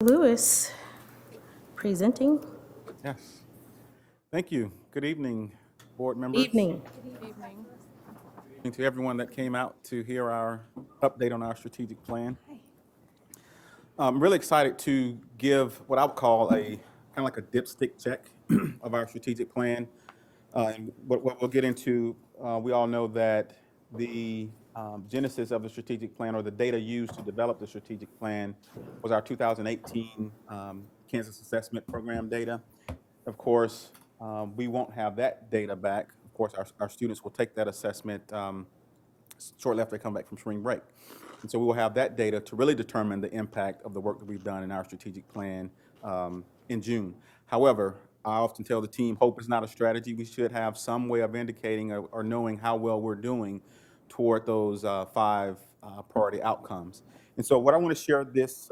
Lewis presenting. Yes. Thank you. Good evening, board members. Evening. Evening. And to everyone that came out to hear our update on our strategic plan. I'm really excited to give what I would call a kind of like a dipstick check of our strategic plan. And what we'll get into, we all know that the genesis of the strategic plan, or the data used to develop the strategic plan, was our 2018 Kansas Assessment Program data. Of course, we won't have that data back. Of course, our students will take that assessment shortly after they come back from spring break. And so we will have that data to really determine the impact of the work that we've done in our strategic plan in June. However, I often tell the team, hope is not a strategy. We should have some way of indicating or knowing how well we're doing toward those five priority outcomes. And so what I want to share this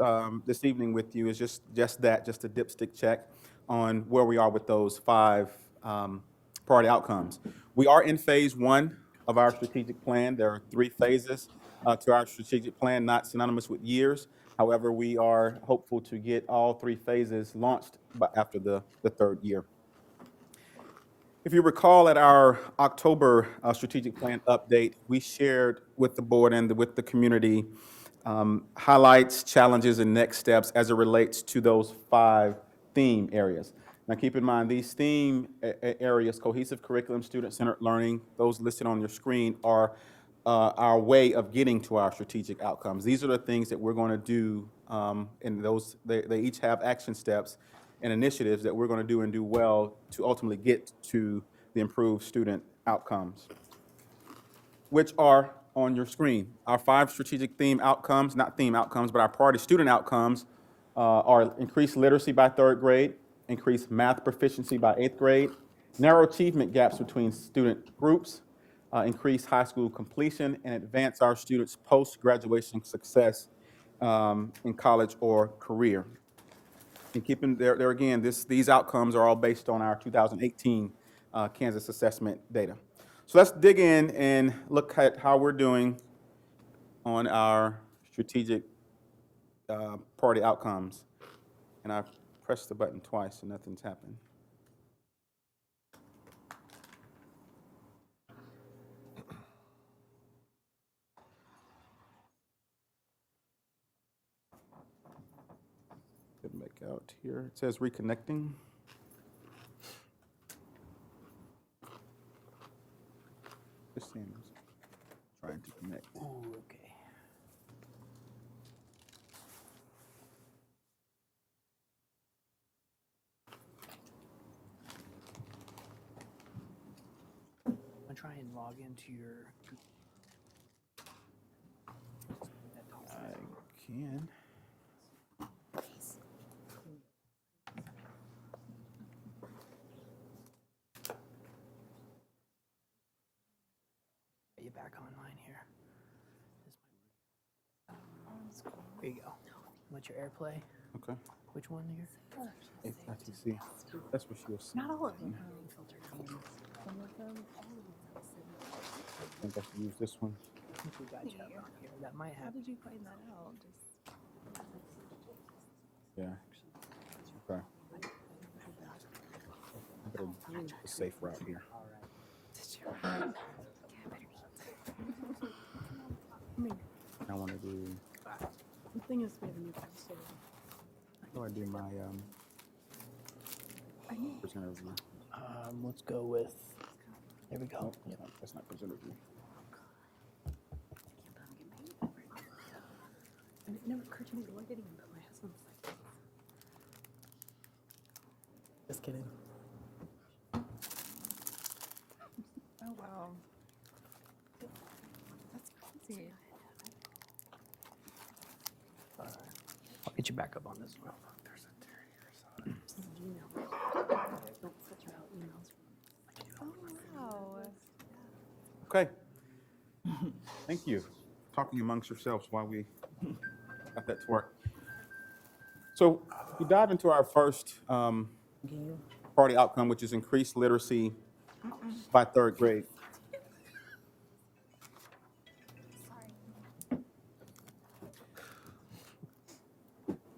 evening with you is just a dipstick check on where we are with those five priority outcomes. We are in phase one of our strategic plan. There are 3 phases to our strategic plan, not synonymous with years. However, we are hopeful to get all 3 phases launched after the 3rd year. If you recall, at our October strategic plan update, we shared with the board and with the community highlights, challenges, and next steps as it relates to those 5 theme areas. Now, keep in mind, these theme areas, cohesive curriculum, student-centered learning, those listed on your screen, are our way of getting to our strategic outcomes. These are the things that we're going to do, and they each have action steps and initiatives that we're going to do and do well to ultimately get to the improved student outcomes, which are on your screen. Our 5 strategic theme outcomes, not theme outcomes, but our priority student outcomes are increased literacy by 3rd grade, increased math proficiency by 8th grade, narrow achievement gaps between student groups, increase high school completion, and advance our students' post-graduation success in college or career. And keeping there again, these outcomes are all based on our 2018 Kansas assessment data. So let's dig in and look at how we're doing on our strategic priority outcomes. And I've pressed the button twice and nothing's happened. Get back out here. It says reconnecting. This seems trying to connect. Ooh, okay. I'm gonna try and log into your. I can. Get you back online here. There you go. What's your AirPlay? Okay. Which one here? FTC. That's what she was saying. Not all of them. Some of them, I think I should use this one. I think we got you up on here. That might How have. did you find that out? Yeah. Okay. I'm gonna take the safe route here. All right. I want to do. The thing is, we have a new so How do I do my presenter view? Let's go with. There we go. Nope, Yep. that's not presenter view. and it never occurred to me to look at him, but my husband's like, Just kidding. oh wow, that's crazy. All right. I'll get you back up on this one. There's a tear here. This is Gmail. Don't filter out emails. Oh wow. Okay. Thank you. Talking amongst yourselves while we got that to work. So we dive into our first priority outcome, which is increased literacy by 3rd grade.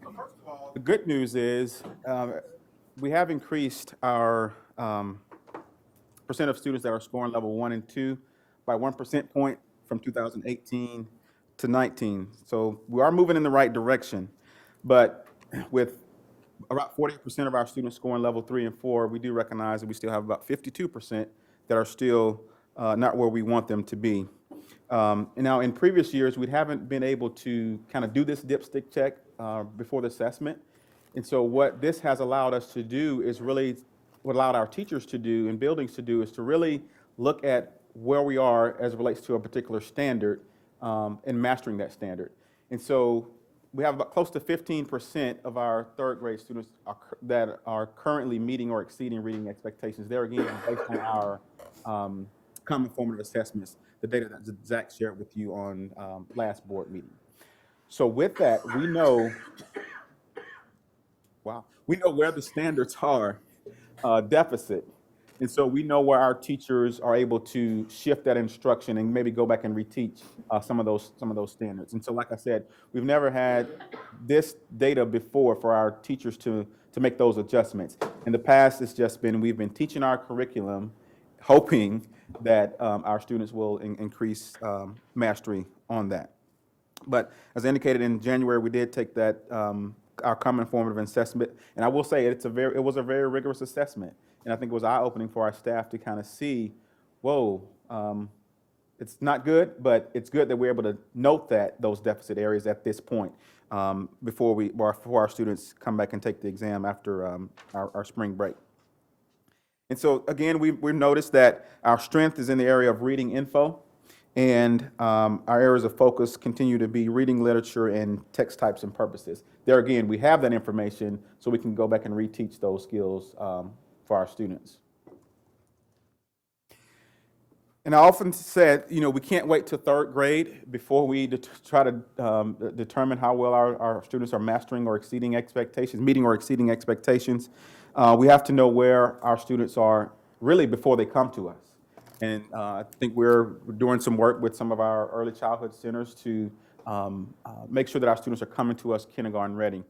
So first of all, the good news is we have increased our percent of students that are scoring level 1 and 2 by 1% point from 2018 to 19. So we are moving in the right direction. But with about 40% of our students scoring level 3 and 4, we do recognize that we still have about 52% that are still not where we want them to be. And now, in previous years, we haven't been able to kind of do this dipstick check before the assessment. And so what this has allowed us to do is really, what allowed our teachers to do and buildings to do is to really look at where we are as it relates to a particular standard and mastering that standard. And so we have about close to 15% of our third grade students that are currently meeting or exceeding reading expectations. There again, based on our common formative assessments, the data that Zach shared with you on last board meeting. So with that, we know where the standards are deficit. And so we know where our teachers are able to shift that instruction and maybe go back and reteach some of those standards. And so, like I said, we've never had this data before for our teachers to make those adjustments. In the past, it's just been, we've been teaching our curriculum, hoping that our students will increase mastery on that. But as indicated in January, we did take that our common formative assessment, and I will say it was a very rigorous assessment, and I think it was eye-opening for our staff to kind of see, whoa, it's not good, but it's good that we're able to note those deficit areas at this point before our students come back and take the exam after our spring break. And so again, we've noticed that our strength is in the area of reading info, and our areas of focus continue to be reading literature and text types and purposes. There again, we have that information, so we can go back and reteach those skills for our students. And I often said, we can't wait till third grade before we try to determine how well our students are mastering or exceeding expectations, meeting or exceeding expectations. We have to know where our students are really before they come to us. And I think we're doing some work with some of our early childhood centers to make sure that our students are coming to us kindergarten ready.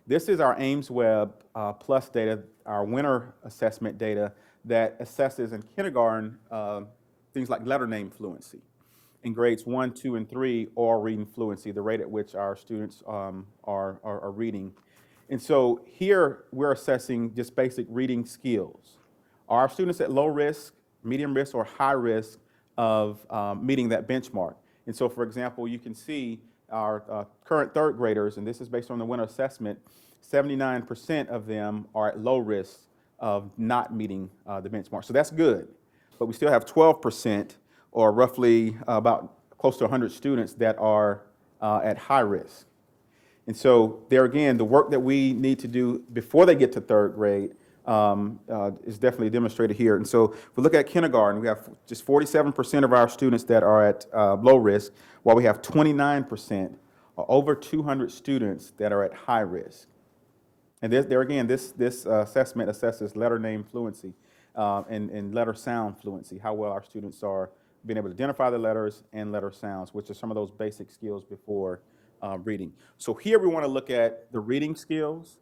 This is our AimsWeb Plus data, our winter assessment data that assesses in kindergarten things like letter name fluency. In grades 1, 2, and 3, oral reading fluency, the rate at which our students are reading. And so here we're assessing just basic reading skills. Are our students at low risk, medium risk, or high risk of meeting that benchmark? And so, for example, you can see our current third graders, and this is based on the winter assessment, 79% of them are at low risk of not meeting the benchmark. So that's good. But we still have 12%, or roughly about close to 100 students that are at high risk. And so there again, the work that we need to do before they get to third grade is definitely demonstrated here. And so if we look at kindergarten, we have just 47% of our students that are at low risk, while we have 29%, or over 200 students that are at high risk. And there again, this assessment assesses letter name fluency and letter sound fluency, how well our students are being able to identify the letters and letter sounds, which are some of those basic skills before reading. So here we want to look at the reading skills,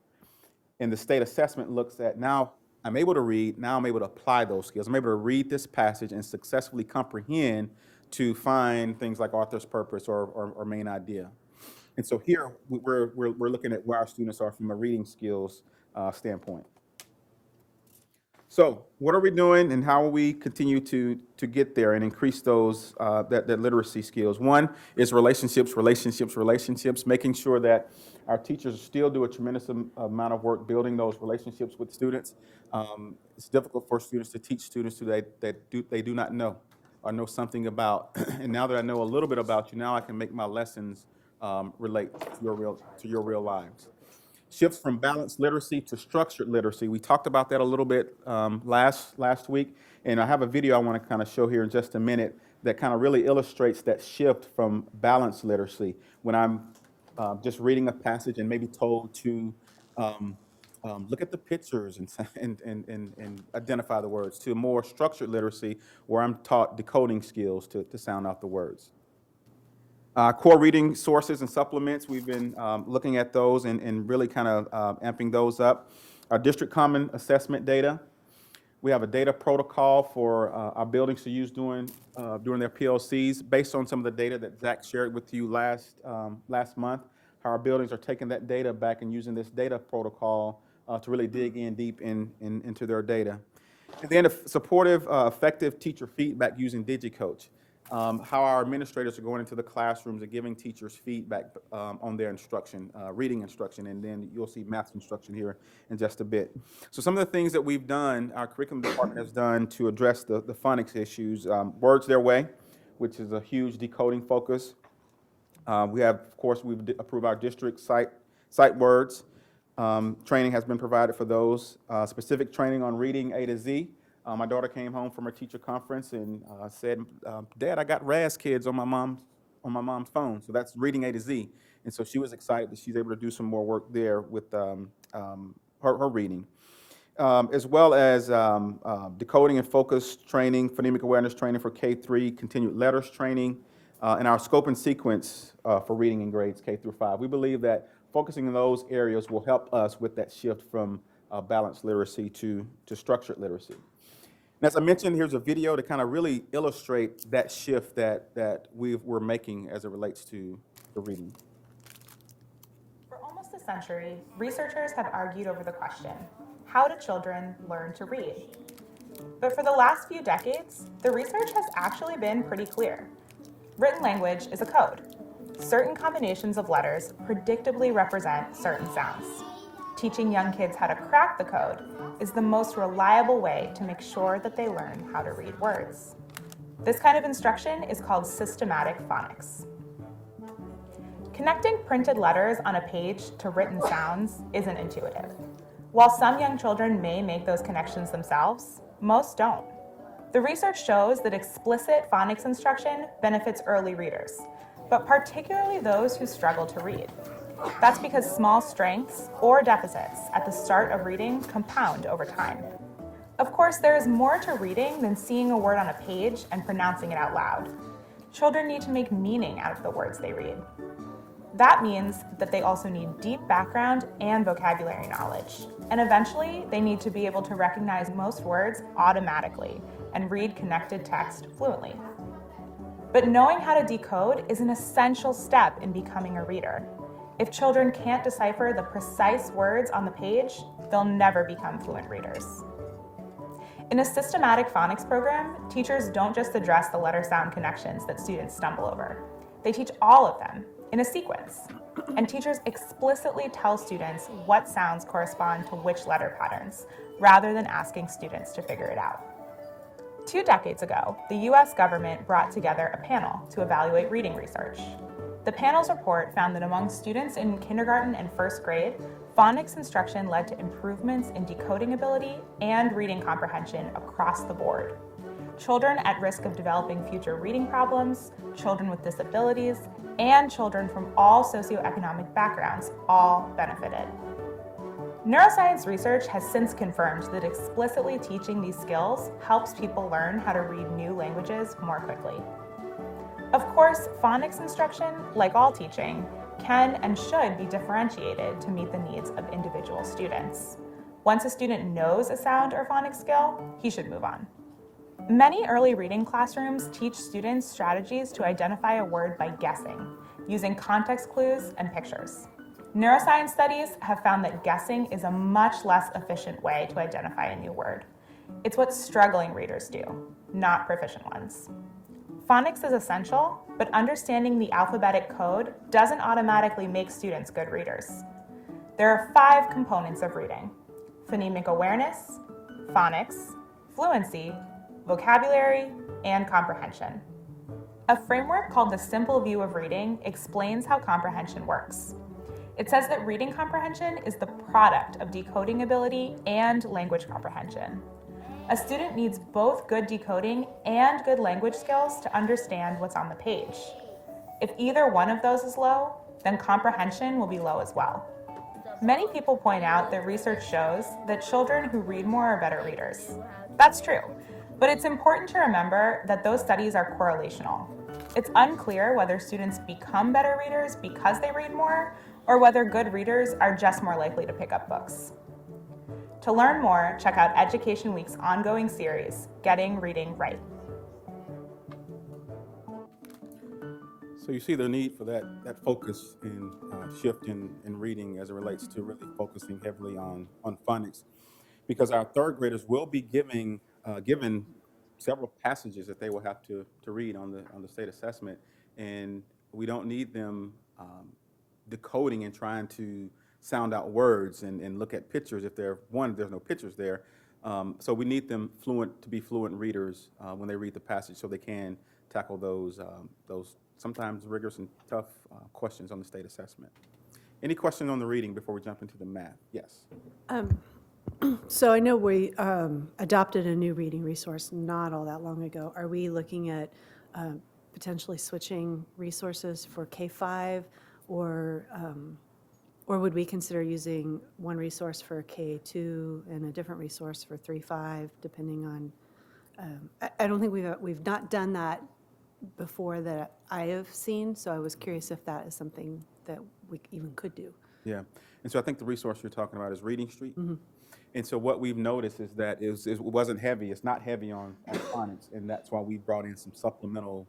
and the state assessment looks at, now I'm able to read, now I'm able to apply those skills. I'm able to read this passage and successfully comprehend to find things like author's purpose or main idea. And so here we're looking at where our students are from a reading skills standpoint. So what are we doing, and how will we continue to get there and increase those that literacy skills? One is relationships, making sure that our teachers still do a tremendous amount of work building those relationships with students. It's difficult for students to teach students who they do not know or know something about. And now that I know a little bit about you, now I can make my lessons relate to your real lives. Shifts from balanced literacy to structured literacy. We talked about that a little bit last week, and I have a video I want to kind of show here in just a minute that kind of really illustrates that shift from balanced literacy. When I'm just reading a passage and maybe told to look at the pictures and identify the words, to more structured literacy where I'm taught decoding skills to sound out the words. Core reading sources and supplements, we've been looking at those and really kind of amping those up. Our district common assessment data. We have a data protocol for our buildings to use during their PLCs based on some of the data that Zach shared with you last month. How our buildings are taking that data back and using this data protocol to really dig in deep into their data. And then supportive, effective teacher feedback using DigiCoach. How our administrators are going into the classrooms and giving teachers feedback on their instruction, reading instruction, and then you'll see math instruction here in just a bit. So some of the things that we've done, our curriculum department has done to address the phonics issues, Words Their Way, which is a huge decoding focus. We have, of course, we've approved our district sight words. Training has been provided for those. Specific training on reading A to Z. My daughter came home from her teacher conference and said, "Dad, I got Raz Kids on my mom's phone." So that's reading A to Z, and so she was excited that she's able to do some more work there with her reading, as well as decoding and focus training, phonemic awareness training for K-3, continued letters training, and our scope and sequence for reading in grades K through 5. We believe that focusing in those areas will help us with that shift from balanced literacy to structured literacy. And as I mentioned, here's a video to kind of really illustrate that shift that we're making as it relates to the reading. For almost a century, researchers have argued over the question, how do children learn to read? But for the last few decades, the research has actually been pretty clear. Written language is a code. Certain combinations of letters predictably represent certain sounds. Teaching young kids how to crack the code is the most reliable way to make sure that they learn how to read words. This kind of instruction is called systematic phonics. Connecting printed letters on a page to written sounds isn't intuitive. While some young children may make those connections themselves, most don't. The research shows that explicit phonics instruction benefits early readers, but particularly those who struggle to read. That's because small strengths or deficits at the start of reading compound over time. Of course, there is more to reading than seeing a word on a page and pronouncing it out loud. Children need to make meaning out of the words they read. That means that they also need deep background and vocabulary knowledge, and eventually they need to be able to recognize most words automatically and read connected text fluently. But knowing how to decode is an essential step in becoming a reader. If children can't decipher the precise words on the page, they'll never become fluent readers. In a systematic phonics program, teachers don't just address the letter-sound connections that students stumble over. They teach all of them in a sequence, and teachers explicitly tell students what sounds correspond to which letter patterns, rather than asking students to figure it out. 2 decades ago, the US government brought together a panel to evaluate reading research. The panel's report found that among students in kindergarten and first grade, phonics instruction led to improvements in decoding ability and reading comprehension across the board. Children at risk of developing future reading problems, children with disabilities, and children from all socioeconomic backgrounds all benefited. Neuroscience research has since confirmed that explicitly teaching these skills helps people learn how to read new languages more quickly. Of course, phonics instruction, like all teaching, can and should be differentiated to meet the needs of individual students. Once a student knows a sound or phonics skill, he should move on. Many early reading classrooms teach students strategies to identify a word by guessing, using context clues and pictures. Neuroscience studies have found that guessing is a much less efficient way to identify a new word. It's what struggling readers do, not proficient ones. Phonics is essential, but understanding the alphabetic code doesn't automatically make students good readers. There are 5 components of reading: phonemic awareness, phonics, fluency, vocabulary, and comprehension. A framework called the Simple View of Reading explains how comprehension works. It says that reading comprehension is the product of decoding ability and language comprehension. A student needs both good decoding and good language skills to understand what's on the page. If either one of those is low, then comprehension will be low as well. Many people point out that research shows that children who read more are better readers. That's true, but it's important to remember that those studies are correlational. It's unclear whether students become better readers because they read more, or whether good readers are just more likely to pick up books. To learn more, check out Education Week's ongoing series, Getting Reading Right. So you see the need for that focus and shift in reading as it relates to really focusing heavily on phonics, because our third graders will be given several passages that they will have to read on the state assessment, and we don't need them decoding and trying to sound out words and look at pictures if there's no pictures there. So we need them to be fluent readers when they read the passage, so they can tackle those sometimes rigorous and tough questions on the state assessment. Any questions on the reading before we jump into the math? Yes. So I know we adopted a new reading resource not all that long ago. Are we looking at potentially switching resources for K-5, or would we consider using one resource for K-2 and a different resource for 3-5, depending on? I don't think we've not done that before that I have seen, so I was curious if that is something that we even could do. Yeah, and so I think the resource you're talking about is Reading Street. And so what we've noticed is that it wasn't heavy. It's not heavy on phonics, and that's why we brought in some supplemental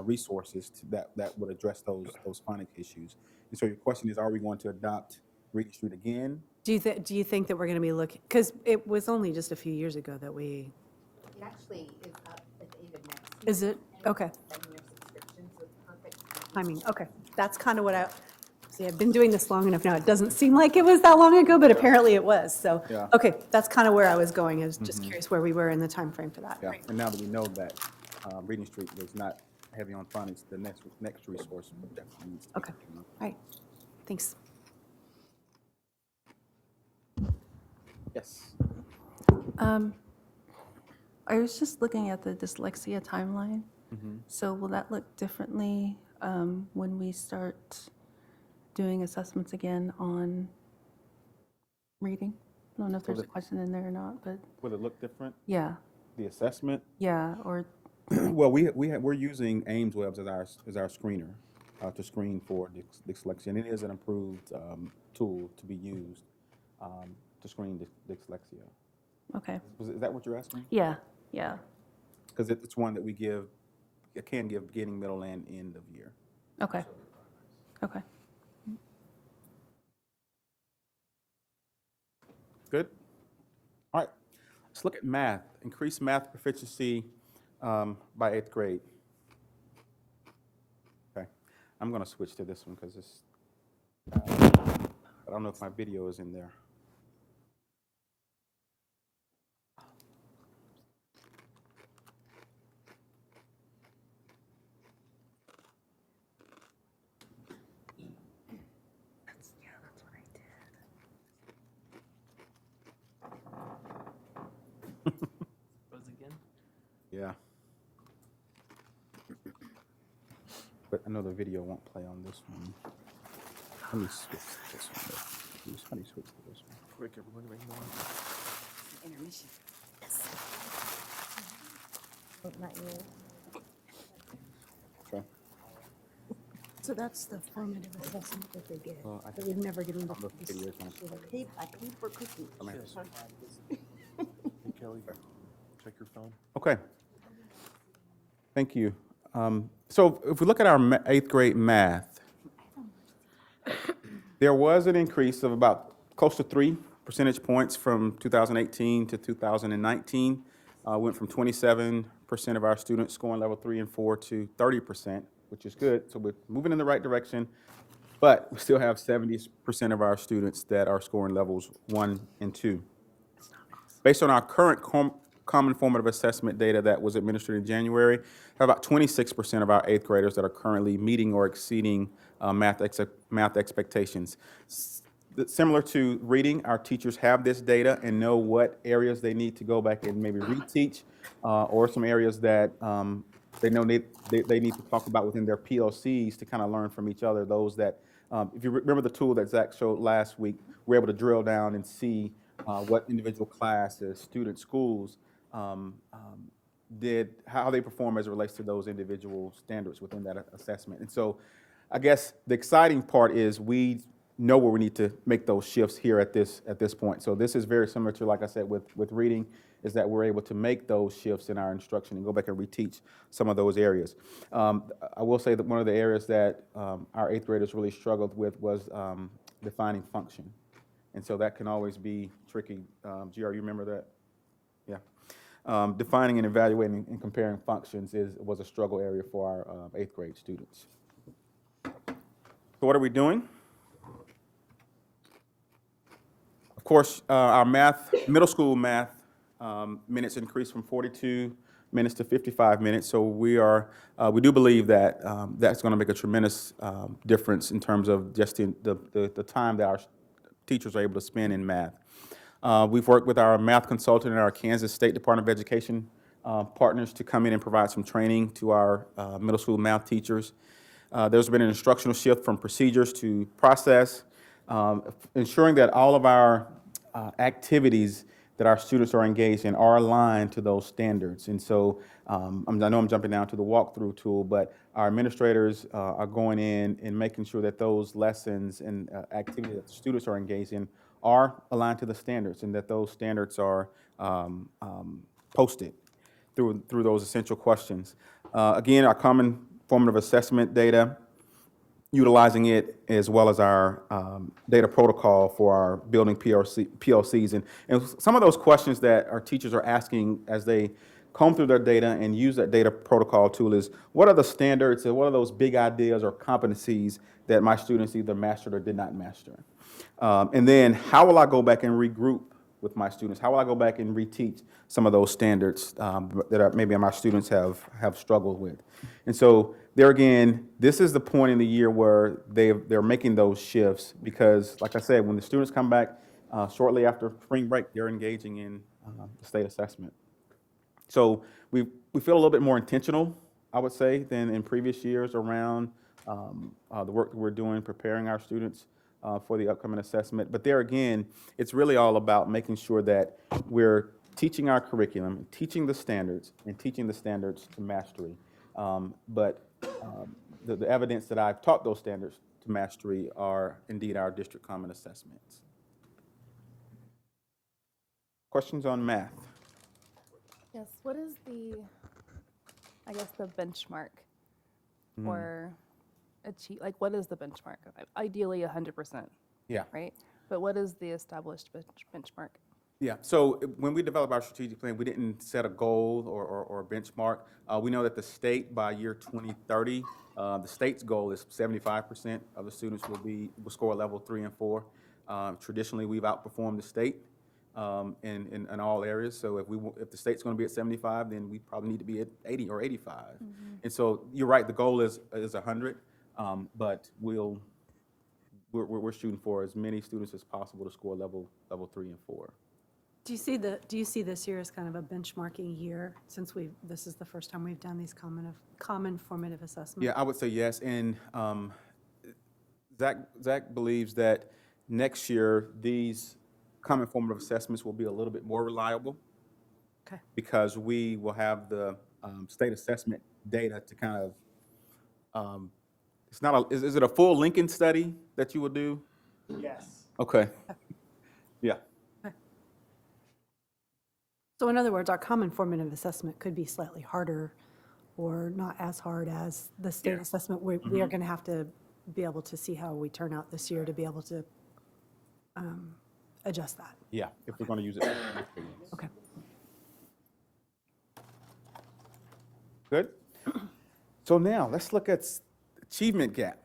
resources that would address those phonic issues. And so your question is, are we going to adopt Reading Street again? Do you think that we're going to be looking, because it was only just a few years ago that we, It actually is up at the end of next year. is it? Okay, Setting your subscription, so it's perfect. I mean, okay, that's kind of what see, I've been doing this long enough now. It doesn't seem like it was that long ago, but apparently it was, so. Yeah. Okay, that's kind of where I was going. I was just curious where we were in the time frame for that. Yeah, and now that we know that Reading Street was not heavy on phonics, the next resource definitely needs to be. Okay, all right, thanks. Yes. I was just looking at the dyslexia timeline. So will that look differently when we start doing assessments again on reading? I don't know if there's a question in there or not, but Will it look different? yeah, The assessment? yeah, or, Well, we're using Ames Webs as our screener to screen for dyslexia, and it is an improved tool to be used to screen dyslexia. okay, Is that what you're asking? yeah, yeah, Because it's one that it can give beginning, middle, and end of year. okay, okay. Good. All right. Let's look at math. Increase math proficiency by 8th grade. Okay. I'm going to switch to this one because it's. I don't know if my video is in there. Yeah. But I know the video won't play on this one. Let me switch to this one. How do you switch to this one? Quick, everyone, right now. Intermission. Not yet. Okay. So that's the formative assessment that they get. Well, I But we'd never get into Look, the video is on. I paid for cookies. I'm gonna have to switch. Hey, Kelly, check your phone. Okay. Thank you. So if we look at our 8th grade math, there was an increase of about close to 3 percentage points from 2018 to 2019. Went from 27% of our students scoring level 3 and 4 to 30%, which is good. So we're moving in the right direction, but we still have 70% of our students that are scoring levels 1 and 2. Based on our current common formative assessment data that was administered in January, we have about 26% of our 8th graders that are currently meeting or exceeding math expectations. Similar to reading, our teachers have this data and know what areas they need to go back and maybe reteach, or some areas that they know they need to talk about within their PLCs to kind of learn from each other, those that If you remember the tool that Zach showed last week, we're able to drill down and see what individual classes, students, schools did, how they perform as it relates to those individual standards within that assessment. And so I guess the exciting part is we know where we need to make those shifts here at this point. So this is very similar to, like I said, with reading, is that we're able to make those shifts in our instruction and go back and reteach some of those areas. I will say that one of the areas that our 8th graders really struggled with was defining function. And so that can always be tricky. GR, you remember that? Yeah. Defining and evaluating and comparing functions was a struggle area for our 8th grade students. So what are we doing? Of course, our middle school math minutes increased from 42 minutes to 55 minutes. So we do believe that that's going to make a tremendous difference in terms of just the time that our teachers are able to spend in math. We've worked with our math consultant and our Kansas State Department of Education partners to come in and provide some training to our middle school math teachers. There's been an instructional shift from procedures to process, ensuring that all of our activities that our students are engaged in are aligned to those standards. And so I know I'm jumping down to the walkthrough tool, but our administrators are going in and making sure that those lessons and activities that the students are engaged in are aligned to the standards, and that those standards are posted through those essential questions. Again, our common formative assessment data, utilizing it as well as our data protocol for our building PLCs. And some of those questions that our teachers are asking as they comb through their data and use that data protocol tool is, what are the standards and what are those big ideas or competencies that my students either mastered or did not master? And then how will I go back and regroup with my students? How will I go back and reteach some of those standards that maybe my students have struggled with? And so there again, this is the point in the year where they're making those shifts, because like I said, when the students come back shortly after spring break, they're engaging in the state assessment. So we feel a little bit more intentional, I would say, than in previous years around the work that we're doing, preparing our students for the upcoming assessment. But there again, it's really all about making sure that we're teaching our curriculum, teaching the standards, and teaching the standards to mastery. But the evidence that I've taught those standards to mastery are indeed our district common assessments. Questions on math? Yes, what is the benchmark for achieve, like what is the benchmark? Ideally 100%, Yeah. right? But what is the established benchmark? Yeah, so when we developed our strategic plan, we didn't set a goal or a benchmark. We know that the state, by year 2030, the state's goal is 75% of the students will score level 3 and 4. Traditionally, we've outperformed the state in all areas. So if the state's going to be at 75, then we probably need to be at 80 or 85. And so you're right, the goal is 100, but we're shooting for as many students as possible to score level 3 and 4. Do you see this year as kind of a benchmarking year, since this is the first time we've done these common formative assessments? Yeah, I would say yes. And Zach believes that next year these common formative assessments will be a little bit more reliable. Okay. Because we will have the state assessment data to kind of, is it a full Lincoln study that you will do? Yes. Okay. Yeah. So in other words, our common formative assessment could be slightly harder or not as hard as the state assessment. We are going to have to be able to see how we turn out this year to be able to adjust that. Yeah, if we're going to use it. Okay. Good. So now let's look at achievement gap.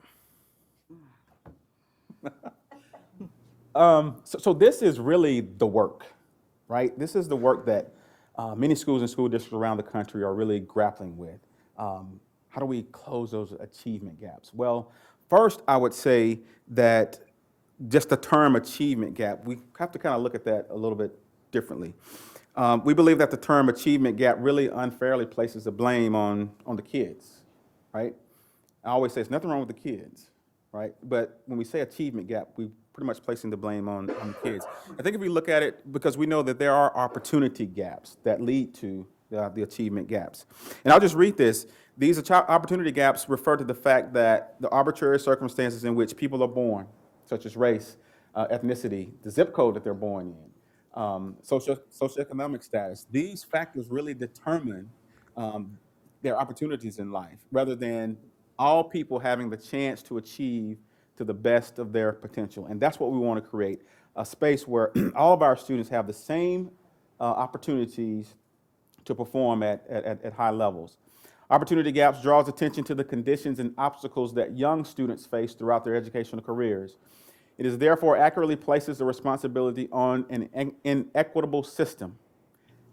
So this is really the work, right? This is the work that many schools and school districts around the country are really grappling with. How do we close those achievement gaps? Well, first, I would say that just the term achievement gap, we have to kind of look at that a little bit differently. We believe that the term achievement gap really unfairly places the blame on the kids, right? I always say there's nothing wrong with the kids, right? But when we say achievement gap, we pretty much placing the blame on the kids. I think if we look at it, because we know that there are opportunity gaps that lead to the achievement gaps. And I'll just read this. These opportunity gaps refer to the fact that the arbitrary circumstances in which people are born, such as race, ethnicity, the zip code that they're born in, socioeconomic status, these factors really determine their opportunities in life, rather than all people having the chance to achieve to the best of their potential. And that's what we want to create, a space where all of our students have the same opportunities to perform at high levels. Opportunity gaps draws attention to the conditions and obstacles that young students face throughout their educational careers. It is therefore accurately places the responsibility on an inequitable system.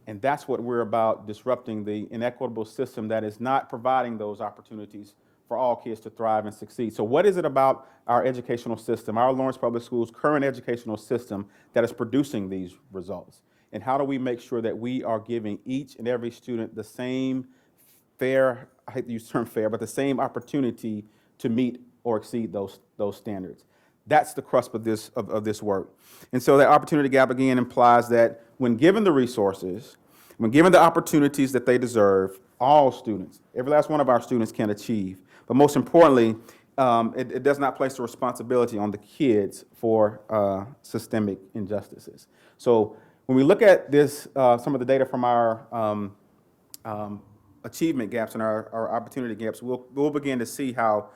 And that's what we're about, disrupting the inequitable system that is not providing those opportunities for all kids to thrive and succeed. So what is it about our educational system, our Lawrence Public Schools current educational system, that is producing these results? And how do we make sure that we are giving each and every student the same fair, I hate to use the term fair, but the same opportunity to meet or exceed those standards? That's the crux of this work. And so that opportunity gap, again, implies that when given the resources, when given the opportunities that they deserve, all students, every last one of our students can achieve. But most importantly, it does not place the responsibility on the kids for systemic injustices. So when we look at this, some of the data from our achievement gaps and our opportunity gaps, we'll begin to see how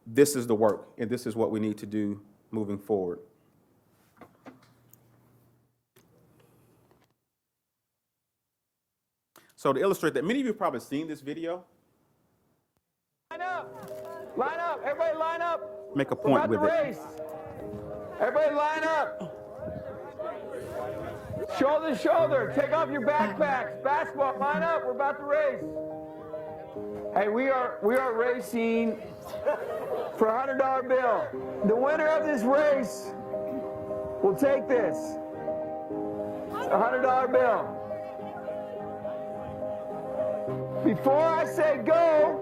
this is the work, and this is what we need to do moving forward. So to illustrate that, many of you have probably seen this video. Line up, everybody line up. Make a point with it. Race. Everybody line up. Shoulder to shoulder, take off your backpacks. Basketball, line up, we're about to race. Hey, we are racing for a $100 bill. The winner of this race will take this, a $100 bill. Before I say go,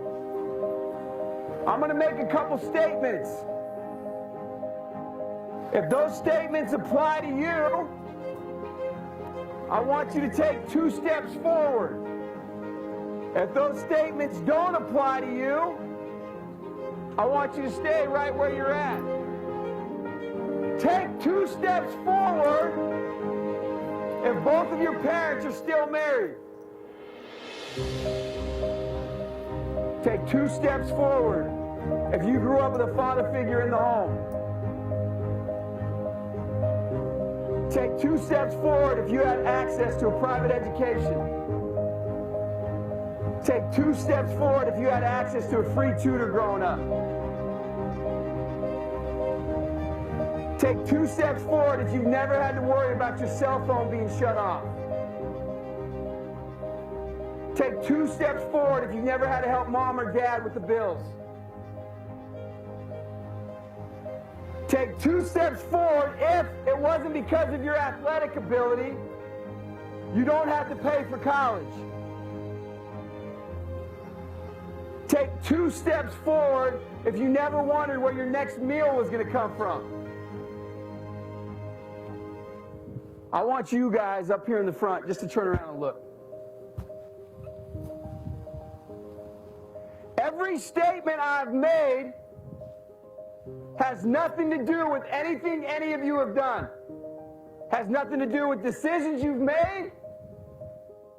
I'm gonna make a couple statements. If those statements apply to you, I want you to take 2 steps forward. If those statements don't apply to you, I want you to stay right where you're at. Take 2 steps forward if both of your parents are still married. Take 2 steps forward if you grew up with a father figure in the home. Take 2 steps forward if you had access to a private education. Take 2 steps forward if you had access to a free tutor growing up. Take 2 steps forward if you've never had to worry about your cell phone being shut off. Take 2 steps forward if you've never had to help mom or dad with the bills. Take 2 steps forward if it wasn't because of your athletic ability, you don't have to pay for college. Take 2 steps forward if you never wondered where your next meal was going to come from. I want you guys up here in the front just to turn around and look. Every statement I've made has nothing to do with anything any of you have done. Has nothing to do with decisions you've made.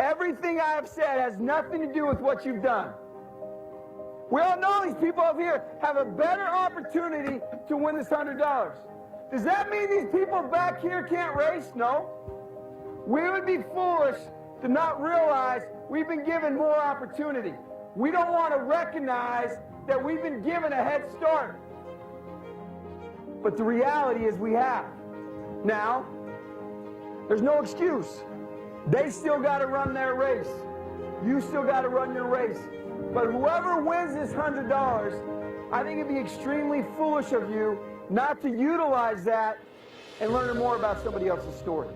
Everything I have said has nothing to do with what you've done. We all know these people up here have a better opportunity to win this $100. Does that mean these people back here can't race? No. We would be foolish to not realize we've been given more opportunity. We don't want to recognize that we've been given a head start. But the reality is we have. Now, there's no excuse. They still got to run their race. You still got to run your race. But whoever wins this $100, I think it'd be extremely foolish of you not to utilize that and learn more about somebody else's story.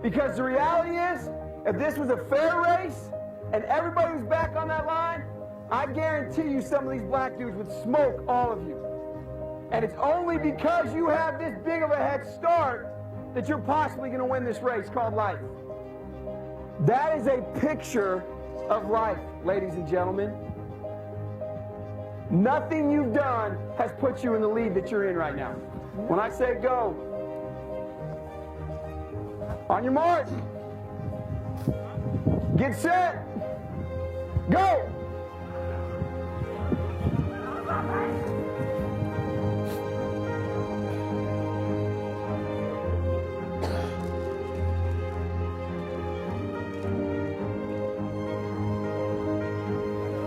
Because the reality is, if this was a fair race and everybody was back on that line, I guarantee you some of these black dudes would smoke all of you. And it's only because you have this big of a head start that you're possibly going to win this race called life. That is a picture of life, ladies and gentlemen. Nothing you've done has put you in the lead that you're in right now. When I say go, on your mark, get set, go!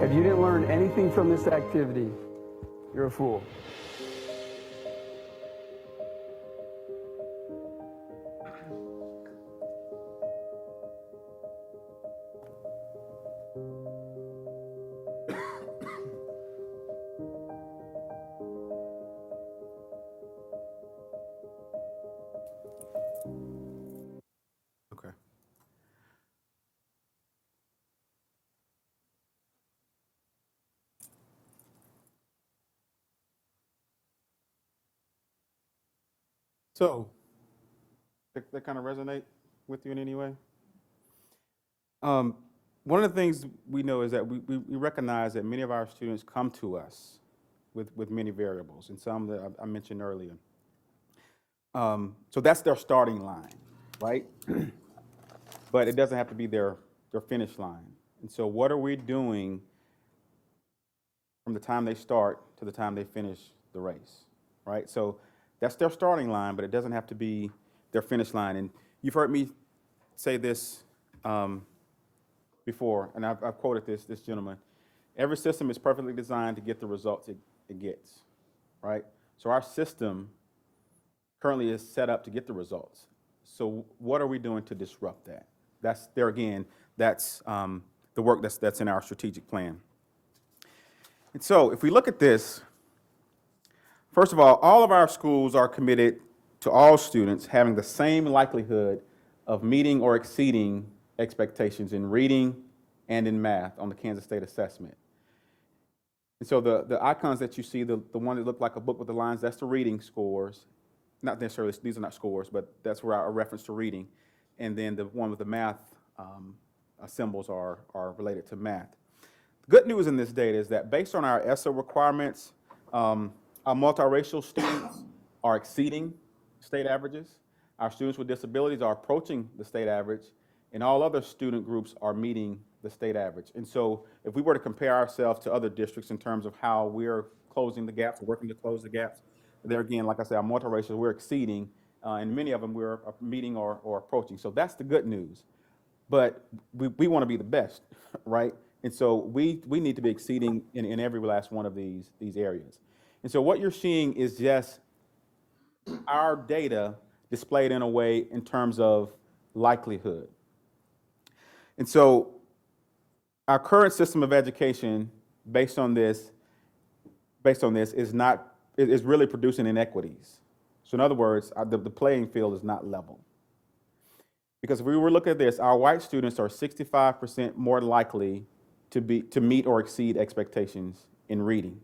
If you didn't learn anything from this activity, you're a fool. Okay. So, that kind of resonate with you in any way? One of the things we know is that we recognize that many of our students come to us with many variables, and some that I mentioned earlier. So that's their starting line, right? But it doesn't have to be their finish line. And so what are we doing from the time they start to the time they finish the race, right? So that's their starting line, but it doesn't have to be their finish line. And you've heard me say this before, and I've quoted this gentleman. Every system is perfectly designed to get the results it gets, right? So our system currently is set up to get the results. So what are we doing to disrupt that? That's there again, that's the work that's in our strategic plan. And so if we look at this, first of all of our schools are committed to all students having the same likelihood of meeting or exceeding expectations in reading and in math on the Kansas State Assessment. And so the icons that you see, the one that looked like a book with the lines, that's the reading scores. Not necessarily, these are not scores, but that's where our reference to reading. And then the one with the math symbols are related to math. The good news in this data is that based on our ESSA requirements, our multiracial students are exceeding state averages. Our students with disabilities are approaching the state average, and all other student groups are meeting the state average. And so if we were to compare ourselves to other districts in terms of how we're closing the gaps, or working to close the gaps, there again, like I said, our multiracial, we're exceeding, and many of them we're meeting or approaching. So that's the good news. But we want to be the best, right? And so we need to be exceeding in every last one of these areas. And so what you're seeing is just our data displayed in a way in terms of likelihood. And so our current system of education, based on this, is really producing inequities. So in other words, the playing field is not level. Because if we were looking at this, our white students are 65% more likely to meet or exceed expectations in reading.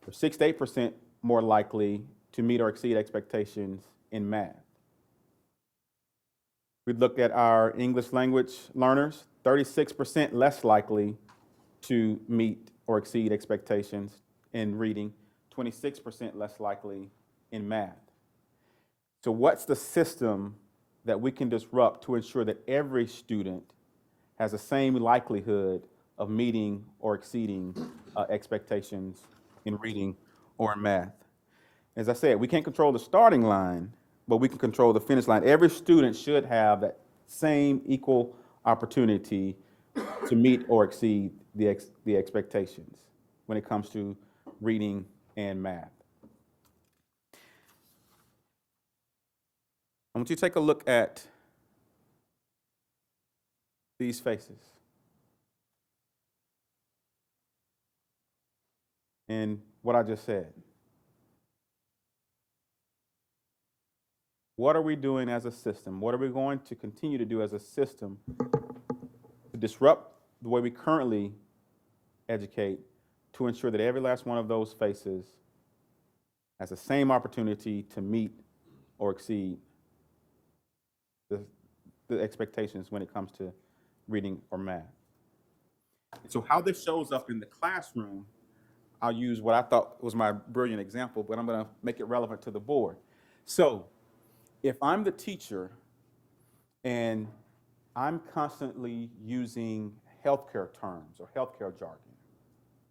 They're 68% more likely to meet or exceed expectations in math. We look at our English language learners, 36% less likely to meet or exceed expectations in reading, 26% less likely in math. So what's the system that we can disrupt to ensure that every student has the same likelihood of meeting or exceeding expectations in reading or in math? As I said, we can't control the starting line, but we can control the finish line. Every student should have that same equal opportunity to meet or exceed the expectations when it comes to reading and math. I want you to take a look at these faces. And what I just said. What are we doing as a system? What are we going to continue to do as a system to disrupt the way we currently educate, to ensure that every last one of those faces has the same opportunity to meet or exceed the expectations when it comes to reading or math. So how this shows up in the classroom, I'll use what I thought was my brilliant example, but I'm going to make it relevant to the board. So if I'm the teacher and I'm constantly using healthcare terms or healthcare jargon,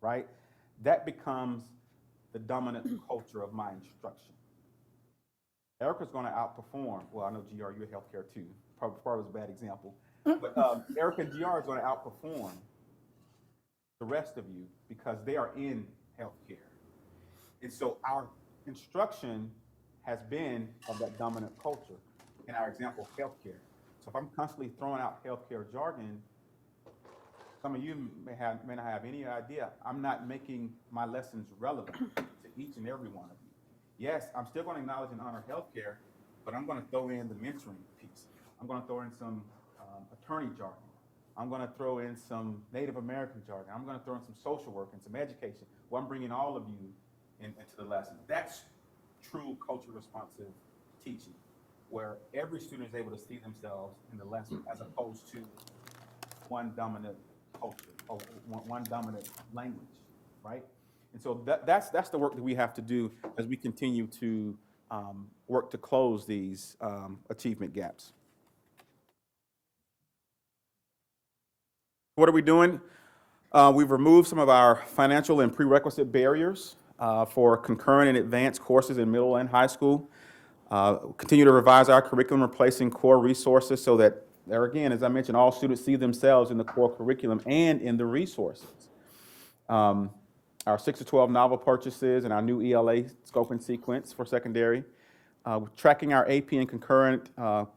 right? That becomes the dominant culture of my instruction. Erica's going to outperform. Well, I know GR, you're healthcare too. Probably was a bad example. But Erica and GR is going to outperform the rest of you because they are in healthcare. And so our instruction has been of that dominant culture. In our example, healthcare. So if I'm constantly throwing out healthcare jargon, some of you may not have any idea. I'm not making my lessons relevant to each and every one of you. Yes, I'm still going to acknowledge and honor healthcare, but I'm going to throw in the mentoring piece. I'm going to throw in some attorney jargon. I'm going to throw in some Native American jargon. I'm going to throw in some social work and some education. Well, I'm bringing all of you into the lesson. That's true culture responsive teaching, where every student is able to see themselves in the lesson as opposed to one dominant culture or one dominant language, right? And so that's the work that we have to do as we continue to work to close these achievement gaps. What are we doing? We've removed some of our financial and prerequisite barriers for concurrent and advanced courses in middle and high school. Continue to revise our curriculum, replacing core resources so that, there again, as I mentioned, all students see themselves in the core curriculum and in the resources. Our 6 to 12 novel purchases and our new ELA scope and sequence for secondary. Tracking our AP and concurrent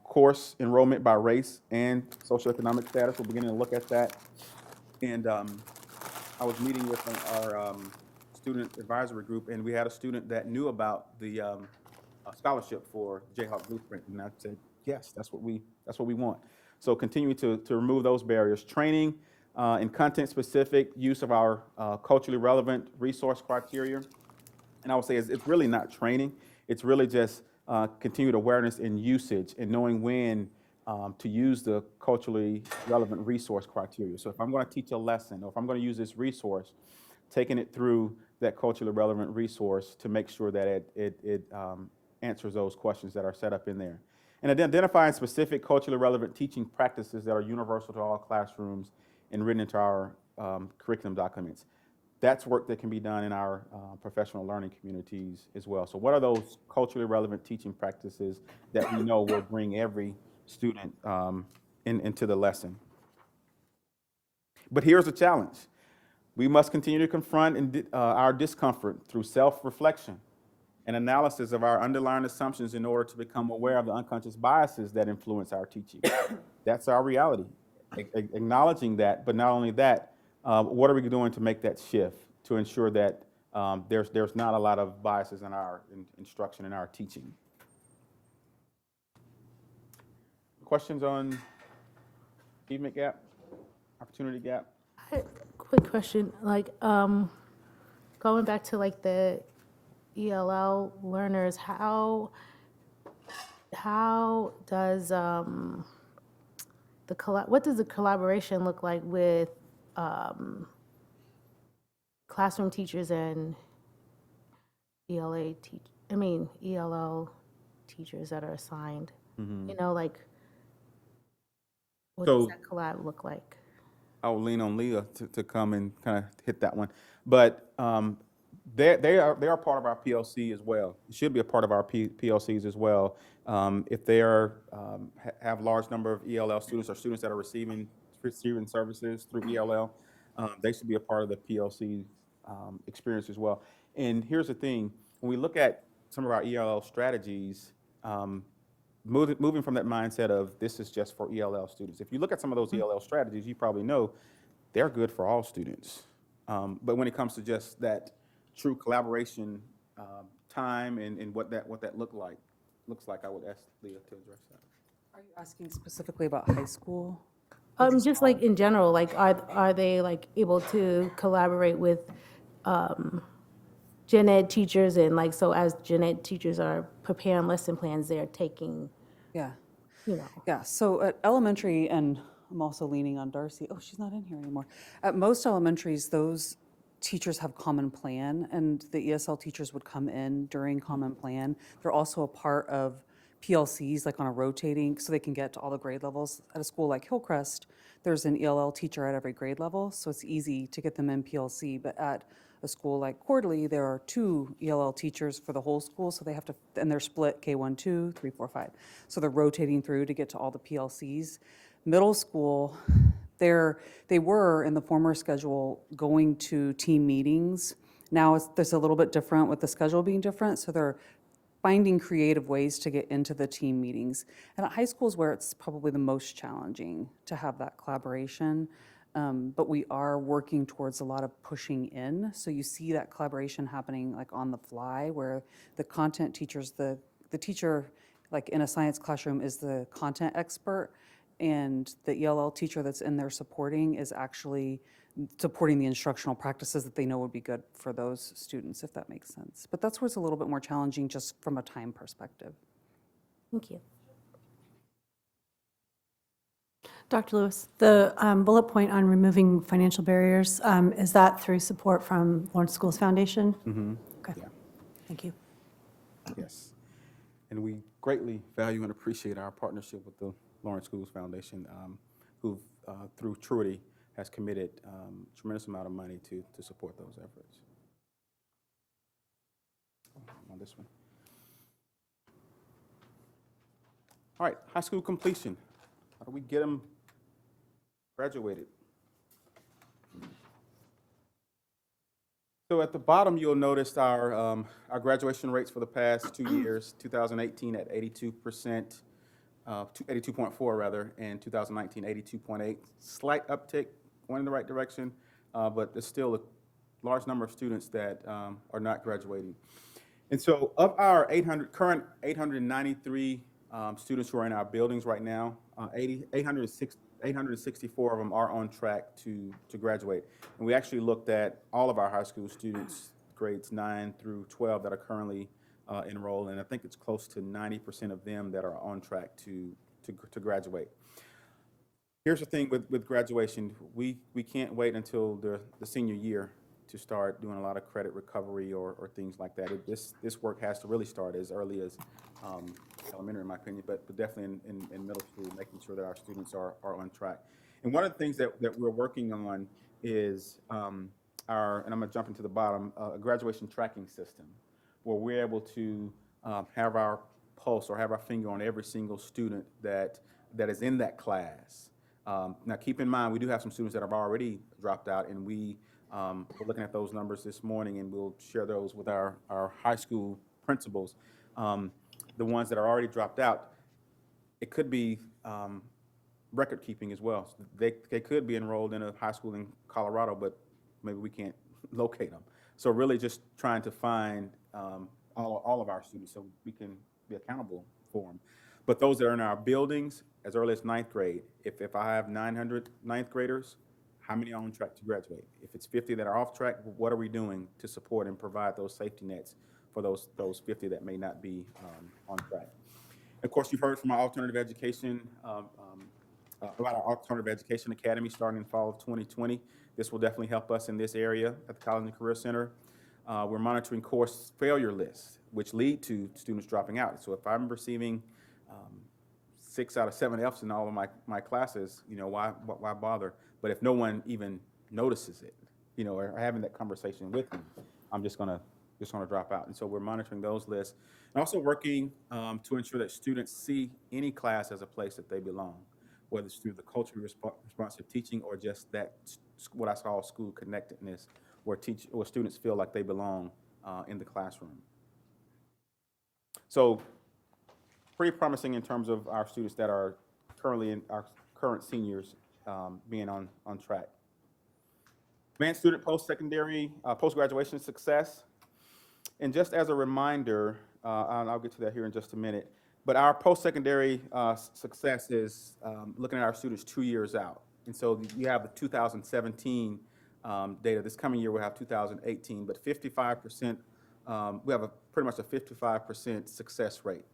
course enrollment by race and socioeconomic status. We're beginning to look at that. And I was meeting with our student advisory group, and we had a student that knew about the scholarship for Jayhawk Blueprint, and I said, yes, that's what we want. So continuing to remove those barriers. Training and content-specific use of our culturally relevant resource criteria. And I would say it's really not training. It's really just continued awareness and usage and knowing when to use the culturally relevant resource criteria. So if I'm going to teach a lesson or if I'm going to use this resource, taking it through that culturally relevant resource to make sure that it answers those questions that are set up in there. And identifying specific culturally relevant teaching practices that are universal to all classrooms and written into our curriculum documents. That's work that can be done in our professional learning communities as well. So what are those culturally relevant teaching practices that we know will bring every student into the lesson? But here's the challenge. We must continue to confront our discomfort through self-reflection and analysis of our underlying assumptions in order to become aware of the unconscious biases that influence our teaching. That's our reality. Acknowledging that, but not only that, what are we doing to make that shift to ensure that there's not a lot of biases in our instruction and our teaching? Questions on achievement gap, opportunity gap? Quick question, like going back to like the ELL learners, how does what does the collaboration look like with classroom teachers and ELL teachers that are assigned? You know, like what does that collab look like? I'll lean on Leah to come and kind of hit that one. But they are part of our PLC as well. It should be a part of our PLCs as well. If they have large number of ELL students or students that are receiving services through ELL, they should be a part of the PLC experience as well. And here's the thing, when we look at some of our ELL strategies, moving from that mindset of this is just for ELL students. If you look at some of those ELL strategies, you probably know they're good for all students. But when it comes to just that true collaboration time and what that looks like, I would ask Leah to address that. Are you asking specifically about high school Just like in general, like are they like able to collaborate with gen ed teachers and like, so as gen ed teachers are preparing lesson plans, they're taking, Yeah, you know. yeah. So at elementary, and I'm also leaning on Darcy. Oh, she's not in here anymore. At most elementaries, those teachers have common plan, and the ESL teachers would come in during common plan. They're also a part of PLCs, like on a rotating, so they can get to all the grade levels. At a school like Hillcrest, there's an ELL teacher at every grade level, so it's easy to get them in PLC. But at a school like Quarterly, there are 2 ELL teachers for the whole school, so they have to, and they're split K1, 2, 3, 4, 5. So they're rotating through to get to all the PLCs. Middle school, they were in the former schedule going to team meetings. Now there's a little bit different with the schedule being different, so they're finding creative ways to get into the team meetings. And at high school is where it's probably the most challenging to have that collaboration. But we are working towards a lot of pushing in. So you see that collaboration happening like on the fly, where the content teachers, the teacher like in a science classroom is the content expert, and the ELL teacher that's in there supporting is actually supporting the instructional practices that they know would be good for those students, if that makes sense. But that's where it's a little bit more challenging just from a time perspective. Thank you. Dr. Lewis, the bullet point on removing financial barriers, is that through support from Lawrence Schools Foundation? Mm-hmm. Okay, Yeah. thank you. Yes. And we greatly value and appreciate our partnership with the Lawrence Schools Foundation, who, through Truity, has committed a tremendous amount of money to support those efforts. On this one. All right, high school completion. How do we get them graduated? So at the bottom, you'll notice our graduation rates for the past 2 years, 2018 at 82%, 82.4 rather, and 2019, 82.8. Slight uptick, going in the right direction, but there's still a large number of students that are not graduating. And so of our current 893 students who are in our buildings right now, 864 of them are on track to graduate. And we actually looked at all of our high school students, grades 9 through 12, that are currently enrolled, and I think it's close to 90% of them that are on track to graduate. Here's the thing with graduation. We can't wait until the senior year to start doing a lot of credit recovery or things like that. This work has to really start as early as elementary, in my opinion, but definitely in middle school, making sure that our students are on track. And one of the things that we're working on is and I'm going to jump into the bottom, a graduation tracking system, where we're able to have our pulse or have our finger on every single student that is in that class. Now, keep in mind, we do have some students that have already dropped out, and we're looking at those numbers this morning, and we'll share those with our high school principals. The ones that are already dropped out, it could be record keeping as well. So they could be enrolled in a high school in Colorado, but maybe we can't locate them. So really just trying to find all of our students so we can be accountable for them. But those that are in our buildings as early as 9th grade, if I have 900 9th graders, how many are on track to graduate? If it's 50 that are off track, what are we doing to support and provide those safety nets for those 50 that may not be on track? Of course, you've heard from our alternative education, about our Alternative Education Academy starting in fall of 2020. This will definitely help us in this area at the College and Career Center. We're monitoring course failure lists, which lead to students dropping out. So if I'm receiving 6 out of 7 Fs in all of my classes, why bother? But if no one even notices it, or having that conversation with me, I'm just gonna drop out. And so we're monitoring those lists, and also working to ensure that students see any class as a place that they belong, whether it's through the culturally responsive teaching or just that what I call school connectedness, where students feel like they belong in the classroom. So pretty promising in terms of our students that are currently in our current seniors being on track. Advanced student post-secondary, post-graduation success. And just as a reminder, and I'll get to that here in just a minute, But our post-secondary success is looking at our students 2 years out. And so you have the 2017 data. This coming year we'll have 2018, but 55%, we have pretty much a 55% success rate.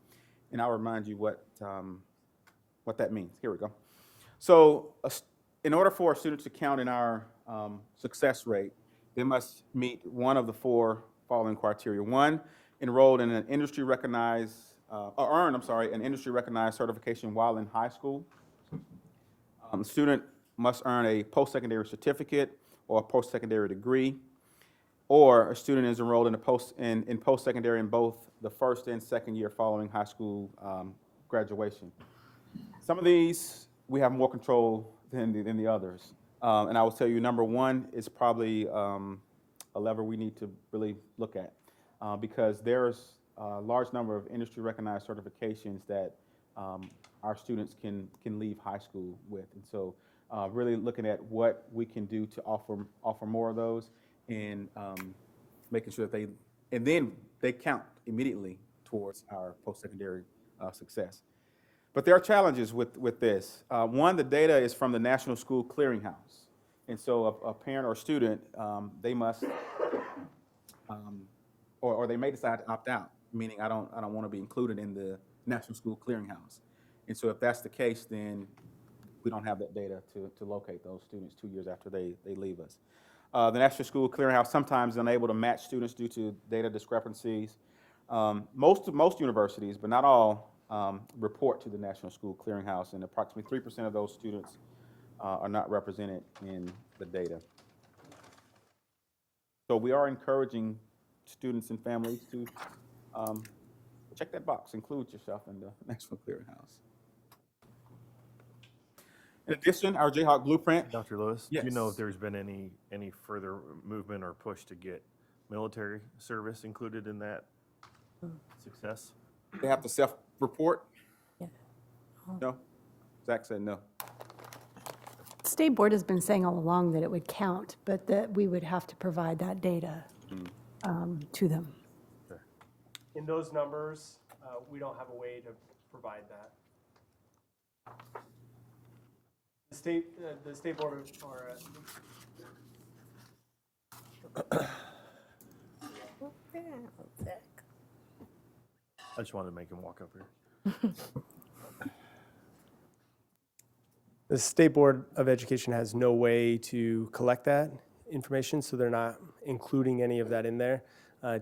And I'll remind you what that means. Here we go. So in order for a student to count in our success rate, they must meet one of the 4 following criteria. 1, enrolled in an industry recognized, an industry recognized certification while in high school. The student must earn a post-secondary certificate or a post-secondary degree, or a student is enrolled in post-secondary in both the first and second year following high school graduation. Some of these, we have more control than the others. And I will tell you, number 1 is probably a lever we need to really look at because there's a large number of industry recognized certifications that our students can leave high school with. And so really looking at what we can do to offer more of those and making sure that they count immediately towards our post-secondary success. But there are challenges with this. 1, the data is from the National School Clearinghouse. And so a parent or student, they must, or they may decide to opt out, meaning I don't want to be included in the National School Clearinghouse. And so if that's the case, then we don't have that data to locate those students 2 years after they leave us. The National School Clearinghouse sometimes is unable to match students due to data discrepancies. Most universities, but not all, report to the National School Clearinghouse, and approximately 3% of those students are not represented in the data. So we are encouraging students and families to check that box, include yourself in the National Clearinghouse. In addition, our Jayhawk Blueprint. Dr. Lewis, Yes. do you know if there's been any further movement or push to get military service included in that success? They have to self-report? Yeah. No? Zach said no. State Board has been saying all along that it would count, but that we would have to provide that data to them. In those numbers, we don't have a way to provide that. The state board or I just wanted to make him walk up here. the state board of education has no way to collect that information, so they're not including any of that in there.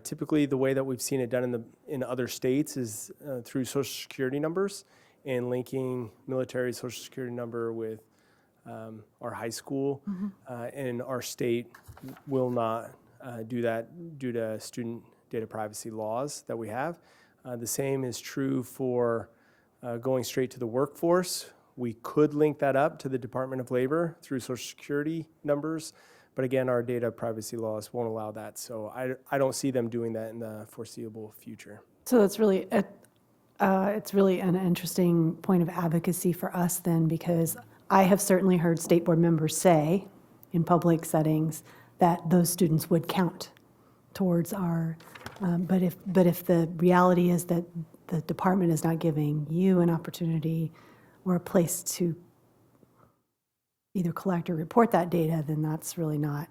Typically, the way that we've seen it done in other states is through Social Security numbers and linking military Social Security number with our high school. And our state will not do that due to student data privacy laws that we have. The same is true for going straight to the workforce. We could link that up to the Department of Labor through Social Security numbers. But again, our data privacy laws won't allow that. So I don't see them doing that in the foreseeable future. So it's really an interesting point of advocacy for us then, because I have certainly heard state board members say in public settings that those students would count towards our, but if the reality is that the department is not giving you an opportunity or a place to either collect or report that data, then that's really not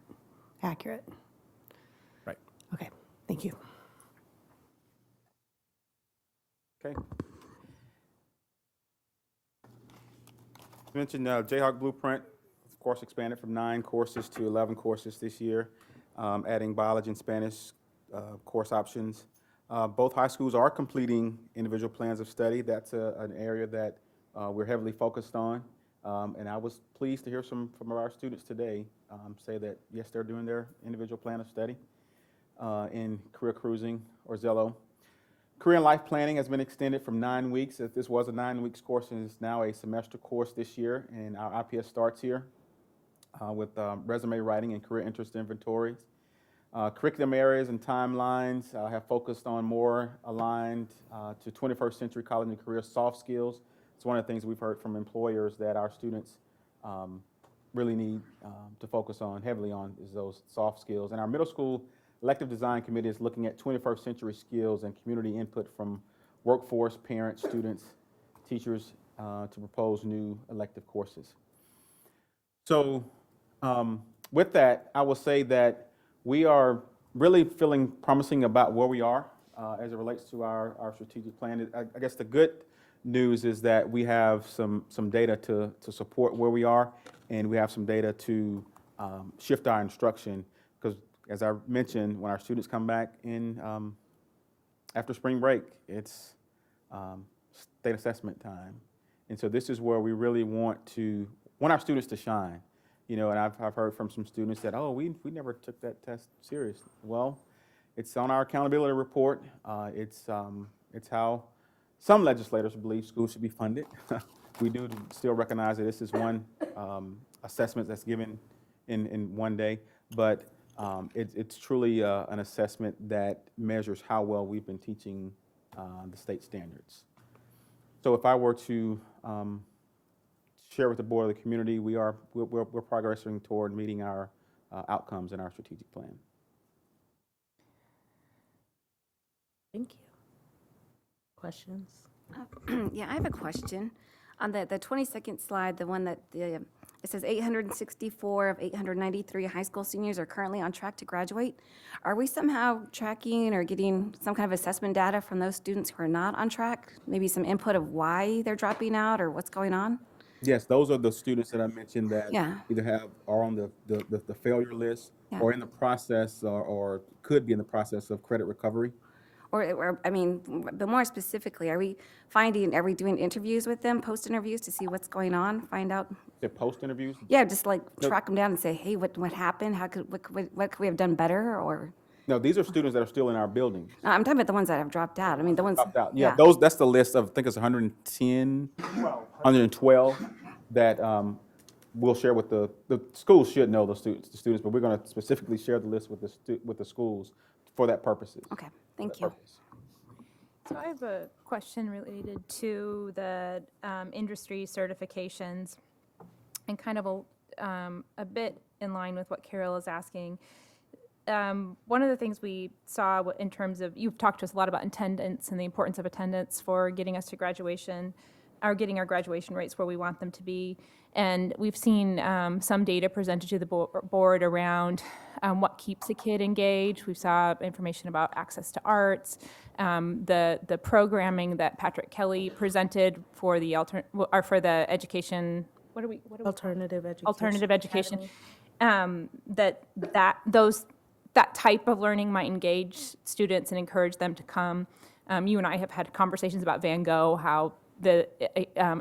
accurate. Right. Okay, thank you. Okay. I mentioned Jayhawk Blueprint, of course, expanded from 9 courses to 11 courses this year, adding biology and Spanish course options. Both high schools are completing individual plans of study. That's an area that we're heavily focused on. And I was pleased to hear from our students today say that, yes, they're doing their individual plan of study in career cruising or Zello. Career and life planning has been extended from 9 weeks. This was a 9 weeks course and is now a semester course this year. And our IPS starts here with resume writing and career interest inventories. Curriculum areas and timelines have focused on more aligned to 21st century college and career soft skills. It's one of the things we've heard from employers that our students really need to focus on heavily on is those soft skills. And our middle school elective design committee is looking at 21st century skills and community input from workforce, parents, students, teachers to propose new elective courses. So with that, I will say that we are really feeling promising about where we are as it relates to our strategic plan. I guess the good news is that we have some data to support where we are, and we have some data to shift our instruction, because as I mentioned, when our students come back in after spring break, it's state assessment time. And so this is where we really want our students to shine. You know, and I've heard from some students that, oh, we never took that test serious. Well, it's on our accountability report. It's how some legislators believe schools should be funded. We do still recognize that this is one assessment that's given in one day, but it's truly an assessment that measures how well we've been teaching the state standards. So if I were to share with the board of the community, we're progressing toward meeting our outcomes in our strategic plan. Thank you. Questions? Yeah, I have a question. On the 22nd slide, the one that it says 864 of 893 high school seniors are currently on track to graduate. Are we somehow tracking or getting some kind of assessment data from those students who are not on track? Maybe some input of why they're dropping out or what's going on? Yes, those are the students that I mentioned that Yeah. either are on the failure list, Yeah. or in the process or could be in the process of credit recovery. Or, I mean, but more specifically, are we doing interviews with them, post-interviews to see what's going on, find out? The post interviews? Yeah, just like No. track them down and say, hey, what happened? What could we have done better? Or, No, these are students that are still in our buildings. no, I'm talking about the ones that have dropped out. I mean, the ones. Dropped out. Yeah, that's the list of, I think it's 110, 112 that we'll share with the schools should know the students, but we're going to specifically share the list with the schools for that purposes. Okay, thank you. So I have a question related to the industry certifications, and kind of a bit in line with what Carol is asking. One of the things we saw in terms of, you've talked to us a lot about attendance and the importance of attendance for getting us to graduation, or getting our graduation rates where we want them to be. And we've seen some data presented to the board around what keeps a kid engaged. We saw information about access to arts, the programming that Patrick Kelly presented for the education. What are we? Alternative education. Alternative education. That type of learning might engage students and encourage them to come. You and I have had conversations about Van Gogh, how the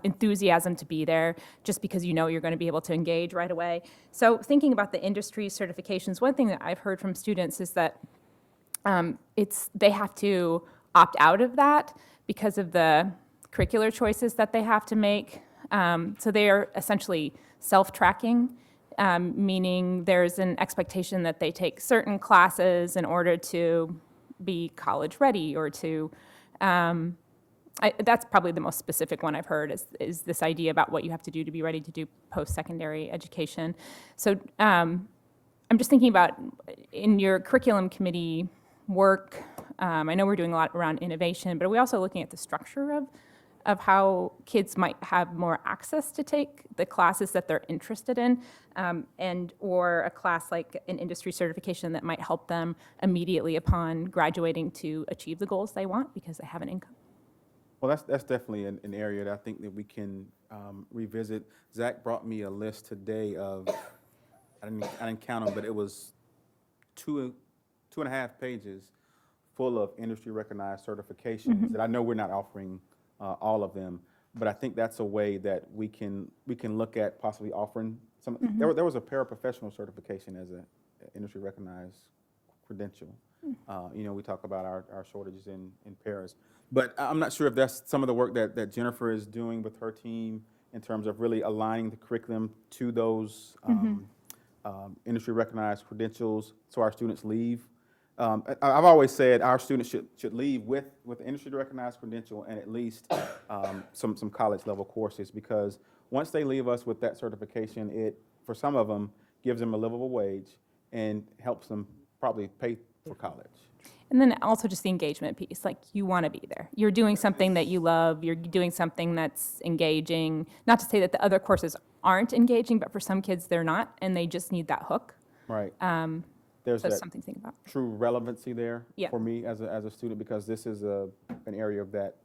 enthusiasm to be there just because you know you're going to be able to engage right away. So thinking about the industry certifications, one thing that I've heard from students is that they have to opt out of that because of the curricular choices that they have to make. So they are essentially self-tracking, meaning there's an expectation that they take certain classes in order to be college ready or to that's probably the most specific one I've heard is this idea about what you have to do to be ready to do post-secondary education. So I'm just thinking about in your curriculum committee work, I know we're doing a lot around innovation, but are we also looking at the structure of how kids might have more access to take the classes that they're interested in, or a class like an industry certification that might help them immediately upon graduating to achieve the goals they want because they have an income? Well, that's definitely an area that I think that we can revisit. Zach brought me a list today of, I didn't count them, but it was two and a half pages full of industry recognized certifications that I know we're not offering all of them, but I think that's a way that we can look at possibly offering some. There was a paraprofessional certification as an industry recognized credential. We talk about our shortages in Paris. But I'm not sure if that's some of the work that Jennifer is doing with her team in terms of really aligning the curriculum to those industry recognized credentials so our students leave. I've always said our students should leave with the industry recognized credential and at least some college level courses, because once they leave us with that certification, it, for some of them, gives them a livable wage and helps them probably pay for college. And then also just the engagement piece, like you want to be there. You're doing something that you love, you're doing something that's engaging. Not to say that the other courses aren't engaging, but for some kids they're not, and they just need that hook. Right. So There's it's that something to think about. true relevancy there Yeah. for me as a student, because this is an area of that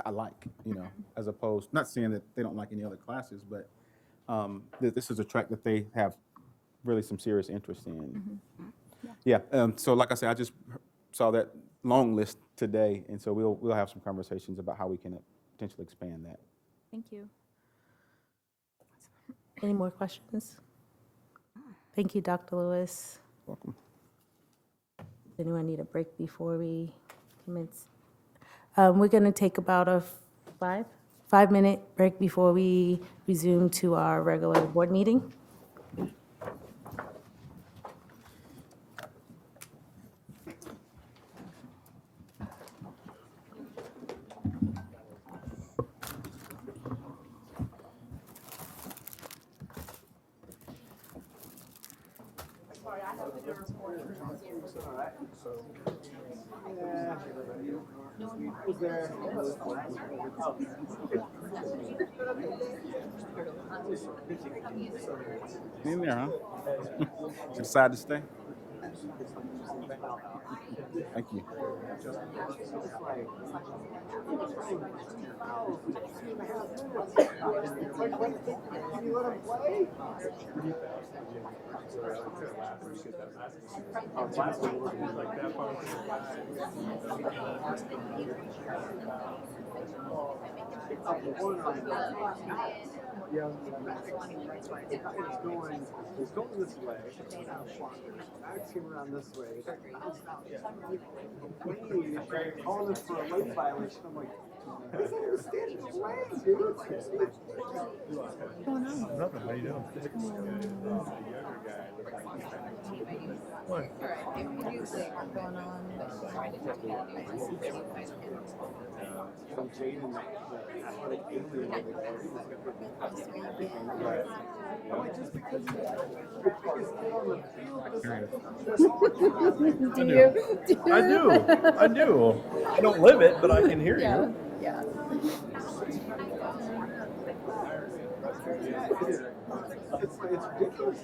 I like, as opposed, not saying that they don't like any other classes, but this is a track that they have really some serious interest in. Yeah, so like I said, I just saw that long list today, and so we'll have some conversations about how we can potentially expand that. Thank you. Any more questions? Thank you, Dr. Lewis. Welcome. Does anyone need a break before we commence? We're going to take about a 5-minute break before we resume to our regular board meeting. In there, huh? You decide to stay? Thank you. It's going this way. Back came around this way. Calling us for a lane violation. I'm like, this is standing in the lane, dude. What's going on? Nothing. How you doing? What? I do. I don't live it, but I can hear you. Yeah. It's ridiculous.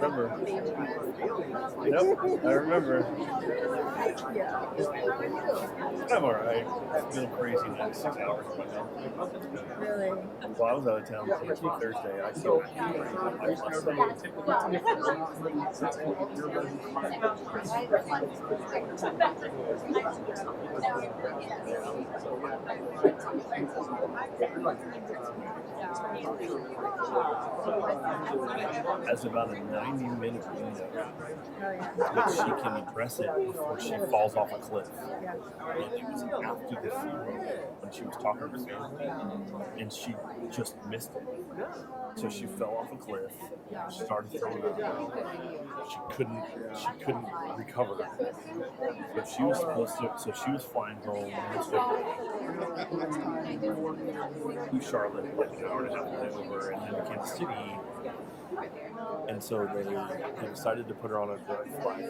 Remember? Yep, I remember. I'm all right. It's been crazy 96 hours. Really? Well, I was out of town Thursday. I came has about a 90-minute window that she can address it before she falls off a cliff. And it was after the funeral when she was talking to family, and she just missed it. So she fell off a cliff, started throwing up. She couldn't recover. But she was supposed to, so she was flying home to Charlotte, like an hour and a half layover, and then to Kansas City. And so they decided to put her on a direct flight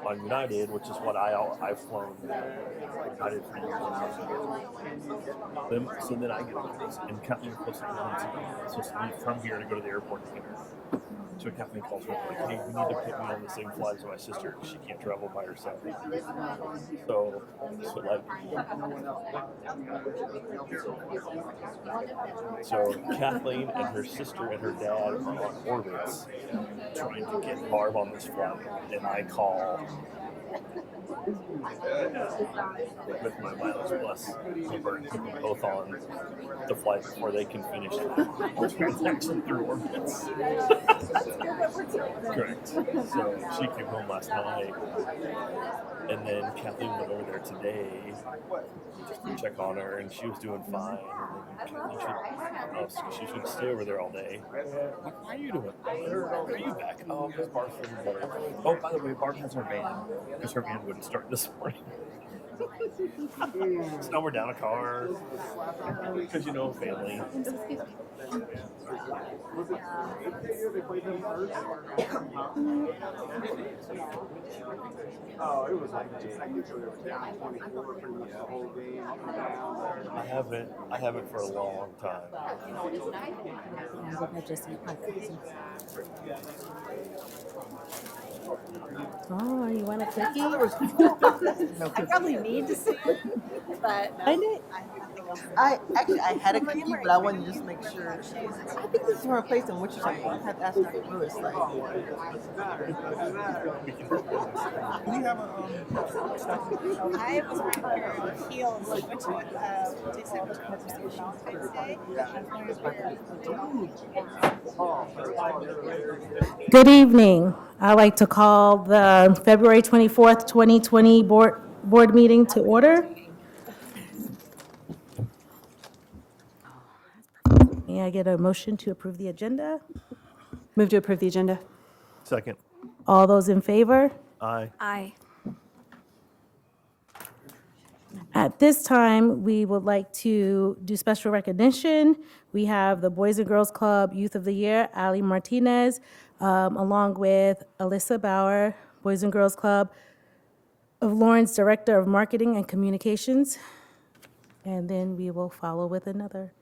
on United, which is what I've flown United for years. So then I get on this, and Kathleen was supposed to leave from here to go to the airport to get her. So Kathleen calls me like, hey, we need to put me on the same flight as my sister. She can't travel by herself. So Kathleen and her sister and her dad are on orbits trying to get Marv on this flight. And I call with my Miles Plus number and put them both on the flight before they can finish the transaction through orbits. Correct. So she came home last night, and then Kathleen went over there today just to check on her, and she was doing fine. And then Kathleen she should stay over there all day. I'm like, why are you doing? Why are you back? Oh, because Barb's feeling better. Oh, by the way, Barb has her van because her van wouldn't start this morning. So now we're down a car because family. I haven't for a long time. Oh, you want a cookie? I probably need to see it, but I had a cookie, but I wanted to just make sure. I think this is her place in Wichita. I have to ask Dr. Lewis. Do you have I was wearing heels like went to December Valentine's Day. Good evening. I'd like to call the February 24th, 2020 board meeting to order. May I get a motion to approve the agenda? Move to approve the agenda. Second. All those in favor? Aye. Aye. At this time, we would like to do special recognition. We have the Boys and Girls Club Youth of the Year, Ali Martinez, along with Alyssa Bauer, Boys and Girls Club of Lawrence, Director of Marketing and Communications. And then we will follow with another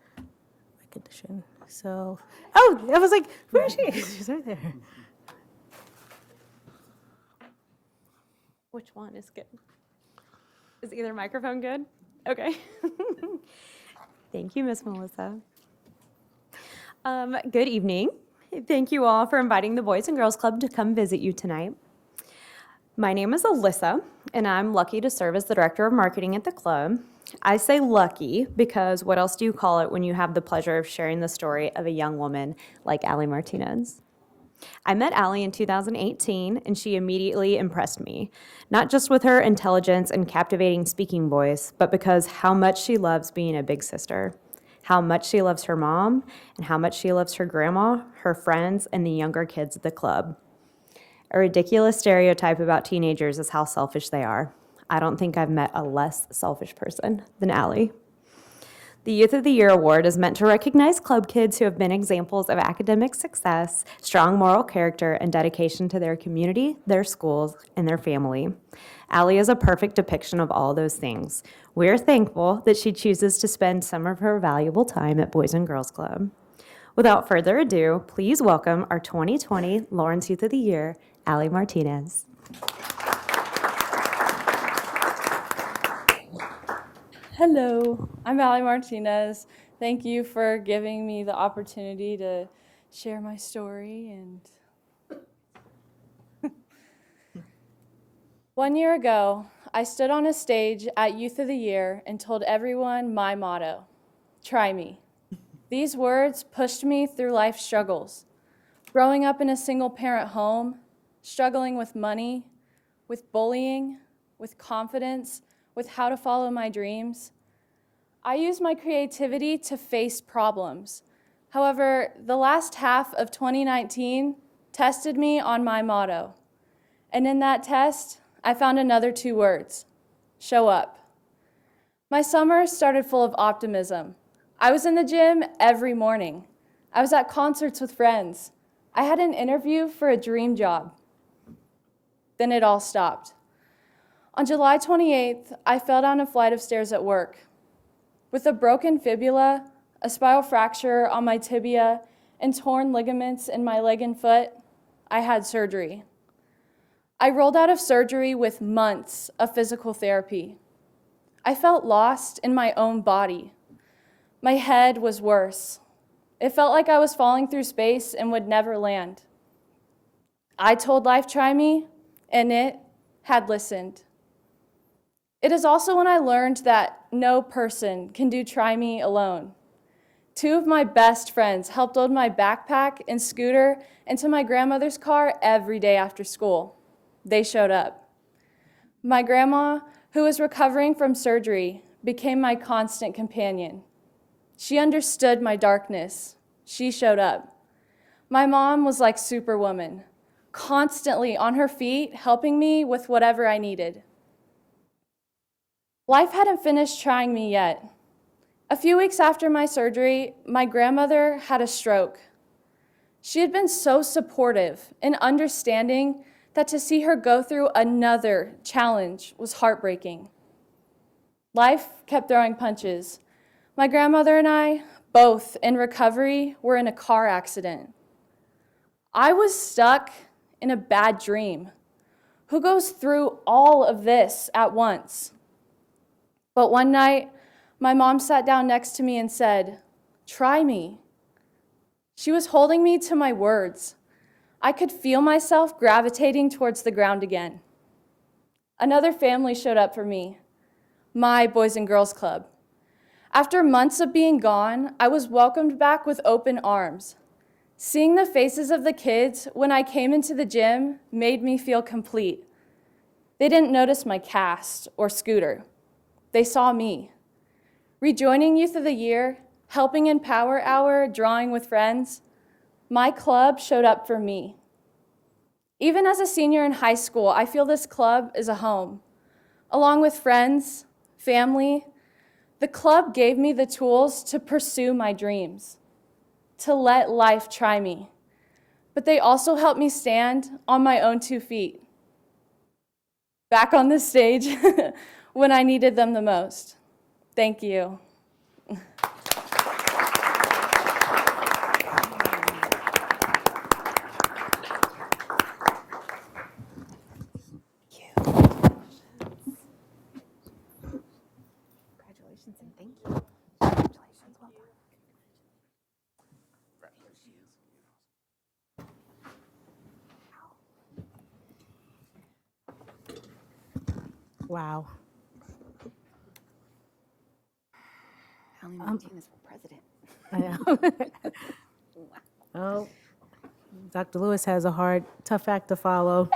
recognition. So, oh, I was like, where is she? She's right there. Which one is good? Is either microphone good? Okay. Thank you, Miss Melissa. Good evening. Thank you all for inviting the Boys and Girls Club to come visit you tonight. My name is Alyssa, and I'm lucky to serve as the Director of Marketing at the club. I say lucky because what else do you call it when you have the pleasure of sharing the story of a young woman like Ali Martinez? I met Ali in 2018, and she immediately impressed me, not just with her intelligence and captivating speaking voice, but because how much she loves being a big sister, how much she loves her mom, and how much she loves her grandma, her friends, and the younger kids at the club. A ridiculous stereotype about teenagers is how selfish they are. I don't think I've met a less selfish person than Ali. The Youth of the Year Award is meant to recognize club kids who have been examples of academic success, strong moral character, and dedication to their community, their schools, and their family. Ali is a perfect depiction of all those things. We're thankful that she chooses to spend some of her valuable time at Boys and Girls Club. Without further ado, please welcome our 2020 Lawrence Youth of the Year, Ali Martinez. Hello, I'm Ali Martinez. Thank you for giving me the opportunity to share my story. And 1 year ago, I stood on a stage at Youth of the Year and told everyone my motto, try me. These words pushed me through life's struggles. Growing up in a single-parent home, struggling with money, with bullying, with confidence, with how to follow my dreams. I used my creativity to face problems. However, the last half of 2019 tested me on my motto. And in that test, I found another 2 words, show up. My summer started full of optimism. I was in the gym every morning. I was at concerts with friends. I had an interview for a dream job. Then it all stopped. On July 28th, I fell down a flight of stairs at work. With a broken fibula, a spiral fracture on my tibia, and torn ligaments in my leg and foot, I had surgery. I rolled out of surgery with months of physical therapy. I felt lost in my own body. My head was worse. It felt like I was falling through space and would never land. I told life, try me, and it had listened. It is also when I learned that no person can do try me alone. 2 of my best friends helped load my backpack and scooter into my grandmother's car every day after school. They showed up. My grandma, who was recovering from surgery, became my constant companion. She understood my darkness. She showed up. My mom was like Superwoman, constantly on her feet, helping me with whatever I needed. Life hadn't finished trying me yet. A few weeks after my surgery, my grandmother had a stroke. She had been so supportive and understanding that to see her go through another challenge was heartbreaking. Life kept throwing punches. My grandmother and I, both in recovery, were in a car accident. I was stuck in a bad dream. Who goes through all of this at once? But one night, my mom sat down next to me and said, "Try me." She was holding me to my words. I could feel myself gravitating towards the ground again. Another family showed up for me, my Boys and Girls Club. After months of being gone, I was welcomed back with open arms. Seeing the faces of the kids when I came into the gym made me feel complete. They didn't notice my cast or scooter. They saw me. Rejoining Youth of the Year, helping in Power Hour, drawing with friends, my club showed up for me. Even as a senior in high school, I feel this club is a home. Along with friends, family, the club gave me the tools to pursue my dreams, to let life try me. But they also helped me stand on my own 2 feet, back on the stage when I needed them the most. Thank you. Congratulations and thank you. Congratulations, well done. Wow. Allie Martinez for president. I know. Oh, Dr. Lewis has a hard, tough act to follow.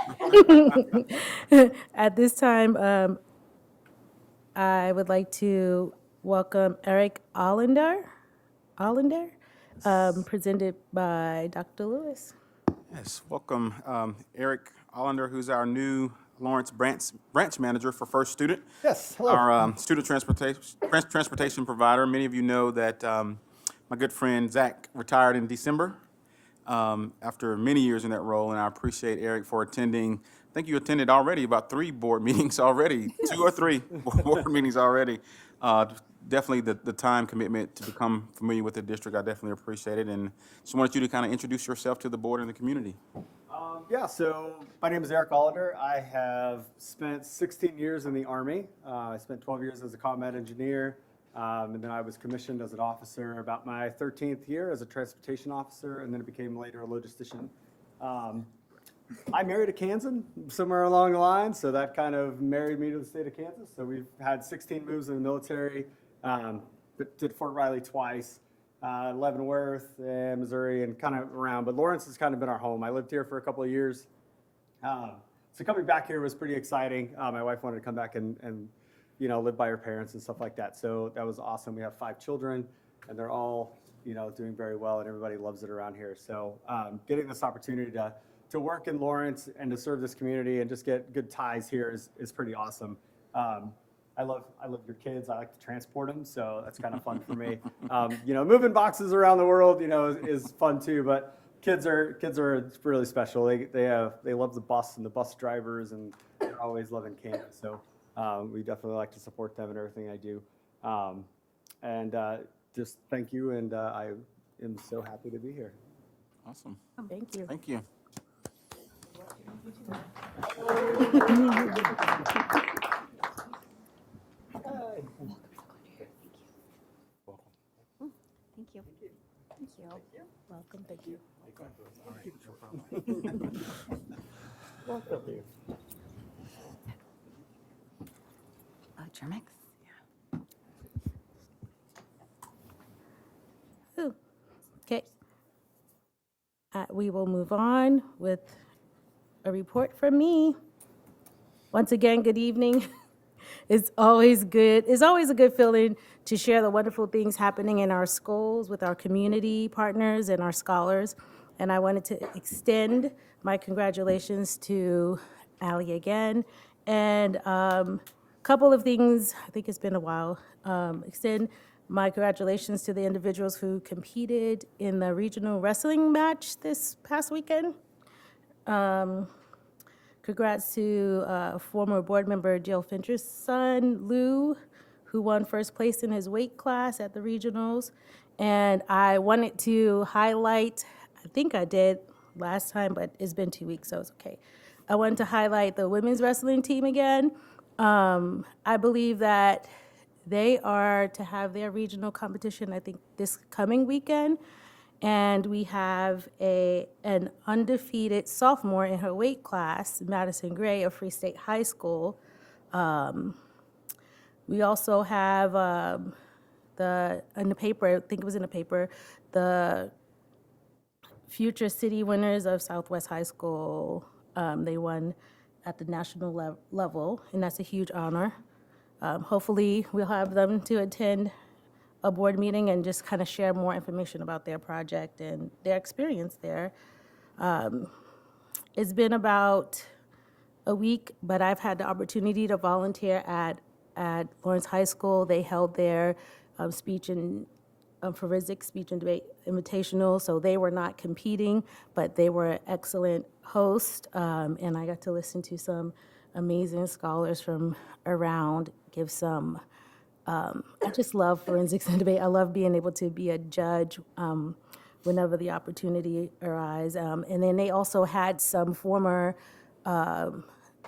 At this time, I would like to welcome Eric Allender, presented by Dr. Lewis. Yes, welcome Eric Allender, who's our new Lawrence branch manager for First Student. Yes, hello. Our student transportation provider. Many of you know that my good friend Zach retired in December after many years in that role, and I appreciate Eric for attending. I think you attended already about 3 board meetings already, yes. 2 or 3 board meetings already. Definitely the time commitment to become familiar with the district, I definitely appreciate it, and just wanted you to kind of introduce yourself to the board and the community. Yeah, so my name is Eric Allender. I have spent 16 years in the Army. I spent 12 years as a combat engineer, and then I was commissioned as an officer about my 13th year as a transportation officer, and then it became later a logistician. I married a Kansan somewhere along the line, so that kind of married me to the state of Kansas. So we've had 16 moves in the military, did Fort Riley twice, Leavenworth and Missouri and kind of around, but Lawrence has kind of been our home. I lived here for a couple of years. So coming back here was pretty exciting. My wife wanted to come back and live by her parents and stuff like that. So that was awesome. We have 5 children and they're all, doing very well and everybody loves it around here. So getting this opportunity to work in Lawrence and to serve this community and just get good ties here is pretty awesome. I love your kids. I like to transport them, so that's kind of fun for me. Moving boxes around the world, is fun too. But kids are really special. They love the bus and the bus drivers, and they're always loving Kansas. So we definitely like to support them in everything I do. Just thank you, and I am so happy to be here. Awesome. Thank you. Thank you. Thank you. Thank you. Welcome, thank you. Welcome here. Germix? We will move on with a report from me. Once again, good evening. It's always good. It's always a good feeling to share the wonderful things happening in our schools with our community partners and our scholars. And I wanted to extend my congratulations to Ally again. And couple of things, I think it's been a while, extend my congratulations to the individuals who competed in the regional wrestling match this past weekend. Congrats to former board member Jill Fincher's son, Lou, who won first place in his weight class at the regionals. And I wanted to highlight, I think I did last time, but it's been 2 weeks, so it's okay. I wanted to highlight the women's wrestling team again. I believe that they are to have their regional competition, I think, this coming weekend. And we have an undefeated sophomore in her weight class, Madison Gray of Free State High School. We also have in the paper, I think it was in the paper, the future city winners of Southwest High School. They won at the national level, and that's a huge honor. Hopefully, we'll have them to attend a board meeting and just kind of share more information about their project and their experience there. It's been about a week, but I've had the opportunity to volunteer at Lawrence High School. They held their speech and forensic speech and debate invitational, so they were not competing, but they were excellent hosts, and I got to listen to some amazing scholars from around give some I just love forensics and debate. I love being able to be a judge whenever the opportunity arises. And then they also had some former, some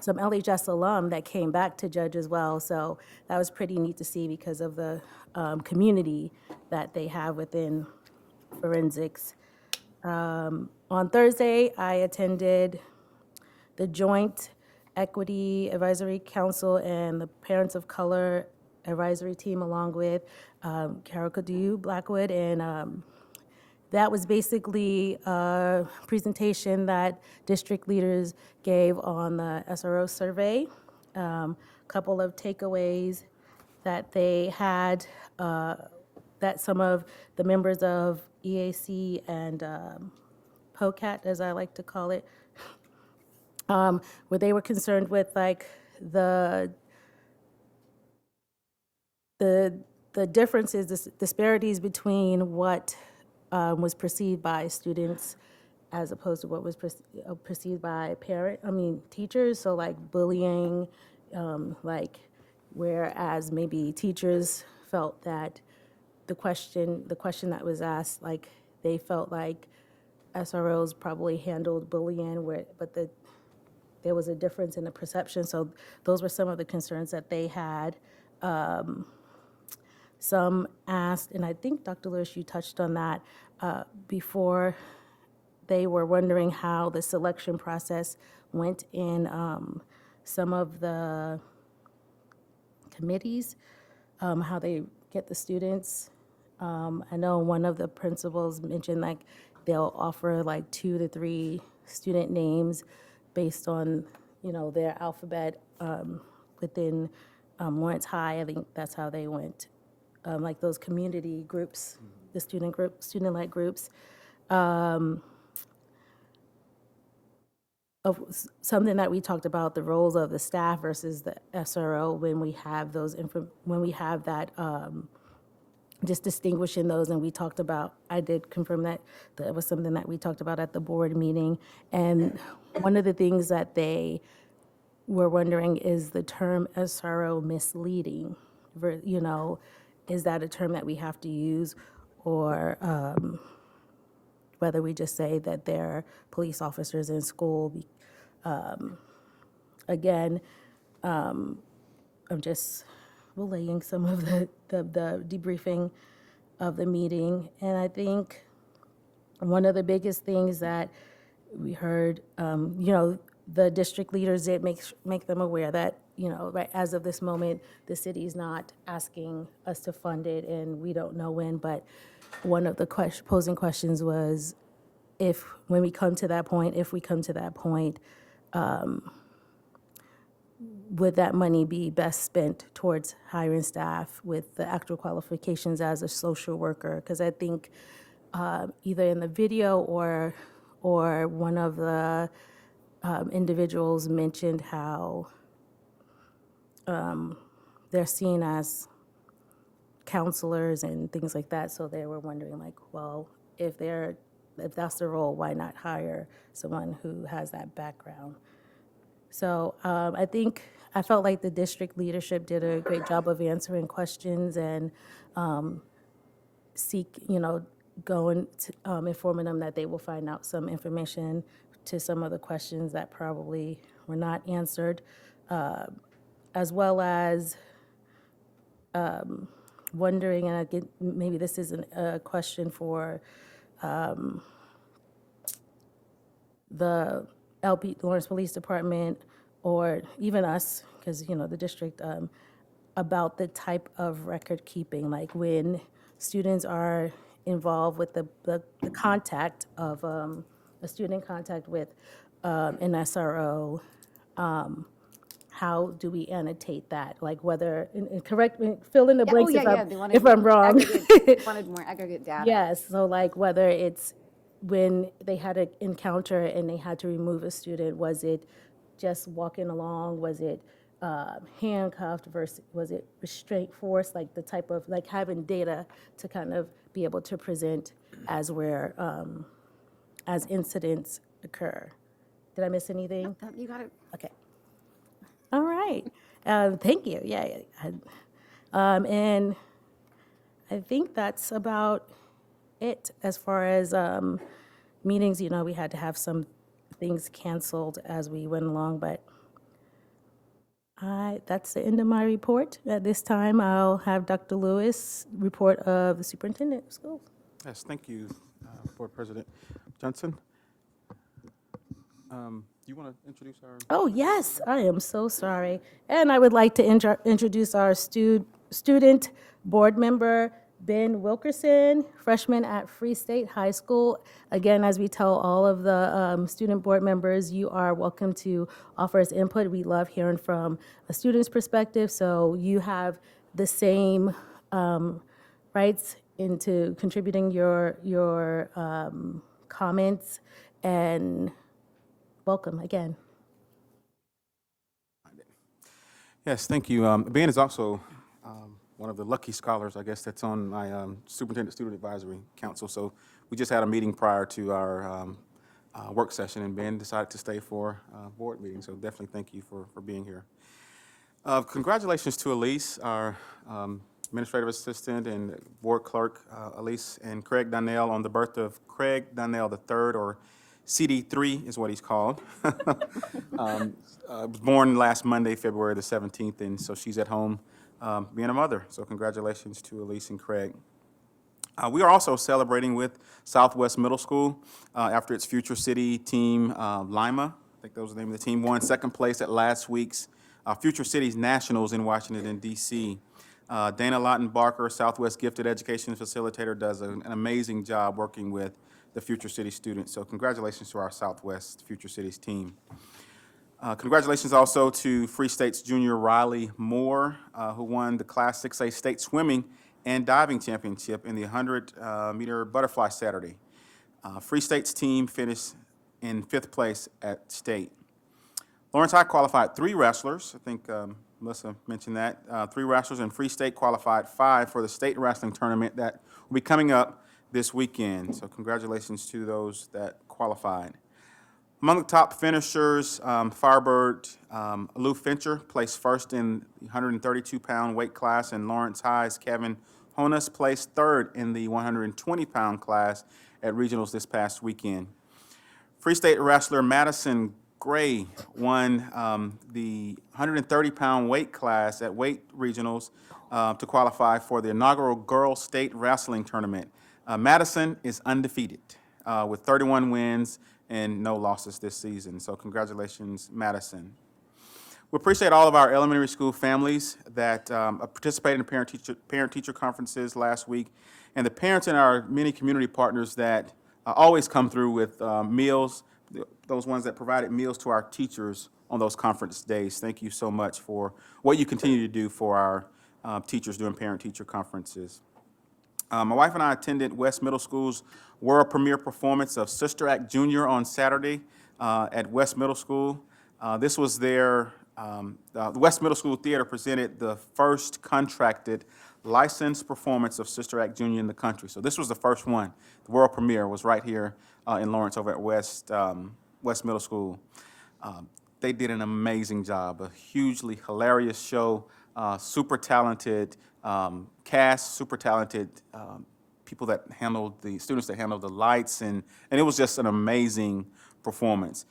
LHS alum that came back to judge as well. So that was pretty neat to see because of the community that they have within forensics. On Thursday, I attended the Joint Equity Advisory Council and the Parents of Color advisory team along with Carol Cadu Blackwood, and that was basically a presentation that district leaders gave on the SRO survey. Couple of takeaways that they had, that some of the members of EAC and POCAT, as I like to call it, where they were concerned with like the differences, the disparities between what was perceived by students as opposed to what was perceived by teachers. So like bullying, like whereas maybe teachers felt that the question that was asked, like they felt like SROs probably handled bullying, but there was a difference in the perception. So those were some of the concerns that they had. Some asked, and I think Dr. Lewis, you touched on that before, they were wondering how the selection process went in some of the committees, how they get the students. I know one of the principals mentioned like they'll offer like 2 to 3 student names based on, their alphabet within Lawrence High. I think that's how they went. Like those community groups, the student-led groups. Of something that we talked about, the roles of the staff versus the SRO when we have those, when we have that, just distinguishing those, and we talked about, I did confirm that that was something that we talked about at the board meeting. And one of the things that they were wondering is the term SRO misleading, is that a term that we have to use, or whether we just say that they're police officers in school. Again, I'm just relaying some of the debriefing of the meeting. And I think one of the biggest things that we heard, the district leaders did make them aware that, right as of this moment, the city's not asking us to fund it, and we don't know when. But one of the posing questions was, if, when we come to that point, if we come to that point, would that money be best spent towards hiring staff with the actual qualifications as a social worker? Because I think either in the video or one of the individuals mentioned how they're seen as counselors and things like that. So they were wondering, like, well, if that's the role, why not hire someone who has that background? So I felt like the district leadership did a great job of answering questions and going to, informing them that they will find out some information to some of the questions that probably were not answered, as well as wondering, and maybe this isn't a question for the Lawrence Police Department or even us, because, the district, about the type of record keeping, like when students are involved with the contact of a student contact with an SRO, how do we annotate that? Like whether, and correct me, fill in the blanks if I'm wrong. Wanted more aggregate data. Yes, so like whether it's when they had an encounter and they had to remove a student, was it just walking along? Was it handcuffed versus, was it restraint force? Like the type of, like having data to kind of be able to present as incidents occur. Did I miss anything? You got it. Okay. All right. Thank you. Yeah. And I think that's about it as far as meetings. We had to have some things canceled as we went along, but that's the end of my report. At this time, I'll have Dr. Lewis report of the superintendent of schools. Yes, thank you, Board President Johnson. You want to introduce our? Oh, yes, I am so sorry. And I would like to introduce our student board member, Ben Wilkerson, freshman at Free State High School. Again, as we tell all of the student board members, you are welcome to offer us input. We love hearing from a student's perspective, so you have the same rights into contributing your comments, and welcome again. Yes, thank you. Ben is also one of the lucky scholars, I guess, that's on my Superintendent Student Advisory Council. So we just had a meeting prior to our work session, and Ben decided to stay for board meeting. So definitely thank you for being here. Congratulations to Elise, our administrative assistant and board clerk, Elise and Craig Donnell, on the birth of Craig Donnell III, or CD3 is what he's called. Was born last Monday, February the 17th, and so she's at home being a mother. So congratulations to Elise and Craig. We are also celebrating with Southwest Middle School after its Future City team, Lima, I think that was the name of the team, won second place at last week's Future Cities Nationals in Washington, D.C. Dana Lawton Barker, Southwest Gifted Education Facilitator, does an amazing job working with the Future City students. So congratulations to our Southwest Future Cities team. Congratulations also to Free State's junior Riley Moore, who won the Class 6A State Swimming and Diving Championship in the 100-meter butterfly Saturday. Free State's team finished in 5th place at state. Lawrence High qualified 3 wrestlers. I think Melissa mentioned that. 3 wrestlers, and Free State qualified 5 for the state wrestling tournament that will be coming up this weekend. So congratulations to those that qualified. Among the top finishers, Firebird Lou Fincher placed first in the 132-pound weight class, and Lawrence High's Kevin Honus placed third in the 120-pound class at regionals this past weekend. Free State wrestler Madison Gray won the 130-pound weight class at weight regionals to qualify for the inaugural Girls State Wrestling Tournament. Madison is undefeated with 31 wins and no losses this season. So congratulations, Madison. We appreciate all of our elementary school families that participated in parent-teacher conferences last week, and the parents and our many community partners that always come through with meals, those ones that provided meals to our teachers on those conference days. Thank you so much for what you continue to do for our teachers during parent-teacher conferences. My wife and I attended West Middle School's world premiere performance of Sister Act Junior on Saturday at West Middle School. This was the West Middle School Theater presented the first contracted licensed performance of Sister Act Junior in the country. So this was the first one. The world premiere was right here in Lawrence over at West Middle School. They did an amazing job, a hugely hilarious show, super talented cast, super talented people that handled the students that handled the lights, and it was just an amazing performance.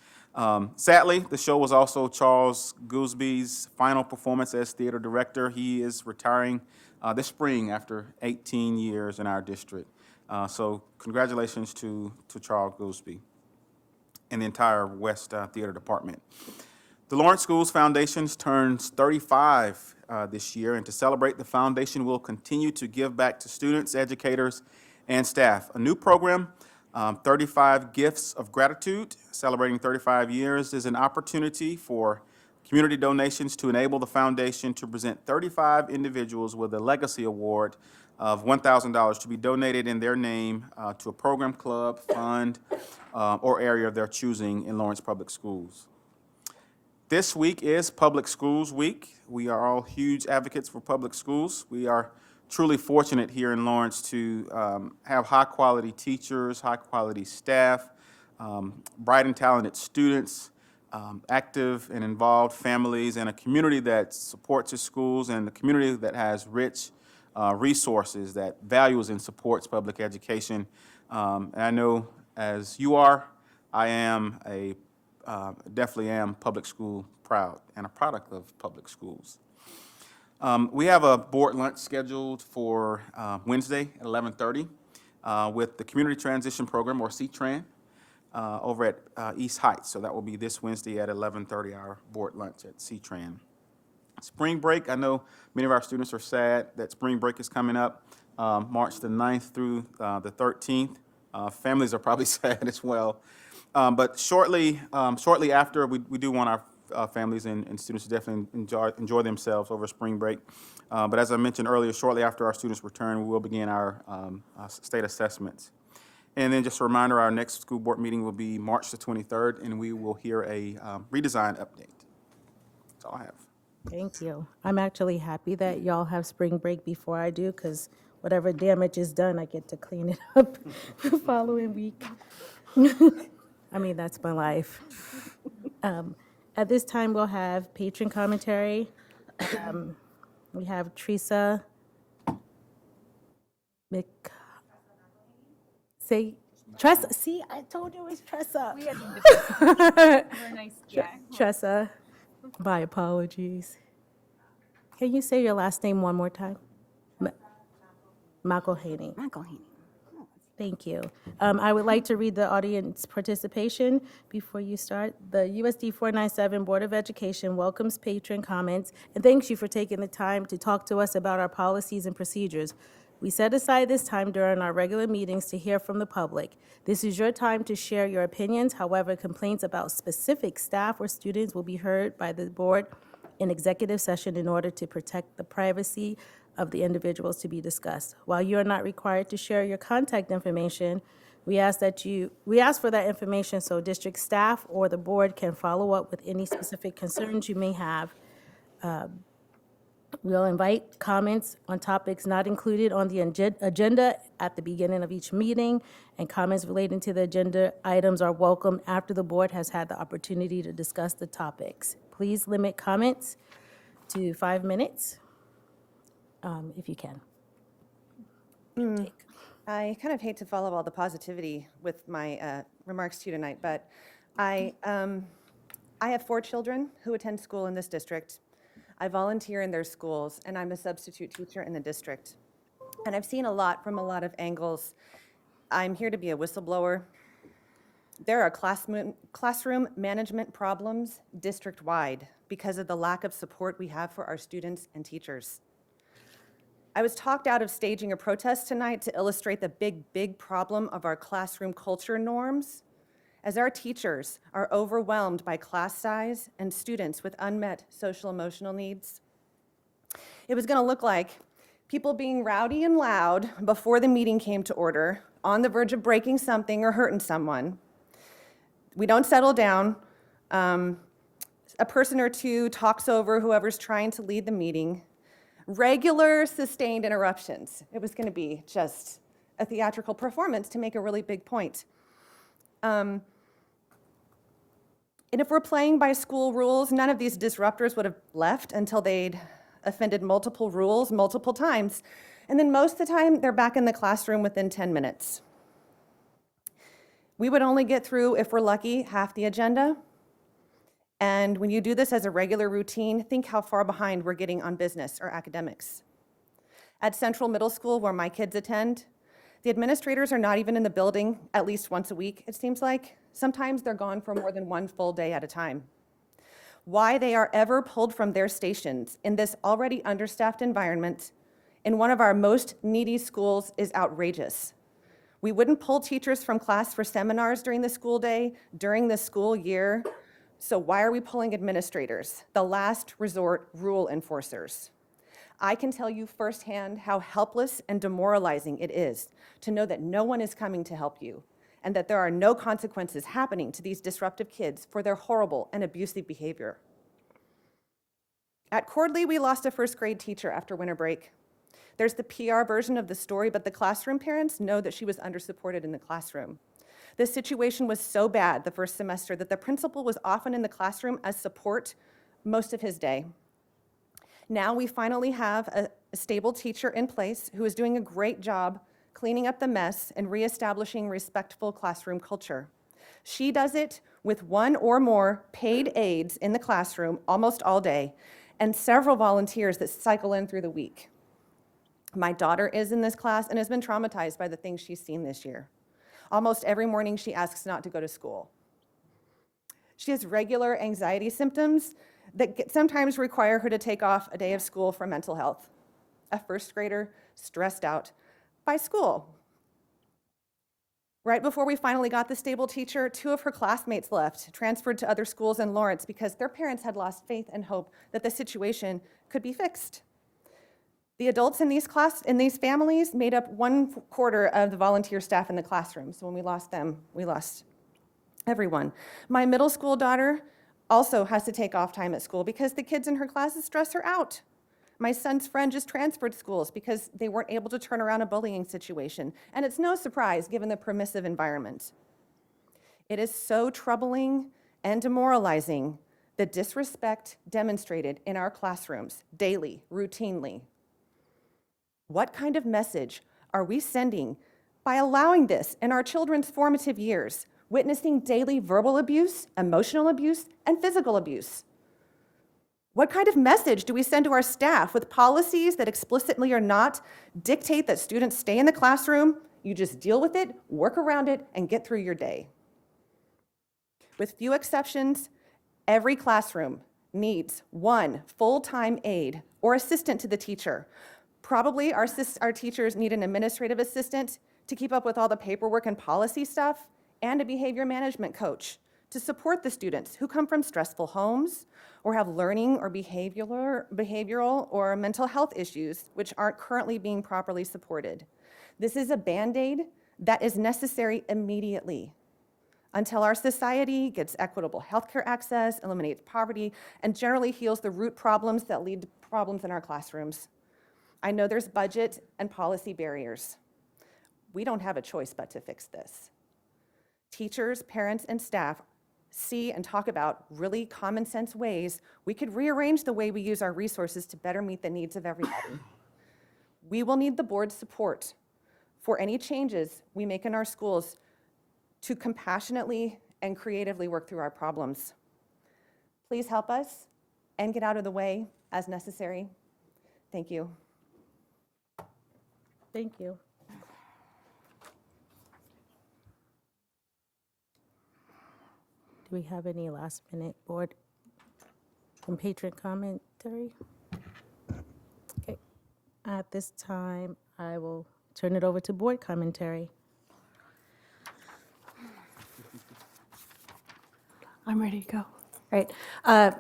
Sadly, the show was also Charles Goolsby's final performance as theater director. He is retiring this spring after 18 years in our district. So congratulations to Charles Goolsby and the entire West Theater Department. The Lawrence Schools Foundation turns 35 this year, and to celebrate, the foundation will continue to give back to students, educators, and staff. A new program, 35 Gifts of Gratitude, celebrating 35 years, is an opportunity for community donations to enable the foundation to present 35 individuals with a legacy award of $1,000 to be donated in their name to a program, club, fund, or area of their choosing in Lawrence Public Schools. This week is Public Schools Week. We are all huge advocates for public schools. We are truly fortunate here in Lawrence to have high-quality teachers, high-quality staff, bright and talented students, active and involved families, and a community that supports its schools, and a community that has rich resources, that values and supports public education. And I know, as you are, I am definitely am public school proud and a product of public schools. We have a board lunch scheduled for Wednesday at 11:30 with the Community Transition Program, or CTRAN, over at East Heights. So that will be this Wednesday at 11:30, our board lunch at CTRAN. Spring break, I know many of our students are sad that spring break is coming up, March the 9th through the 13th. Families are probably sad as well. But shortly after, we do want our families and students to definitely enjoy themselves over spring break. But as I mentioned earlier, shortly after our students return, we will begin our state assessments. And then just a reminder, our next school board meeting will be March the 23rd, and we will hear a redesign update. That's all I have. Thank you. I'm actually happy that y'all have spring break before I do, because whatever damage is done, I get to clean it up the following week. I mean, that's my life. At this time, we'll have patron commentary. We have Teresa Tressa. See, I told you it was Tressa. We're nice, Jack. Tressa. My apologies. Can you say your last name one more time? McElhaney. McElhaney. Thank you. I would like to read the audience participation before you start. The USD 497 Board of Education welcomes patron comments and thanks you for taking the time to talk to us about our policies and procedures. We set aside this time during our regular meetings to hear from the public. This is your time to share your opinions. However, complaints about specific staff or students will be heard by the board in executive session in order to protect the privacy of the individuals to be discussed. While you are not required to share your contact information, we ask for that information so district staff or the board can follow up with any specific concerns you may have. We'll invite comments on topics not included on the agenda at the beginning of each meeting, and comments relating to the agenda items are welcome after the board has had the opportunity to discuss the topics. Please limit comments to 5 minutes, if you can. I kind of hate to follow all the positivity with my remarks to you tonight, but I have 4 children who attend school in this district. I volunteer in their schools, and I'm a substitute teacher in the district. And I've seen a lot from a lot of angles. I'm here to be a whistleblower. There are classroom management problems district-wide because of the lack of support we have for our students and teachers. I was talked out of staging a protest tonight to illustrate the big problem of our classroom culture norms, as our teachers are overwhelmed by class size and students with unmet social emotional needs. It was going to look like people being rowdy and loud before the meeting came to order, on the verge of breaking something or hurting someone. We don't settle down. A person or two talks over whoever's trying to lead the meeting. Regular, sustained interruptions. It was going to be just a theatrical performance to make a really big point. And if we're playing by school rules, none of these disruptors would have left until they'd offended multiple rules multiple times. And then most of the time, they're back in the classroom within 10 minutes. We would only get through, if we're lucky, half the agenda. And when you do this as a regular routine, think how far behind we're getting on business or academics. At Central Middle School, where my kids attend, the administrators are not even in the building at least once a week, it seems like. Sometimes they're gone for more than one full day at a time. Why they are ever pulled from their stations in this already understaffed environment in one of our most needy schools is outrageous. We wouldn't pull teachers from class for seminars during the school day, during the school year. So why are we pulling administrators, the last resort rule enforcers? I can tell you firsthand how helpless and demoralizing it is to know that no one is coming to help you and that there are no consequences happening to these disruptive kids for their horrible and abusive behavior. At Cordley, we lost a first grade teacher after winter break. There's the PR version of the story, but the classroom parents know that she was undersupported in the classroom. This situation was so bad the first semester that the principal was often in the classroom as support most of his day. Now we finally have a stable teacher in place who is doing a great job cleaning up the mess and reestablishing respectful classroom culture. She does it with one or more paid aides in the classroom almost all day and several volunteers that cycle in through the week. My daughter is in this class and has been traumatized by the things she's seen this year. Almost every morning she asks not to go to school. She has regular anxiety symptoms that sometimes require her to take off a day of school for mental health. A first grader stressed out by school. Right before we finally got the stable teacher, 2 of her classmates left, transferred to other schools in Lawrence because their parents had lost faith and hope that the situation could be fixed. The adults in these families made up 1/4 of the volunteer staff in the classroom. So when we lost them, we lost everyone. My middle school daughter also has to take off time at school because the kids in her classes stress her out. My son's friend just transferred schools because they weren't able to turn around a bullying situation. And it's no surprise given the permissive environment. It is so troubling and demoralizing the disrespect demonstrated in our classrooms daily, routinely. What kind of message are we sending by allowing this in our children's formative years, witnessing daily verbal abuse, emotional abuse, and physical abuse? What kind of message do we send to our staff with policies that explicitly or not dictate that students stay in the classroom, you just deal with it, work around it, and get through your day? With few exceptions, every classroom needs one full-time aide or assistant to the teacher. Probably our teachers need an administrative assistant to keep up with all the paperwork and policy stuff, and a behavior management coach to support the students who come from stressful homes or have learning or behavioral or mental health issues which aren't currently being properly supported. This is a Band-Aid that is necessary immediately until our society gets equitable healthcare access, eliminates poverty, and generally heals the root problems that lead to problems in our classrooms. I know there's budget and policy barriers. We don't have a choice but to fix this. Teachers, parents, and staff see and talk about really common sense ways we could rearrange the way we use our resources to better meet the needs of everybody. We will need the board's support for any changes we make in our schools to compassionately and creatively work through our problems. Please help us and get out of the way as necessary. Thank you. Thank you. Do we have any last minute board and patron commentary? Okay. At this time, I will turn it over to board commentary. I'm ready to go. All right. It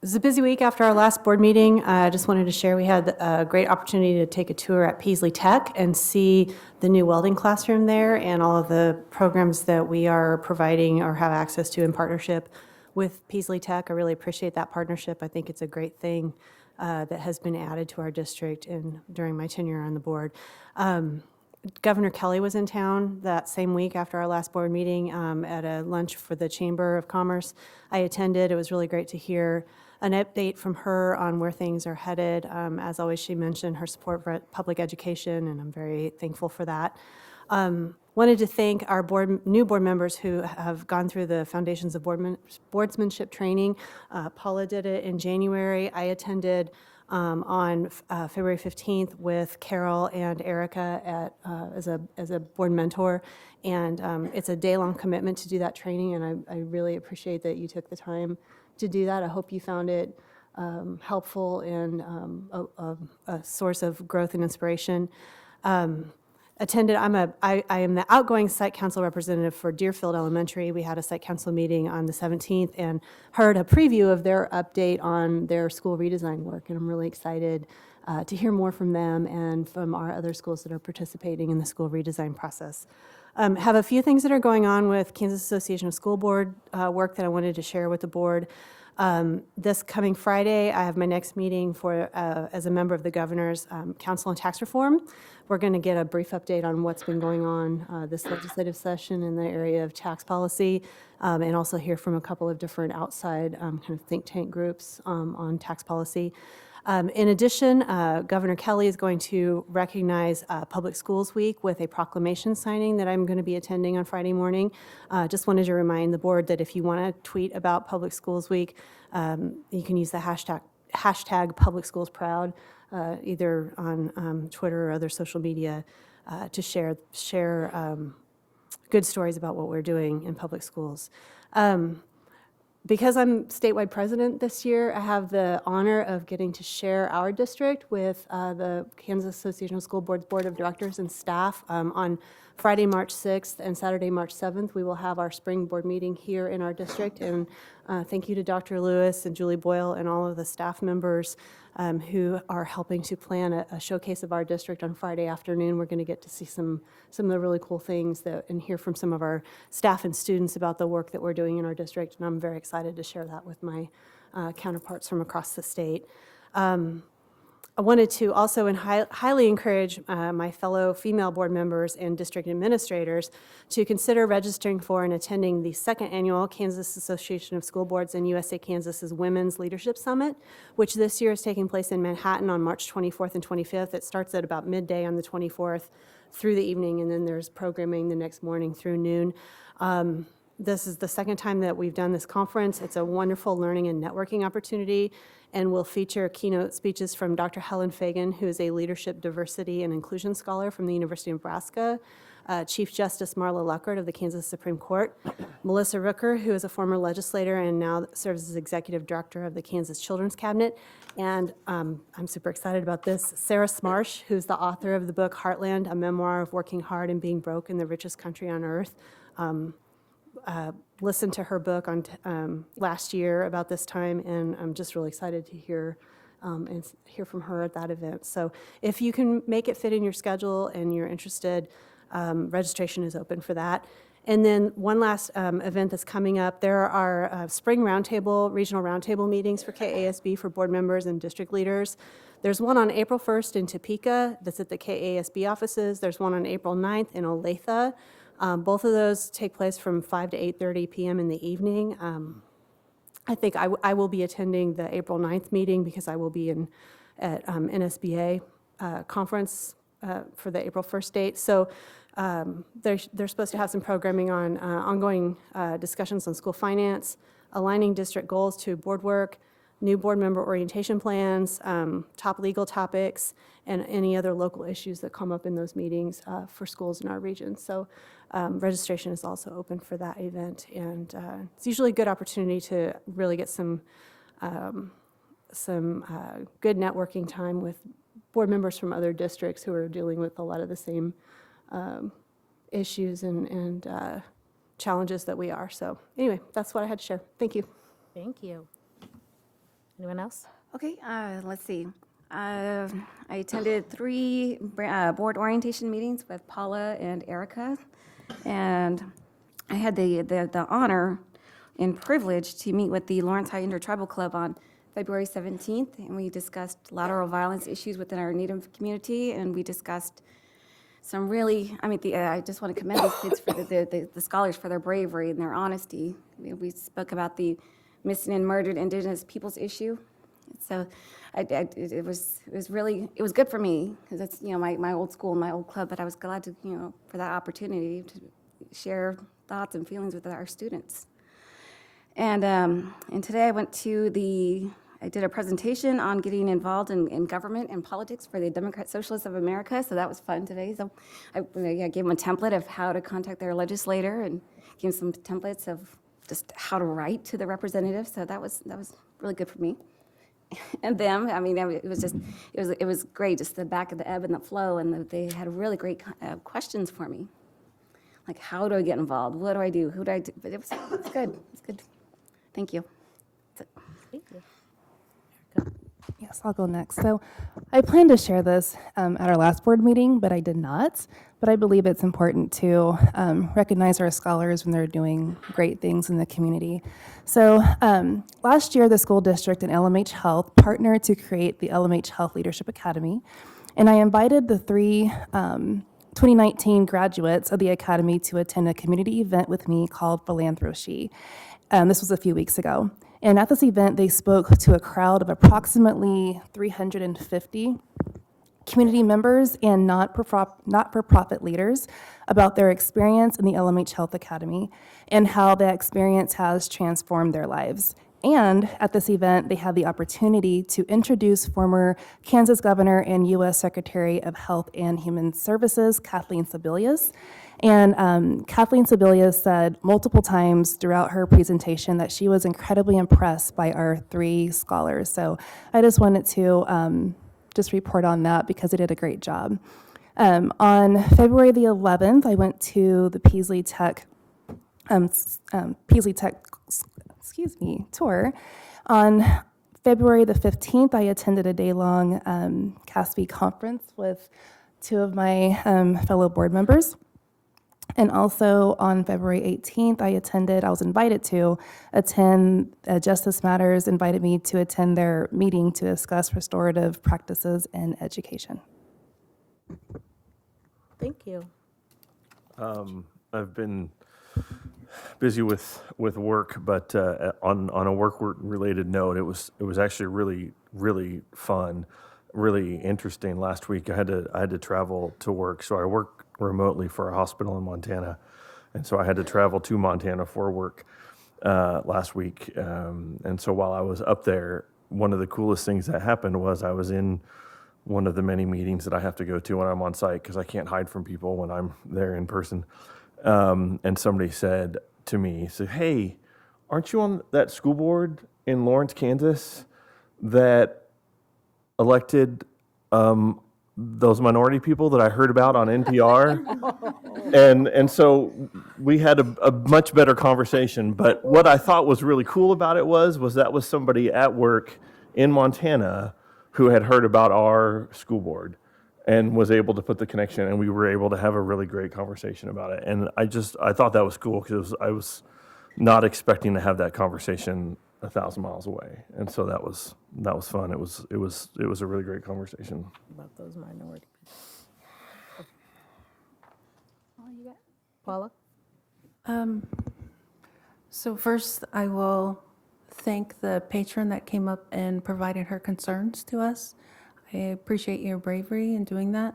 was a busy week after our last board meeting. I just wanted to share we had a great opportunity to take a tour at Peaslee Tech and see the new welding classroom there and all of the programs that we are providing or have access to in partnership with Peaslee Tech. I really appreciate that partnership. I think it's a great thing that has been added to our district during my tenure on the board. Governor Kelly was in town that same week after our last board meeting at a lunch for the Chamber of Commerce. I attended. It was really great to hear an update from her on where things are headed. As always, she mentioned her support for public education, and I'm very thankful for that. Wanted to thank our new board members who have gone through the Foundations of Boardsmanship training. Paula did it in January. I attended on February 15th with Carol and Erica as a board mentor. And it's a day-long commitment to do that training, and I really appreciate that you took the time to do that. I hope you found it helpful and a source of growth and inspiration. Attended, I am the outgoing site council representative for Deerfield Elementary. We had a site council meeting on the 17th and heard a preview of their update on their school redesign work, and I'm really excited to hear more from them and from our other schools that are participating in the school redesign process. Have a few things that are going on with Kansas Association of School Board work that I wanted to share with the board. This coming Friday, I have my next meeting as a member of the Governor's Council on Tax Reform. We're going to get a brief update on what's been going on this legislative session in the area of tax policy, and also hear from a couple of different outside kind of think tank groups on tax policy. In addition, Governor Kelly is going to recognize Public Schools Week with a proclamation signing that I'm going to be attending on Friday morning. Just wanted to remind the board that if you want to tweet about Public Schools Week, you can use the hashtag Public Schools Proud, either on Twitter or other social media, to share good stories about what we're doing in public schools. Because I'm statewide president this year, I have the honor of getting to share our district with the Kansas Association of School Boards Board of Directors and staff. On Friday, March 6th and Saturday, March 7th, we will have our spring board meeting here in our district. And thank you to Dr. Lewis and Julie Boyle and all of the staff members who are helping to plan a showcase of our district on Friday afternoon. We're going to get to see some of the really cool things and hear from some of our staff and students about the work that we're doing in our district, and I'm very excited to share that with my counterparts from across the state. I wanted to also highly encourage my fellow female board members and district administrators to consider registering for and attending the second annual Kansas Association of School Boards and USA Kansas's Women's Leadership Summit, which this year is taking place in Manhattan on March 24th and 25th. It starts at about midday on the 24th through the evening, and then there's programming the next morning through noon. This is the second time that we've done this conference. It's a wonderful learning and networking opportunity, and will feature keynote speeches from Dr. Helen Fagan, who is a leadership, diversity, and inclusion scholar from the University of Nebraska, Chief Justice Marla Luckert of the Kansas Supreme Court, Melissa Rooker, who is a former legislator and now serves as executive director of the Kansas Children's Cabinet, and I'm super excited about this, Sarah Smarsh, who's the author of the book Heartland, a memoir of working hard and being broke in the richest country on earth. Listened to her book on last year about this time, and I'm just really excited to hear from her at that event. So if you can make it fit in your schedule and you're interested, registration is open for that. And then one last event that's coming up, there are spring regional roundtable meetings for KASB for board members and district leaders. There's one on April 1st in Topeka that's at the KASB offices. There's one on April 9th in Olathe. Both of those take place from 5 to 8:30 p.m. in the evening. I think I will be attending the April 9th meeting because I will be at NSBA conference for the April 1st date. So they're supposed to have some programming on ongoing discussions on school finance, aligning district goals to board work, new board member orientation plans, top legal topics, and any other local issues that come up in those meetings for schools in our region. So registration is also open for that event, and it's usually a good opportunity to really get some good networking time with board members from other districts who are dealing with a lot of the same issues and challenges that we are. So anyway, that's what I had to share. Thank you. Thank you. Anyone else? Okay, let's see. I attended 3 board orientation meetings with Paula and Erica, and I had the honor and privilege to meet with the Lawrence High Intertribal Club on February 17th, and we discussed lateral violence issues within our Native community, and we discussed some really, I just want to commend these kids for the scholars for their bravery and their honesty. We spoke about the missing and murdered Indigenous peoples issue. So it was good for me because it's, my old school, my old club, but I was glad to, for that opportunity to share thoughts and feelings with our students. And today I did a presentation on getting involved in government and politics for the Democrat Socialists of America, so that was fun today. So I gave them a template of how to contact their legislator and gave them some templates of just how to write to the representative, so that was really good for me. And them, it was great, just the back of the ebb and the flow, and they had really great questions for me. Like, how do I get involved? What do I do? Who do I do? But it's good. It's good. Thank you. That's it. Thank you. Yes, I'll go next. So I planned to share this at our last board meeting, but I did not. But I believe it's important to recognize our scholars when they're doing great things in the community. So last year, the school district and LMH Health partnered to create the LMH Health Leadership Academy. And I invited the 3 2019 graduates of the academy to attend a community event with me called Philanthropy. This was a few weeks ago. And at this event, they spoke to a crowd of approximately 350 community members and not-for-profit leaders about their experience in the LMH Health Academy and how that experience has transformed their lives. And at this event, they had the opportunity to introduce former Kansas Governor and U.S. Secretary of Health and Human Services, Kathleen Sebelius. And Kathleen Sebelius said multiple times throughout her presentation that she was incredibly impressed by our 3 scholars. So I just wanted to just report on that because they did a great job. On February the 11th, I went to the Peaslee Tech tour. On February the 15th, I attended a day-long CASB conference with 2 of my fellow board members. And also on February 18th, I was invited to attend, Justice Matters invited me to attend their meeting to discuss restorative practices in education. Thank you. I've been busy with work, but on a work-related note, it was actually really fun, really interesting. Last week, I had to travel to work, so I work remotely for a hospital in Montana, and so I had to travel to Montana for work last week. And so while I was up there, one of the coolest things that happened was I was in one of the many meetings that I have to go to when I'm on site because I can't hide from people when I'm there in person. And somebody said to me, "Hey, aren't you on that school board in Lawrence, Kansas that elected those minority people that I heard about on NPR?" and so we had a much better conversation. But what I thought was really cool about it was that was somebody at work in Montana who had heard about our school board and was able to put the connection, and we were able to have a really great conversation about it. And I thought that was cool because I was not expecting to have that conversation 1,000 miles away, and so that was fun. It was a really great conversation. About those minority people. Paula? So first, I will thank the patron that came up and provided her concerns to us. I appreciate your bravery in doing that.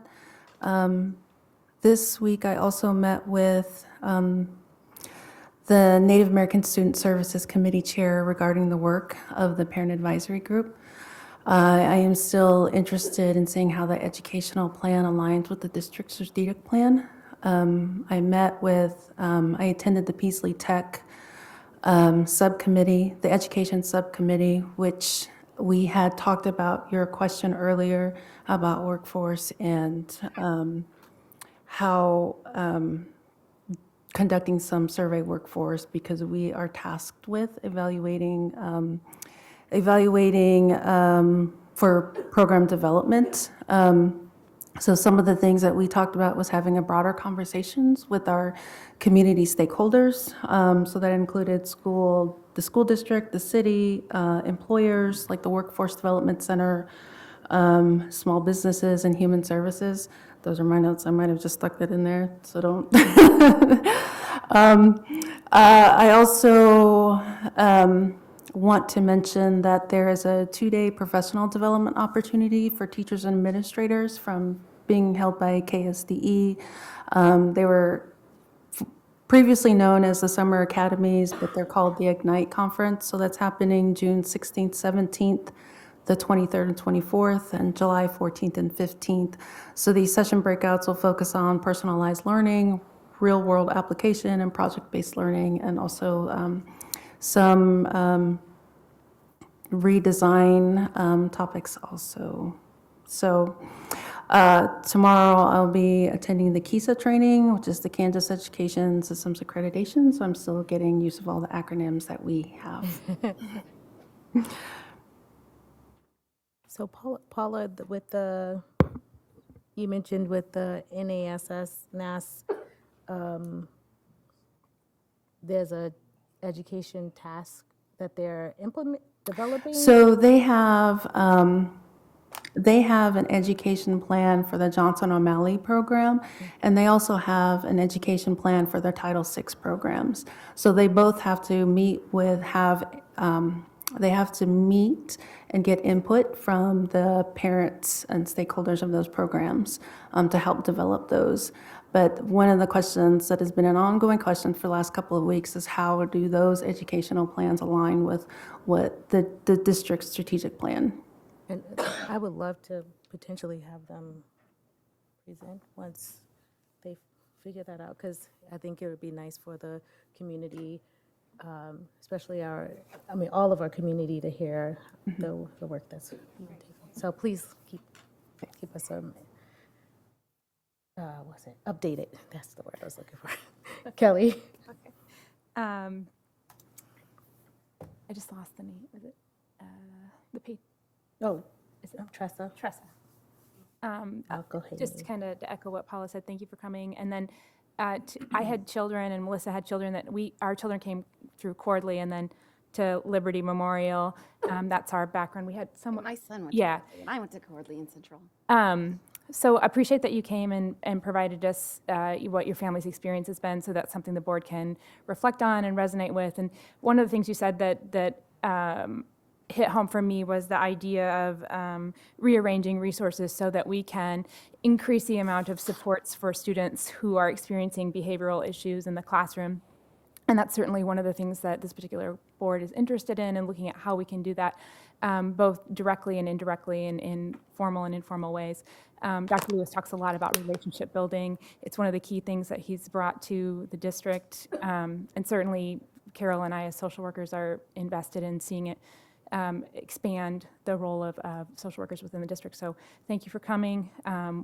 This week, I also met with the Native American Student Services Committee Chair regarding the work of the Parent Advisory Group. I am still interested in seeing how the educational plan aligns with the district's strategic plan. I attended the Peaslee Tech subcommittee, the education subcommittee, which we had talked about your question earlier about workforce and how conducting some survey workforce, because we are tasked with evaluating for program development. So some of the things that we talked about was having a broader conversations with our community stakeholders. So that included the school district, the city, employers like the Workforce Development Center, small businesses, and human services. Those are my notes. I might have just stuck that in there, so don't. I also want to mention that there is a 2-day professional development opportunity for teachers and administrators from being held by KSDE. They were previously known as the Summer Academies, but they're called the Ignite Conference. So that's happening June 16th, 17th, the 23rd and 24th, and July 14th and 15th. So these session breakouts will focus on personalized learning, real-world application, and project-based learning, and also some redesign topics also. So tomorrow I'll be attending the KISA training, which is the Kansas Education Systems Accreditation. So I'm still getting use of all the acronyms that we have. So Paula, you mentioned with the NAS, there's a education task that they're developing? So they have an education plan for the Johnson O'Malley program, and they also have an education plan for their Title VI programs. So they both have to meet and get input from the parents and stakeholders of those programs to help develop those. But one of the questions that has been an ongoing question for the last couple of weeks is how do those educational plans align with what the district's strategic plan? And I would love to potentially have them present once they figure that out, because I think it would be nice for the community, especially all of our community, to hear the work that's being taken. So please keep us updated. That's the word I was looking for. Kelly. Okay. I just lost the name. Is it the page? Oh, is it Tressa? Tressa. I'll go ahead. Just kind of to echo what Paula said, thank you for coming. And then I had children, and Melissa had children our children came through Cordley and then to Liberty Memorial. That's our background. We had someone. My son went to Cordley, and I went to Cordley and Central. So I appreciate that you came and provided us what your family's experience has been, so that's something the board can reflect on and resonate with. And one of the things you said that hit home for me was the idea of rearranging resources so that we can increase the amount of supports for students who are experiencing behavioral issues in the classroom. And that's certainly one of the things that this particular board is interested in, and looking at how we can do that both directly and indirectly in formal and informal ways. Dr. Lewis talks a lot about relationship building. It's one of the key things that he's brought to the district. And certainly Carol and I as social workers are invested in seeing it expand the role of social workers within the district. So thank you for coming.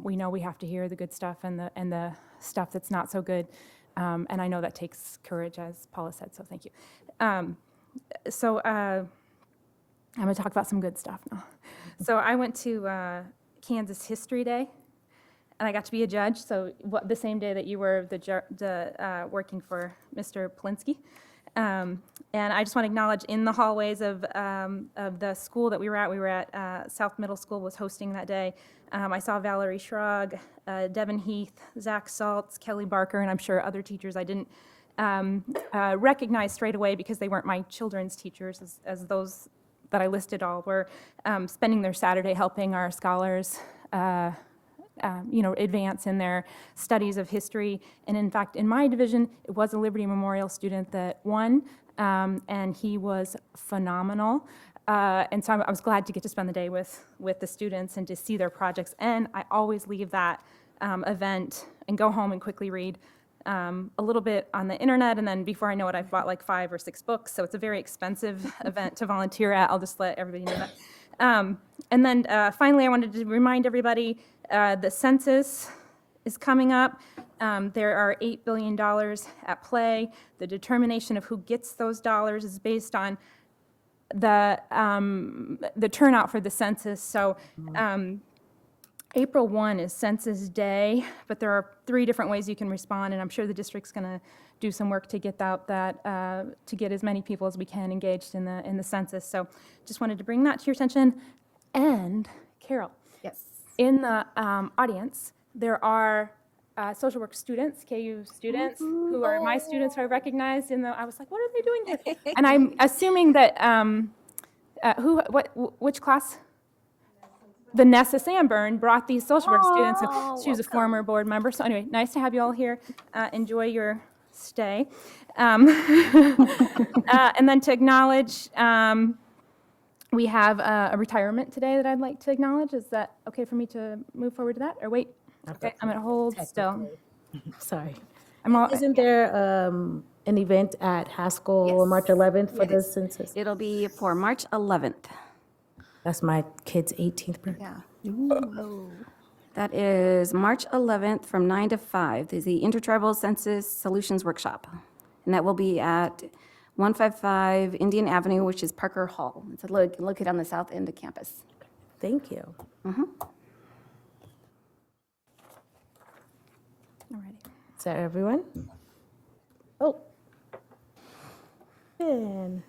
We know we have to hear the good stuff and the stuff that's not so good. And I know that takes courage, as Paula said, so thank you. I'm going to talk about some good stuff now. So I went to Kansas History Day, and I got to be a judge, so the same day that you were working for Mr. Polinsky. And I just want to acknowledge in the hallways of the school that we were at South Middle School was hosting that day. I saw Valerie Schrag, Devin Heath, Zach Saltz, Kelly Barker, and I'm sure other teachers I didn't recognize straight away because they weren't my children's teachers, as those that I listed all were spending their Saturday helping our scholars advance in their studies of history. And in fact, in my division, it was a Liberty Memorial student that won, and he was phenomenal. And so I was glad to get to spend the day with the students and to see their projects. And I always leave that event and go home and quickly read a little bit on the internet, and then before I know it, I've bought like 5 or 6 books. So it's a very expensive event to volunteer at. I'll just let everybody know And then finally, I wanted to remind everybody, the census is coming up. There are $8 billion at play. The determination of who gets those dollars is based on the turnout for the census. So April 1 is Census Day, but there are 3 different ways you can respond, and I'm sure the district's going to do some work to get to get as many people as we can engaged in the census. So just wanted to bring that to your attention. And Carol, Yes. in the audience, there are social work students, KU students, who are my students who I recognized I was like, what are they doing here? And I'm assuming that, which class? Vanessa Sanborn brought these social work students. So she was a former board member. So anyway, nice to have you all here. Enjoy your stay. And then to acknowledge, we have a retirement today that I'd like to acknowledge. Is that okay for me to move forward to that? Or wait, okay, I'm gonna hold still. Sorry. I'm Isn't there an event at Haskell on March 11th for the census? It'll be for March 11th. That's my kid's 18th birthday. Yeah. That is March 11th from 9 to 5. There's the Intertribal Census Solutions Workshop. And that will be at 155 Indian Avenue, which is Parker Hall. It's located on the south end of campus. Thank you. Is that everyone? Oh. Ben.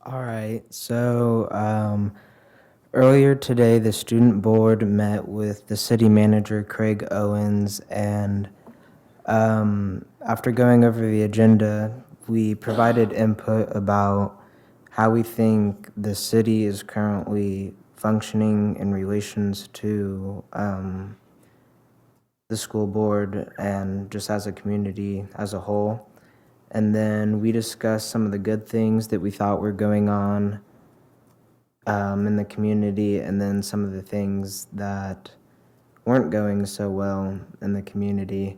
All right, so earlier today, the student board met with the city manager, Craig Owens, and after going over the agenda, we provided input about how we think the city is currently functioning in relations to the school board and just as a community as a whole. And then we discussed some of the good things that we thought were going on in the community, and then some of the things that weren't going so well in the community.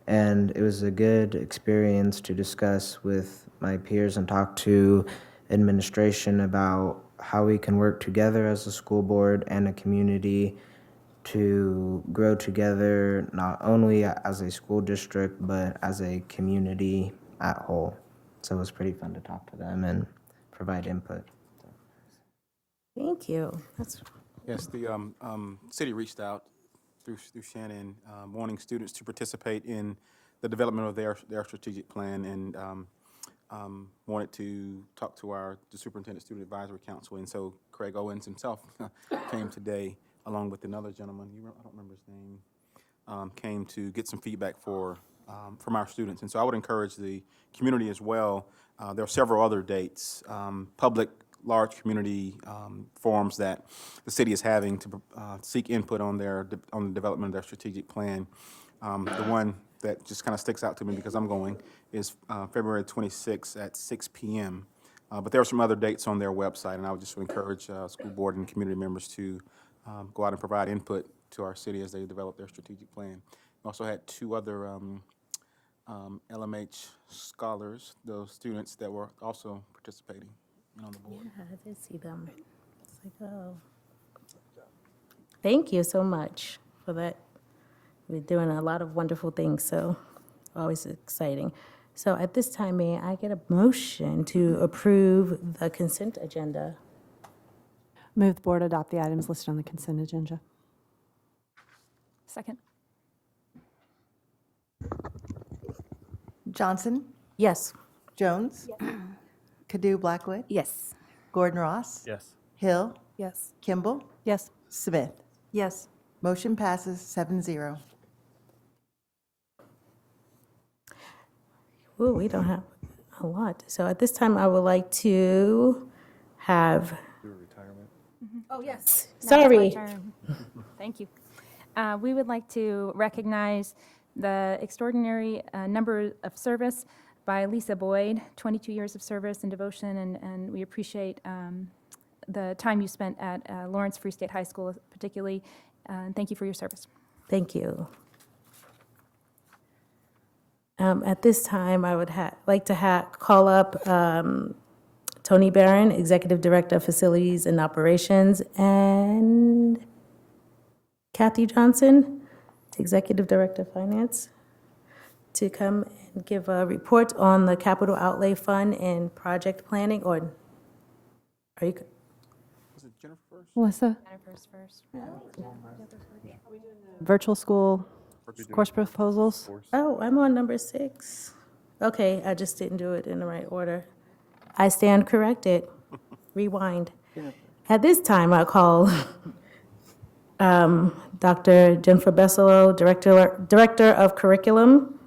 And it was a good experience to discuss with my peers and talk to administration about how we can work together as a school board and a community to grow together, not only as a school district, but as a community at whole. So it was pretty fun to talk to them and provide input. Thank you. Yes, the city reached out through Shannon, wanting students to participate in the development of their strategic plan, and wanted to talk to the Superintendent Student Advisory Council. And so Craig Owens himself came today, along with another gentleman, I don't remember his name, came to get some feedback from our students. And so I would encourage the community as well. There are several other dates, public large community forums that the city is having to seek input on the development of their strategic plan. The one that just kind of sticks out to me because I'm going is February 26th at 6 p.m. But there are some other dates on their website, and I would just encourage school board and community members to go out and provide input to our city as they develop their strategic plan. We also had 2 other LMH scholars, those students that were also participating on the board. Yeah, I did see them. It's like, oh. Thank you so much for that. We're doing a lot of wonderful things, so always exciting. So at this time, may I get a motion to approve the consent agenda? Move the board adopt the items listed on the consent agenda. Second. Johnson? Yes. Jones? Kadu Blackwood? Yes. Gordon Ross? Yes. Hill? Yes. Kimball? Yes. Smith? Yes. Motion passes 7-0. Ooh, we don't have a lot. So at this time, I would like to have, Oh, yes. Sorry. Thank you. We would like to recognize the extraordinary number of service by Lisa Boyd, 22 years of service and devotion, and we appreciate the time you spent at Lawrence Free State High School particularly, and thank you for your service. thank you. At this time, I would like to call up Tony Barron, Executive Director of Facilities and Operations, and Kathy Johnson, Executive Director of Finance, to come and give a report on the capital outlay fund and project planning, or are you? Was it Jennifer first? Melissa? Jennifer's first. Virtual school course proposals? Oh, I'm on number 6. Okay, I just didn't do it in the right order. I stand corrected. Rewind. At this time, I call Dr. Jennifer Besselo, Director of Curriculum,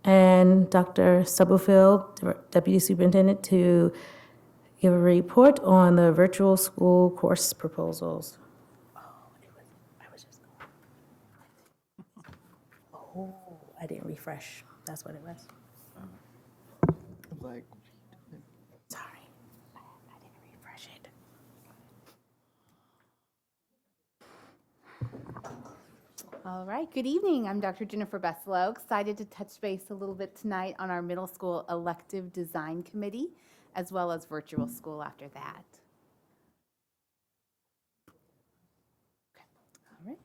and Dr. Stubblefield, Deputy Superintendent, to give a report on the virtual school course proposals. Oh, I didn't refresh. That's what it was. Like, Sorry, I didn't refresh it. All right, good evening. I'm Dr. Jennifer Besselo, excited to touch base a little bit tonight on our middle school elective design committee, as well as virtual school after that. Okay. All right.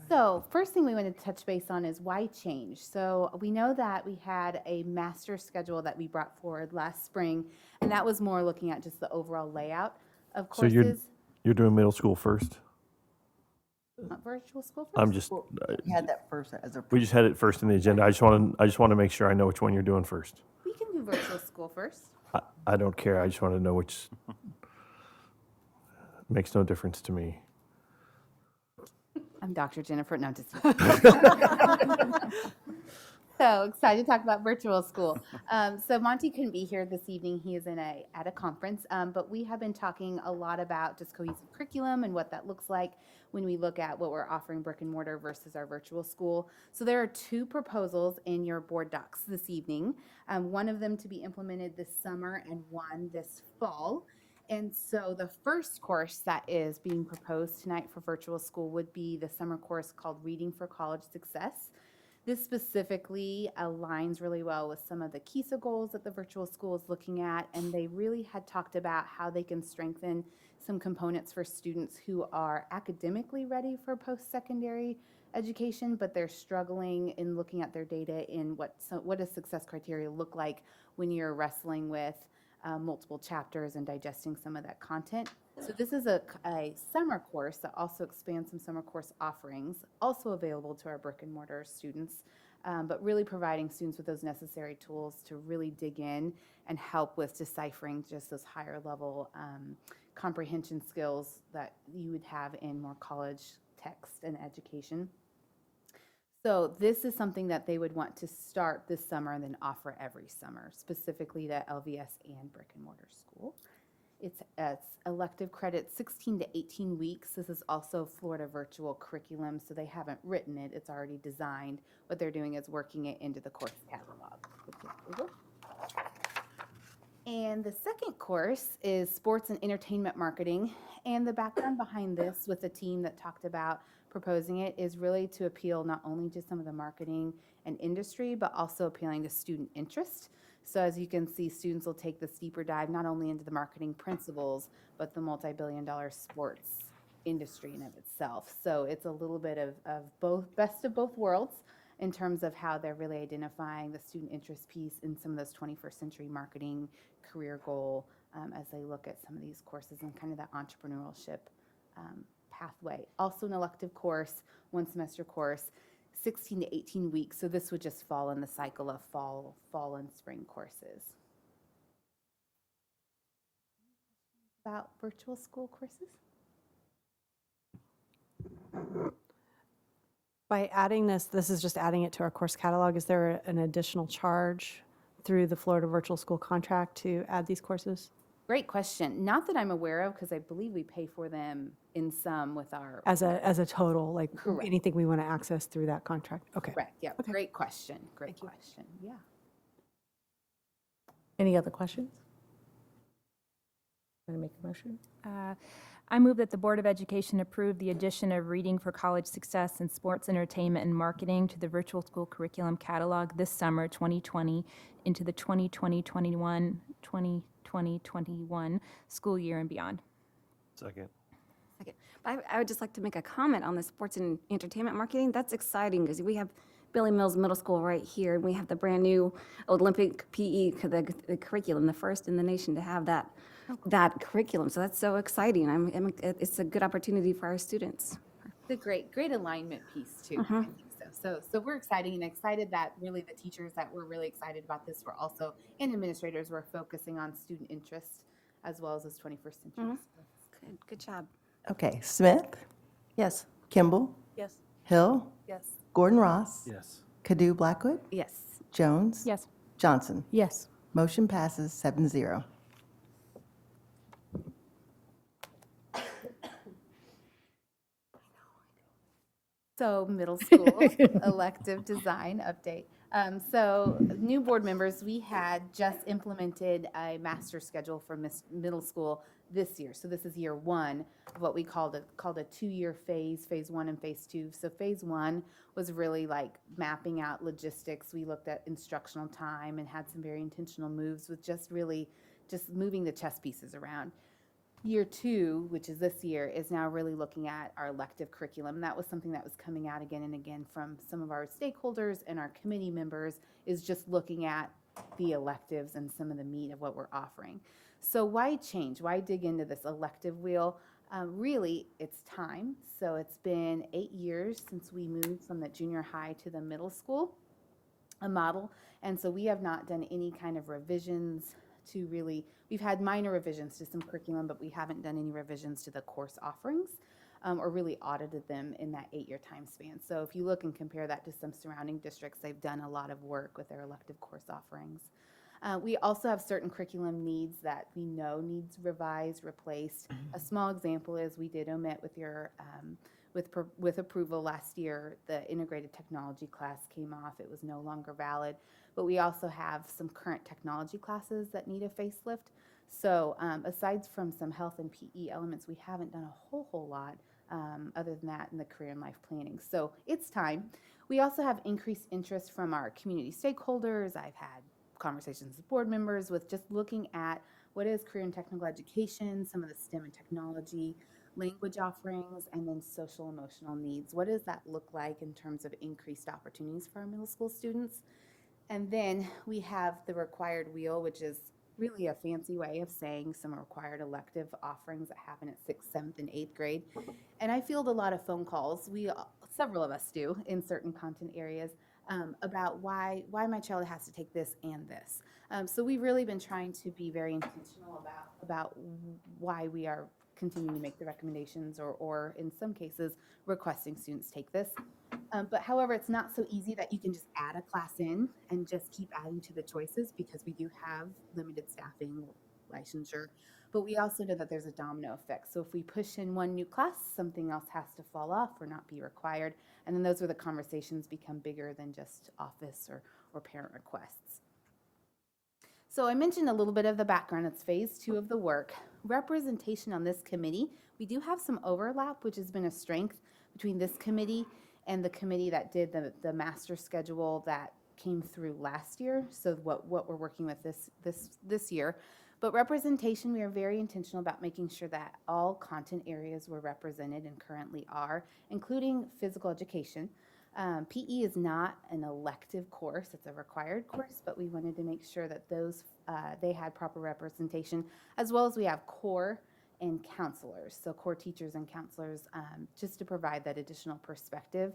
So first thing we want to touch base on is why change. So we know that we had a master schedule that we brought forward last spring, and that was more looking at just the overall layout of So courses. you're doing middle school first? Not virtual school first? I'm just, we had that first as a. we just had it first in the agenda. I just want to make sure I know which one you're doing first. We can do virtual school first. I don't care. I just want to know which. Makes no difference to me. I'm Dr. Jennifer, no, just so excited to talk about virtual school. So Monty couldn't be here this evening. He is at a conference, but we have been talking a lot about just cohesive curriculum and what that looks like when we look at what we're offering brick and mortar versus our virtual school. So there are 2 proposals in your board docs this evening, one of them to be implemented this summer and one this fall. And so the first course that is being proposed tonight for virtual school would be the summer course called Reading for College Success. This specifically aligns really well with some of the KISA goals that the virtual school is looking at, and they really had talked about how they can strengthen some components for students who are academically ready for post-secondary education, but they're struggling in looking at their data in what does success criteria look like when you're wrestling with multiple chapters and digesting some of that content. So this is a summer course that also expands some summer course offerings, also available to our brick and mortar students, but really providing students with those necessary tools to really dig in and help with deciphering just those higher level comprehension skills that you would have in more college text and education. So this is something that they would want to start this summer and then offer every summer, specifically to LVS and brick and mortar school. It's elective credit 16 to 18 weeks. This is also Florida virtual curriculum, so they haven't written it. It's already designed. What they're doing is working it into the course catalog. And the second course is sports and entertainment marketing. And the background behind this with the team that talked about proposing it is really to appeal not only to some of the marketing and industry, but also appealing to student interest. So as you can see, students will take this deeper dive not only into the marketing principles, but the multi-billion-dollar sports industry in of itself. So it's a little bit of both, best of both worlds in terms of how they're really identifying the student interest piece in some of those 21st century marketing career goal as they look at some of these courses and kind of that entrepreneurship pathway. Also an elective course, 1 semester course, 16 to 18 weeks. So this would just fall in the cycle of fall and spring courses. About virtual school courses? By adding this is just adding it to our course catalog. Is there an additional charge through the Florida Virtual School contract to add these courses? Great question. Not that I'm aware of, because I believe we pay for them in some with our. As a total, like Correct. anything we want to access through that contract? Okay. Correct, yeah, Okay. great question, great question, yeah. Any other questions? Want to make a motion? I move that the Board of Education approve the addition of Reading for College Success and Sports Entertainment and Marketing to the virtual school curriculum catalog this summer, 2020, into the 2020-21 school year and beyond. Second. Second. I would just like to make a comment on the sports and entertainment marketing. That's exciting because we have Billy Mills Middle School right here, and we have the brand new Olympic PE, the curriculum, the first in the nation to have that curriculum. So that's so exciting. It's a good opportunity for our students. It's a great alignment piece too. I think so. So we're excited that really the teachers that were really excited about this were also, and administrators were focusing on student interest as well as this 21st century. Good job. Okay, Smith? Yes. Kimball? Yes. Hill? Yes. Gordon Ross? Yes. Kadu Blackwood? Yes. Jones? Yes. Johnson? Yes. Motion passes 7-0. So middle school elective design update. So new board members, we had just implemented a master schedule for middle school this year. So this is year one of what we called a 2-year phase 1 and phase 2. So phase 1 was really like mapping out logistics. We looked at instructional time and had some very intentional moves with just moving the chess pieces around. Year 2, which is this year, is now really looking at our elective curriculum. That was something that was coming out again and again from some of our stakeholders and our committee members, is just looking at the electives and some of the meat of what we're offering. So why change? Why dig into this elective wheel? Really, it's time. So it's been 8 years since we moved from the junior high to the middle school model. And so we have not done any kind of revisions to really, we've had minor revisions to some curriculum, but we haven't done any revisions to the course offerings or really audited them in that 8-year time span. So if you look and compare that to some surrounding districts, they've done a lot of work with their elective course offerings. We also have certain curriculum needs that we know needs revised, replaced. A small example is we did omit with your with approval last year, the integrated technology class came off. It was no longer valid. But we also have some current technology classes that need a facelift. So aside from some health and PE elements, we haven't done a whole lot other than that in the career and life planning. So it's time. We also have increased interest from our community stakeholders. I've had conversations with board members with just looking at what is career and technical education, some of the STEM and technology, language offerings, and then social emotional needs. What does that look like in terms of increased opportunities for our middle school students? And then we have the required wheel, which is really a fancy way of saying some required elective offerings that happen at 6th, 7th, and 8th grade. And I field a lot of phone calls, several of us do, in certain content areas, about why my child has to take this and this. So we've really been trying to be very intentional about why we are continuing to make the recommendations or in some cases requesting students take this. But however, it's not so easy that you can just add a class in and just keep adding to the choices because we do have limited staffing, licensure, but we also know that there's a domino effect. So if we push in one new class, something else has to fall off or not be required. And then those where the conversations become bigger than just office or parent requests. So I mentioned a little bit of the background. It's phase 2 of the work. Representation on this committee, we do have some overlap, which has been a strength between this committee and the committee that did the master schedule that came through last year. So what we're working with this year. But representation, we are very intentional about making sure that all content areas were represented and currently are, including physical education. PE is not an elective course, it's a required course, but we wanted to make sure that those they had proper representation, as well as we have core and counselors, so core teachers and counselors, just to provide that additional perspective.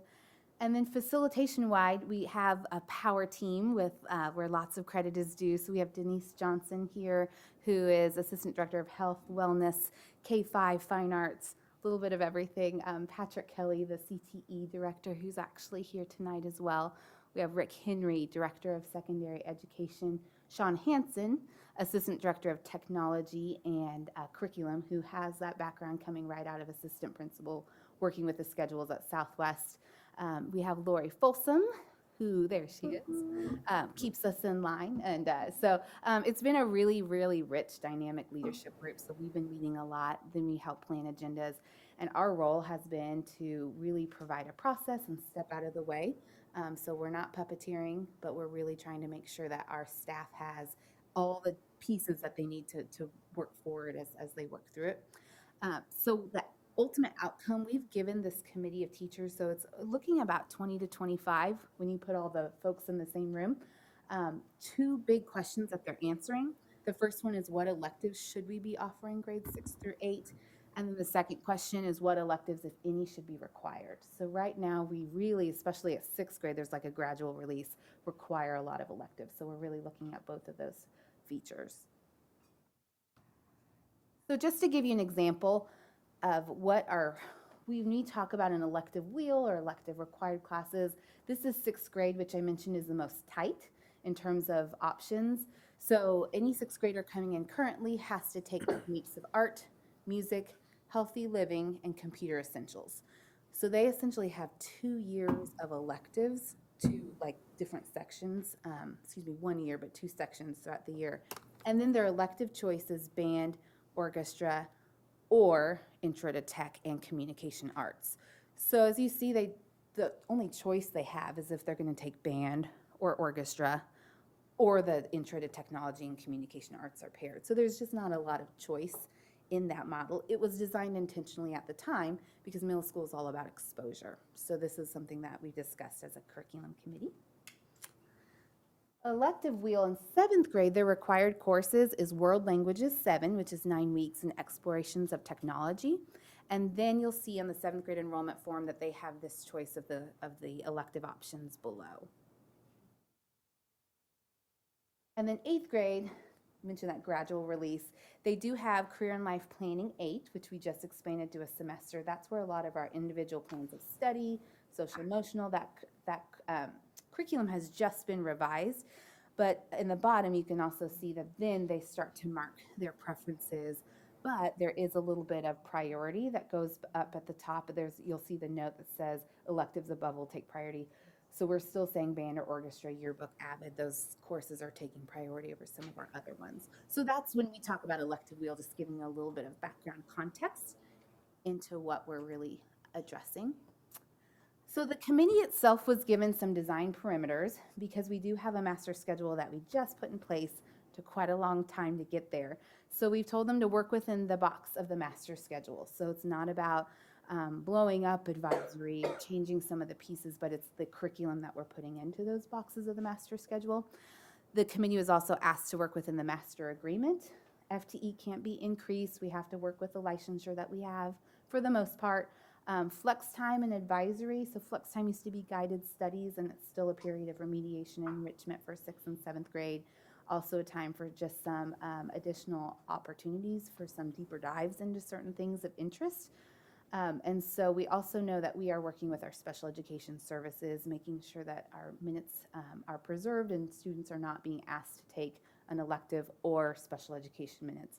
And then facilitation-wide, we have a power team with where lots of credit is due. So we have Denise Johnson here, who is Assistant Director of Health, Wellness, K-5, Fine Arts, a little bit of everything. Patrick Kelly, the CTE Director, who's actually here tonight as well. We have Rick Henry, Director of Secondary Education. Sean Hansen, Assistant Director of Technology and Curriculum, who has that background coming right out of Assistant Principal, working with the schedules at Southwest. We have Lori Folsom, there she is, keeps us in line. And so it's been a really, really rich dynamic leadership group. So we've been meeting a lot, then we help plan agendas. And our role has been to really provide a process and step out of the way. So we're not puppeteering, but we're really trying to make sure that our staff has all the pieces that they need to work forward as they work through it. So the ultimate outcome, we've given this committee of teachers, so it's looking about 20 to 25 when you put all the folks in the same room. 2 big questions that they're answering. The first one is, what electives should we be offering grades 6 through 8? And then the second question is, what electives, if any, should be required? So right now, we really, especially at 6th grade, there's like a gradual release, require a lot of electives. So we're really looking at both of those features. So just to give you an example of when we talk about an elective wheel or elective required classes, this is 6th grade, which I mentioned is the most tight in terms of options. So any 6th grader coming in currently has to take techniques of art, music, healthy living, and computer essentials. So they essentially have 2 years of electives, 2 like different sections, 1 year, but 2 sections throughout the year. And then their elective choices, band, orchestra, or intro to tech and communication arts. So as you see, the only choice they have is if they're going to take band or orchestra, or the intro to technology and communication arts are paired. So there's just not a lot of choice in that model. It was designed intentionally at the time because middle school is all about exposure. So this is something that we discussed as a curriculum committee. Elective wheel in 7th grade, their required courses is World Languages 7, which is 9 weeks, and Explorations of Technology. And then you'll see on the 7th grade enrollment form that they have this choice of the elective options below. And then 8th grade, I mentioned that gradual release. They do have Career and Life Planning 8, which we just expanded to a semester. That's where a lot of our individual plans of study, social emotional, that curriculum has just been revised. But in the bottom, you can also see that then they start to mark their preferences. But there is a little bit of priority that goes up at the top. You'll see the note that says electives above will take priority. So we're still saying band or orchestra, yearbook, AVID, those courses are taking priority over some of our other ones. So that's when we talk about elective wheel, just giving a little bit of background context into what we're really addressing. So the committee itself was given some design perimeters because we do have a master schedule that we just put in place. Took quite a long time to get there. So we've told them to work within the box of the master schedule. So it's not about blowing up advisory, changing some of the pieces, but it's the curriculum that we're putting into those boxes of the master schedule. The committee was also asked to work within the master agreement. FTE can't be increased. We have to work with the licensure that we have for the most part. Flex time and advisory. So flex time used to be guided studies, and it's still a period of remediation and enrichment for 6th and 7th grade. Also a time for just some additional opportunities for some deeper dives into certain things of interest. And so we also know that we are working with our special education services, making sure that our minutes are preserved and students are not being asked to take an elective or special education minutes.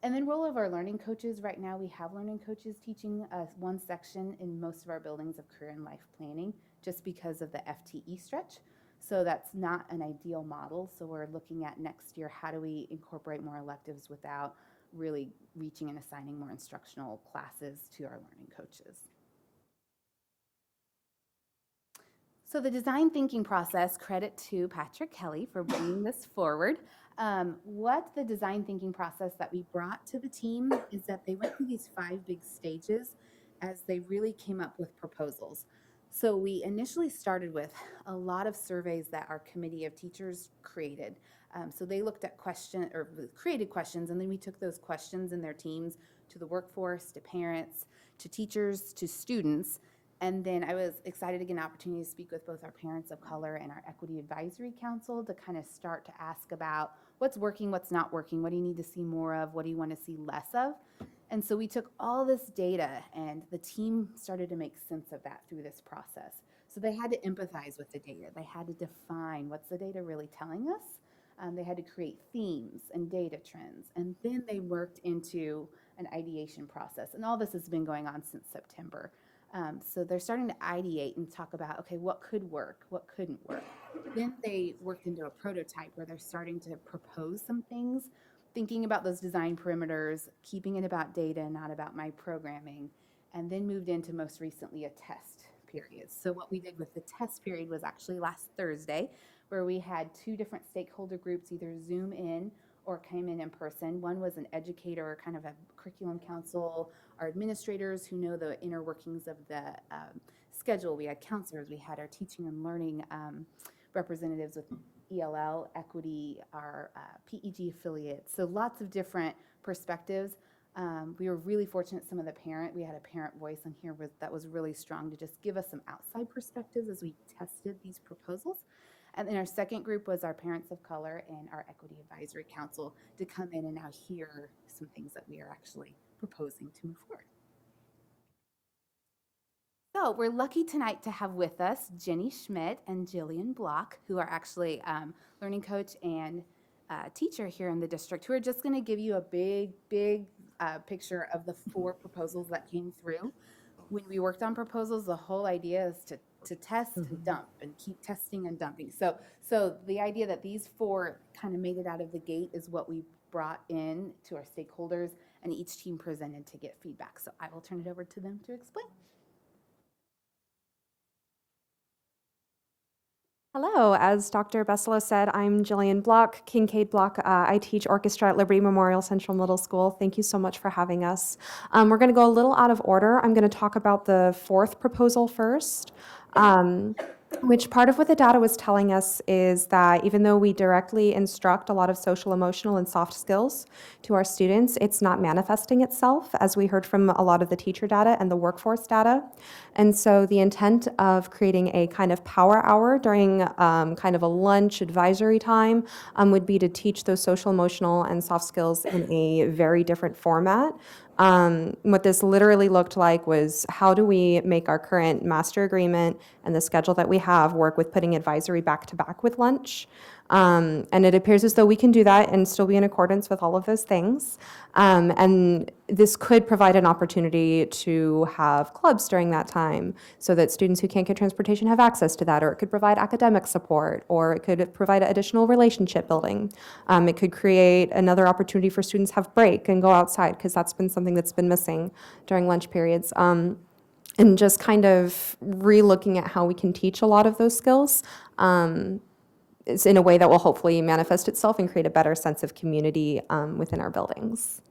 And then role of our learning coaches. Right now we have learning coaches teaching one section in most of our buildings of career and life planning just because of the FTE stretch. So that's not an ideal model. So we're looking at next year, how do we incorporate more electives without really reaching and assigning more instructional classes to our learning coaches. So the design thinking process, credit to Patrick Kelly for bringing this forward. What the design thinking process that we brought to the team is that they went through these 5 big stages as they really came up with proposals. So we initially started with a lot of surveys that our committee of teachers created. So they looked at created questions, and then we took those questions and their teams to the workforce, to parents, to teachers, to students. And then I was excited to get an opportunity to speak with both our parents of color and our Equity Advisory Council to kind of start to ask about what's working, what's not working, what do you need to see more of, what do you want to see less of. And so we took all this data, and the team started to make sense of that through this process. So they had to empathize with the data. They had to define what's the data really telling us. They had to create themes and data trends. And then they worked into an ideation process. And all this has been going on since September. So they're starting to ideate and talk about, okay, what could work, what couldn't work. Then they worked into a prototype where they're starting to propose some things, thinking about those design perimeters, keeping it about data, not about my programming, and then moved into most recently a test period. So what we did with the test period was actually last Thursday, where we had 2 different stakeholder groups either Zoom in or came in person. One was an educator, kind of a curriculum council, our administrators who know the inner workings of the schedule. We had counselors, we had our teaching and learning representatives with ELL, Equity, our PEG affiliates. So lots of different perspectives. We were really fortunate we had a parent voice on here that was really strong to just give us some outside perspectives as we tested these proposals. And then our second group was our parents of color and our Equity Advisory Council to come in and now hear some things that we are actually proposing to move forward. So we're lucky tonight to have with us Jenny Schmidt and Jillian Block, who are actually learning coach and teacher here in the district, who are just going to give you a big picture of the 4 proposals that came through. When we worked on proposals, the whole idea is to test and dump and keep testing and dumping. So the idea that these 4 kind of made it out of the gate is what we brought in to our stakeholders, and each team presented to get feedback. So I will turn it over to them to explain. Hello, as Dr. Besselo said, I'm Jillian Block, Kincaid Block. I teach orchestra at Liberty Memorial Central Middle School. Thank you so much for having us. We're going to go a little out of order. I'm going to talk about the 4th proposal first. Which part of what the data was telling us is that even though we directly instruct a lot of social, emotional, and soft skills to our students, it's not manifesting itself, as we heard from a lot of the teacher data and the workforce data. And so the intent of creating a kind of power hour during kind of a lunch advisory time would be to teach those social, emotional, and soft skills in a very different format. What this literally looked like was, how do we make our current master agreement and the schedule that we have work with putting advisory back to back with lunch? And it appears as though we can do that and still be in accordance with all of those things. And this could provide an opportunity to have clubs during that time so that students who can't get transportation have access to that, or it could provide academic support, or it could provide additional relationship building. It could create another opportunity for students to have break and go outside, because that's been something that's been missing during lunch periods. And just kind of re-looking at how we can teach a lot of those skills is in a way that will hopefully manifest itself and create a better sense of community within our buildings.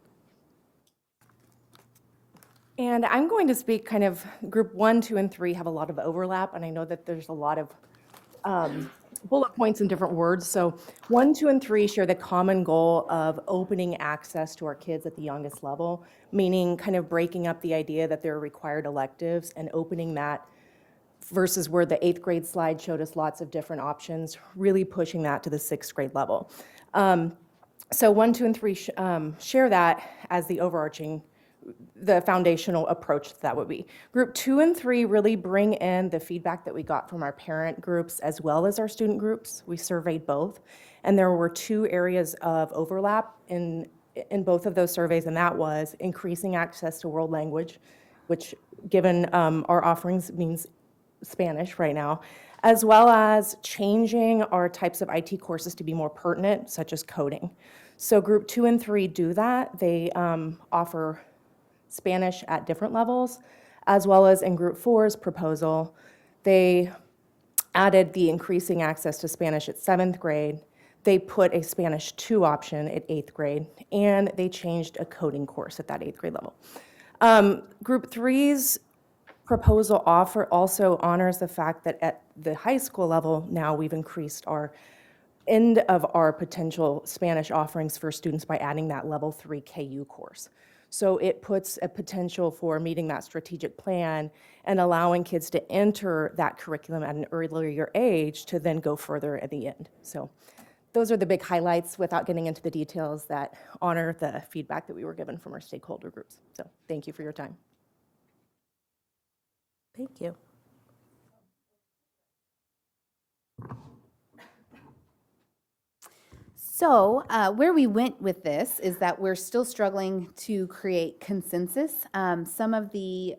And I'm going to speak kind of group 1, 2, and 3 have a lot of overlap, and I know that there's a lot of bullet points and different words. So 1, 2, and 3 share the common goal of opening access to our kids at the youngest level, meaning kind of breaking up the idea that there are required electives and opening that, versus where the 8th grade slide showed us lots of different options, really pushing that to the 6th grade level. So 1, 2, and 3 share that as the foundational approach that would be. Group 2 and 3 really bring in the feedback that we got from our parent groups as well as our student groups. We surveyed both, and there were 2 areas of overlap in both of those surveys, and that was increasing access to world language, which given our offerings means Spanish right now, as well as changing our types of IT courses to be more pertinent, such as coding. So group 2 and 3 do that. They offer Spanish at different levels, as well as in group 4's proposal, they added the increasing access to Spanish at 7th grade. They put a Spanish 2 option at 8th grade, and they changed a coding course at that 8th grade level. Group 3's proposal offer also honors the fact that at the high school level now we've increased our end of our potential Spanish offerings for students by adding that level 3 KU course. So it puts a potential for meeting that strategic plan and allowing kids to enter that curriculum at an earlier age to then go further at the end. So those are the big highlights without getting into the details that honor the feedback that we were given from our stakeholder groups. So thank you for your time. Thank you. So where we went with this is that we're still struggling to create consensus. Some of the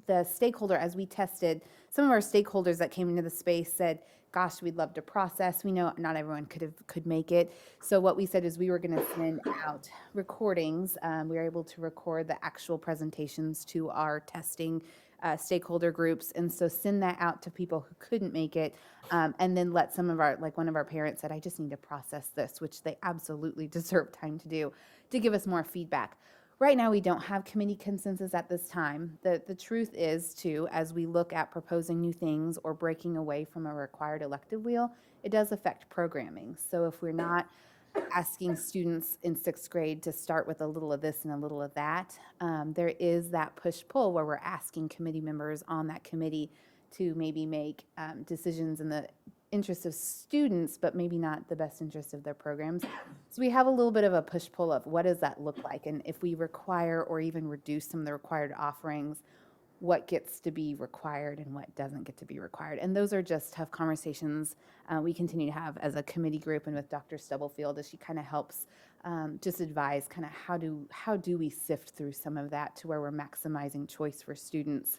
the stakeholder, as we tested, some of our stakeholders that came into the space said, gosh, we'd love to process. We know not everyone could make it. So what we said is we were going to send out recordings. We were able to record the actual presentations to our testing stakeholder groups, and so send that out to people who couldn't make it, and then let some of our, like one of our parents said, I just need to process this, which they absolutely deserve time to do, to give us more feedback. Right now, we don't have committee consensus at this time. The truth is, too, as we look at proposing new things or breaking away from a required elective wheel, it does affect programming. So if we're not asking students in 6th grade to start with a little of this and a little of that, there is that push-pull where we're asking committee members on that committee to maybe make decisions in the interest of students, but maybe not the best interest of their programs. So we have a little bit of a push-pull of what does that look like? And if we require or even reduce some of the required offerings, what gets to be required and what doesn't get to be required. And those are just tough conversations we continue to have as a committee group and with Dr. Stubblefield as she kind of helps just advise kind of how do we sift through some of that to where we're maximizing choice for students,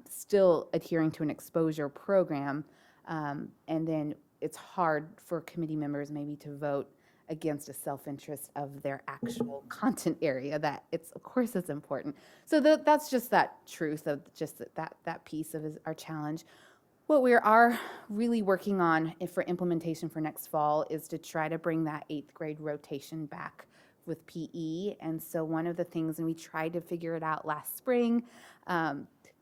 still adhering to an exposure program. And then it's hard for committee members maybe to vote against a self-interest of their actual content area that it's, of course, it's important. So that's just that truth of just that piece of our challenge. What we are really working on for implementation for next fall is to try to bring that 8th grade rotation back with PE. And so one of the things, and we tried to figure it out last spring,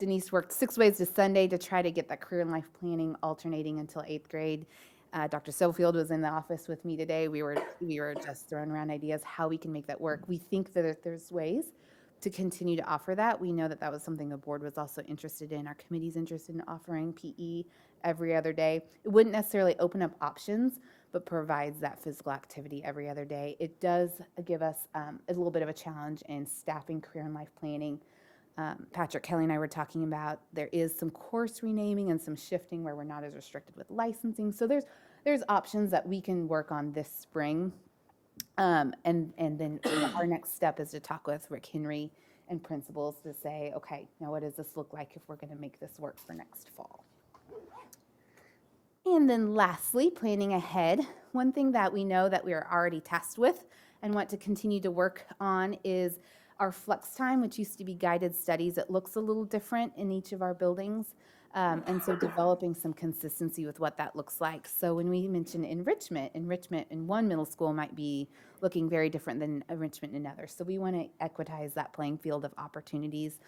Denise worked 6 ways to Sunday to try to get that career and life planning alternating until 8th grade. Dr. Stubblefield was in the office with me today. We were just throwing around ideas how we can make that work. We think that there's ways to continue to offer that. We know that that was something the board was also interested in. Our committee's interested in offering PE every other day. It wouldn't necessarily open up options, but provides that physical activity every other day. It does give us a little bit of a challenge in staffing career and life planning. Patrick Kelly and I were talking about there is some course renaming and some shifting where we're not as restricted with licensing. So there's options that we can work on this spring. And then our next step is to talk with Rick Henry and principals to say, okay, now what does this look like if we're going to make this work for next fall? And then lastly, planning ahead. One thing that we know that we are already tasked with and want to continue to work on is our flex time, which used to be guided studies. It looks a little different in each of our buildings. And so developing some consistency with what that looks like. So when we mention enrichment in one middle school might be looking very different than enrichment in another. So we want to equitize that playing field of opportunities,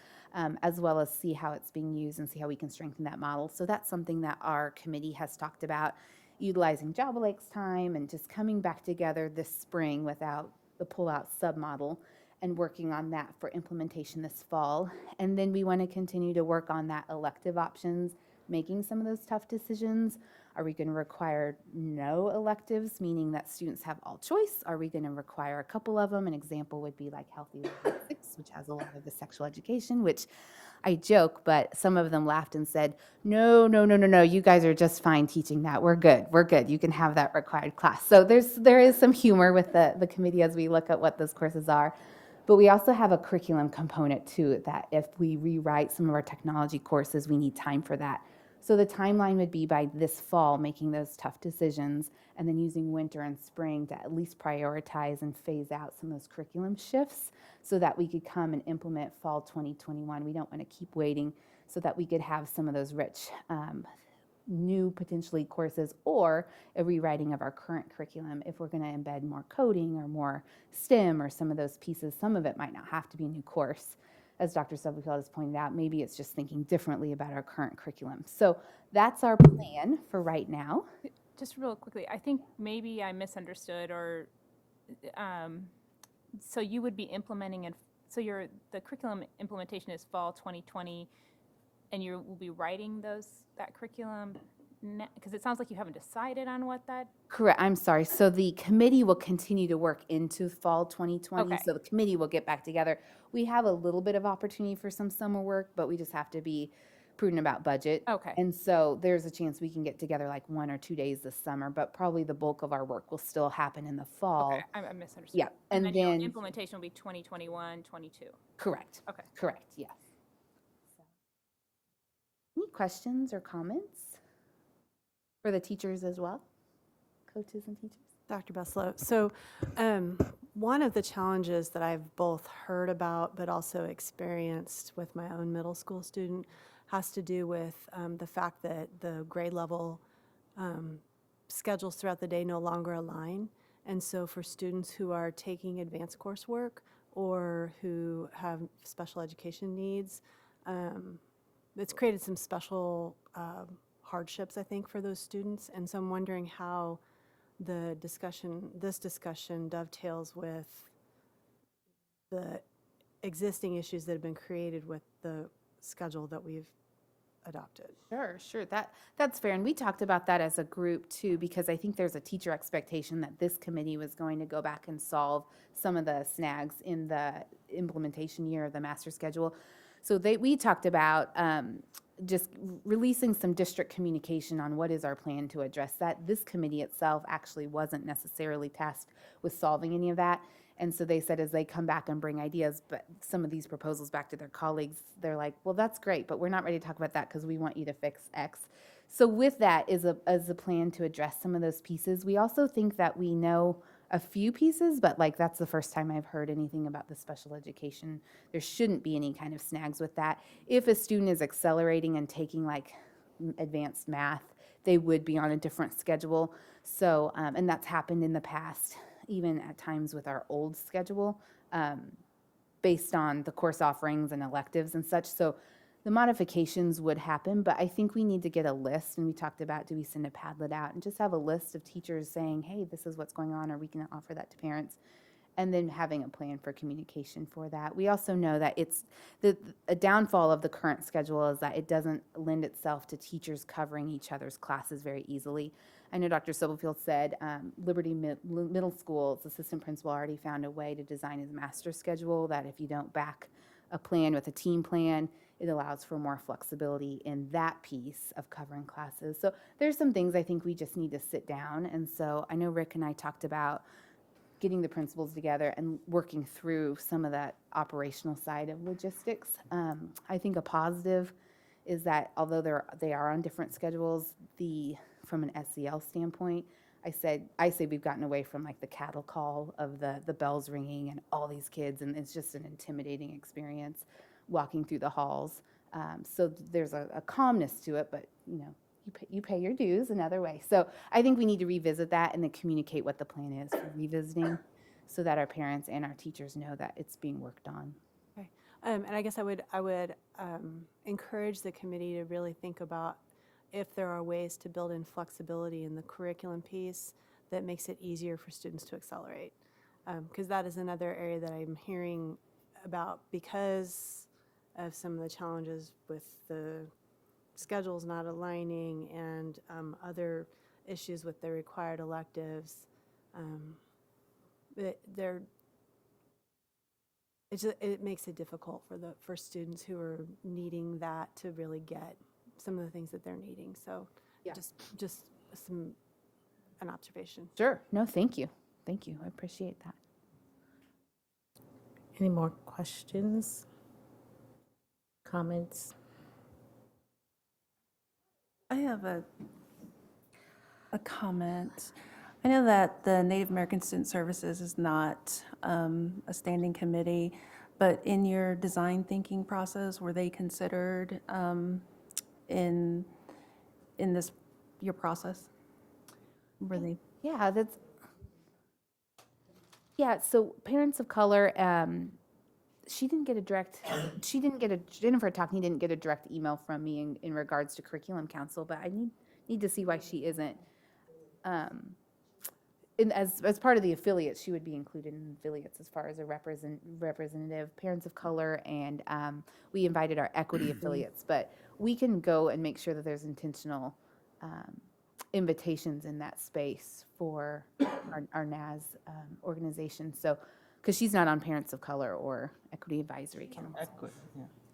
as well as see how it's being used and see how we can strengthen that model. So that's something that our committee has talked about, utilizing Java Lake's time and just coming back together this spring without the pull-out submodel and working on that for implementation this fall. And then we want to continue to work on that elective options, making some of those tough decisions. Are we going to require no electives, meaning that students have all choice? Are we going to require a couple of them? An example would be like Healthy Living 6, which has a lot of the sexual education, which I joke, but some of them laughed and said, no, you guys are just fine teaching that. We're good. You can have that required class. So there is some humor with the committee as we look at what those courses are. But we also have a curriculum component to it that if we rewrite some of our technology courses, we need time for that. So the timeline would be by this fall, making those tough decisions, and then using winter and spring to at least prioritize and phase out some of those curriculum shifts so that we could come and implement fall 2021. We don't want to keep waiting, so that we could have some of those rich new potentially courses or a rewriting of our current curriculum if we're going to embed more coding or more STEM or some of those pieces. Some of it might not have to be a new course. As Dr. Stubblefield has pointed out, maybe it's just thinking differently about our current curriculum. So that's our plan for right now. Just real quickly, I think maybe I misunderstood, or so you would be implementing it. So the curriculum implementation is fall 2020, and you will be writing that curriculum, because it sounds like you haven't decided on what that. Correct. I'm sorry. So the committee will continue to work into fall 2020. Okay. So the committee will get back together. We have a little bit of opportunity for some summer work, but we just have to be prudent about budget. Okay. And so there's a chance we can get together like 1 or 2 days this summer, but probably the bulk of our work will still happen in the fall. Okay, I misunderstood. Yeah. And your then implementation will be 2021, 22. correct. Okay. Correct. Yes. Any questions or comments for the teachers as well? Coaches and teachers? Dr. Beslow, so one of the challenges that I've both heard about but also experienced with my own middle school student has to do with the fact that the grade level schedules throughout the day no longer align. And so for students who are taking advanced coursework or who have special education needs, it's created some special hardships, I think, for those students. And so I'm wondering how this discussion dovetails with the existing issues that have been created with the schedule that we've adopted. Sure. That's fair. And we talked about that as a group too, because I think there's a teacher expectation that this committee was going to go back and solve some of the snags in the implementation year of the master schedule. So we talked about just releasing some district communication on what is our plan to address that. This committee itself actually wasn't necessarily tasked with solving any of that. And so they said as they come back and bring ideas, but some of these proposals back to their colleagues, they're like, well, that's great, but we're not ready to talk about that because we want you to fix X. So with that is a plan to address some of those pieces. We also think that we know a few pieces, but like that's the first time I've heard anything about the special education. There shouldn't be any kind of snags with that. If a student is accelerating and taking like advanced math, they would be on a different schedule. So, and that's happened in the past, even at times with our old schedule, based on the course offerings and electives and such. So the modifications would happen, but I think we need to get a list, and we talked about, do we send a Padlet out and just have a list of teachers saying, hey, this is what's going on, or we can offer that to parents, and then having a plan for communication for that. We also know that it's a downfall of the current schedule is that it doesn't lend itself to teachers covering each other's classes very easily. I know Dr. Sobelfield said Liberty Middle School's assistant principal already found a way to design his master schedule that if you don't back a plan with a team plan, it allows for more flexibility in that piece of covering classes. So there's some things I think we just need to sit down. And so I know Rick and I talked about getting the principals together and working through some of that operational side of logistics. I think a positive is that although they are on different schedules, from an SEL standpoint, I say we've gotten away from like the cattle call of the bells ringing and all these kids, and it's just an intimidating experience walking through the halls. So there's a calmness to it, but you pay your dues another way. So I think we need to revisit that and then communicate what the plan is for revisiting so that our parents and our teachers know that it's being worked on. Okay. And I guess I would encourage the committee to really think about if there are ways to build in flexibility in the curriculum piece that makes it easier for students to accelerate. Because that is another area that I'm hearing about because of some of the challenges with the schedules not aligning and other issues with the required electives. It makes it difficult for students who are needing that to really get some of the things that they're needing. So Yeah. just an observation. Sure. No, thank you. Thank you. I appreciate that. Any more questions? Comments? I have a comment. I know that the Native American Student Services is not a standing committee, but in your design thinking process, were they considered in your process? Were they? Yeah, so parents of color, Jennifer Talkney didn't get a direct email from me in regards to curriculum council, but I need to see why she isn't. As part of the affiliates, she would be included in affiliates as far as a representative, parents of color, and we invited our equity affiliates, but we can go and make sure that there's intentional invitations in that space for our NAS organization. So, because she's not on Parents of Color or Equity Advisory Council.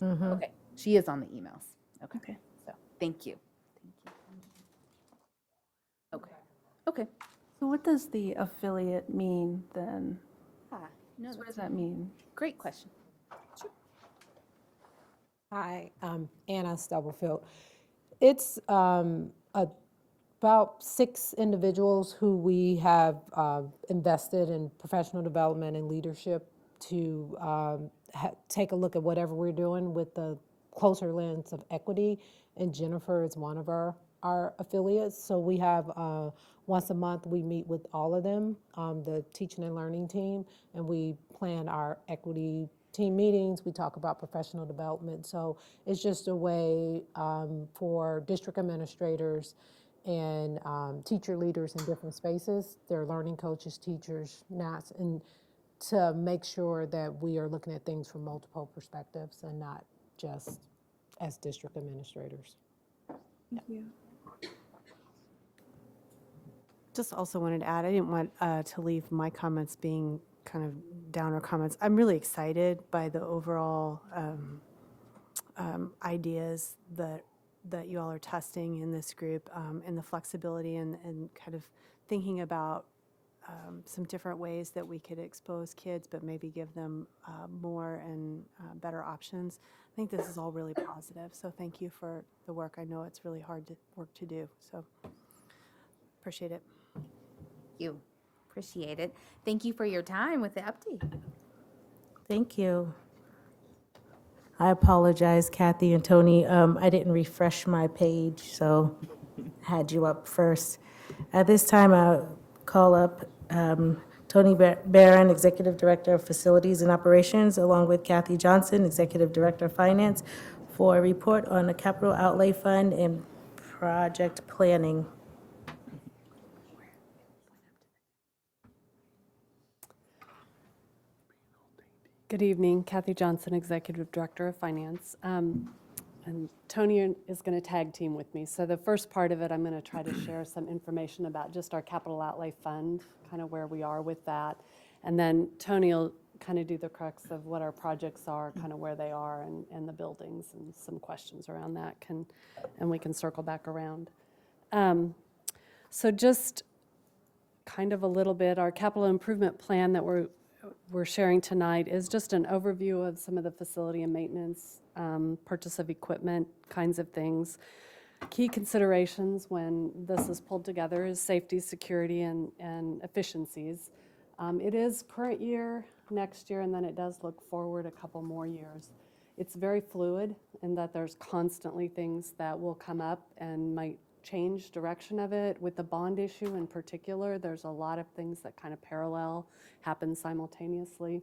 Okay, she is on the emails. Okay. So, thank you. Okay. So what does the affiliate mean then? No, So what does that mean? Great question. Hi, I'm Anna Stubblefield. It's about 6 individuals who we have invested in professional development and leadership to take a look at whatever we're doing with the closer lens of equity. And Jennifer is one of our affiliates. So we have once a month we meet with all of them, the teaching and learning team, and we plan our equity team meetings. We talk about professional development. So it's just a way for district administrators and teacher leaders in different spaces, they're learning coaches, teachers, NATs, and to make sure that we are looking at things from multiple perspectives and not just as district administrators. Thank you. Just also wanted to add, I didn't want to leave my comments being kind of downer comments. I'm really excited by the overall ideas that you all are testing in this group, and the flexibility and kind of thinking about some different ways that we could expose kids, but maybe give them more and better options. I think this is all really positive. So thank you for the work. I know it's really hard work to do. So appreciate it. You appreciate it. Thank you for your time with the update. Thank you. I apologize, Kathy and Tony. I didn't refresh my page, so I had you up first. At this time, I'll call up Tony Barron, Executive Director of Facilities and Operations, along with Kathy Johnson, Executive Director of Finance, for a report on the Capital Outlay Fund and project planning. Good evening, Kathy Johnson, Executive Director of Finance. And Tony is going to tag team with me. So the first part of it, I'm going to try to share some information about just our capital outlay fund, kind of where we are with that. And then Tony will kind of do the crux of what our projects are, kind of where they are, and the buildings, and some questions around that, and we can circle back around. So just kind of a little bit, our capital improvement plan that we're sharing tonight is just an overview of some of the facility and maintenance, purchase of equipment, kinds of things. Key considerations when this is pulled together is safety, security, and efficiencies. It is current year, next year, and then it does look forward a couple more years. It's very fluid in that there's constantly things that will come up and might change direction of it. With the bond issue in particular, there's a lot of things that kind of parallel, happen simultaneously,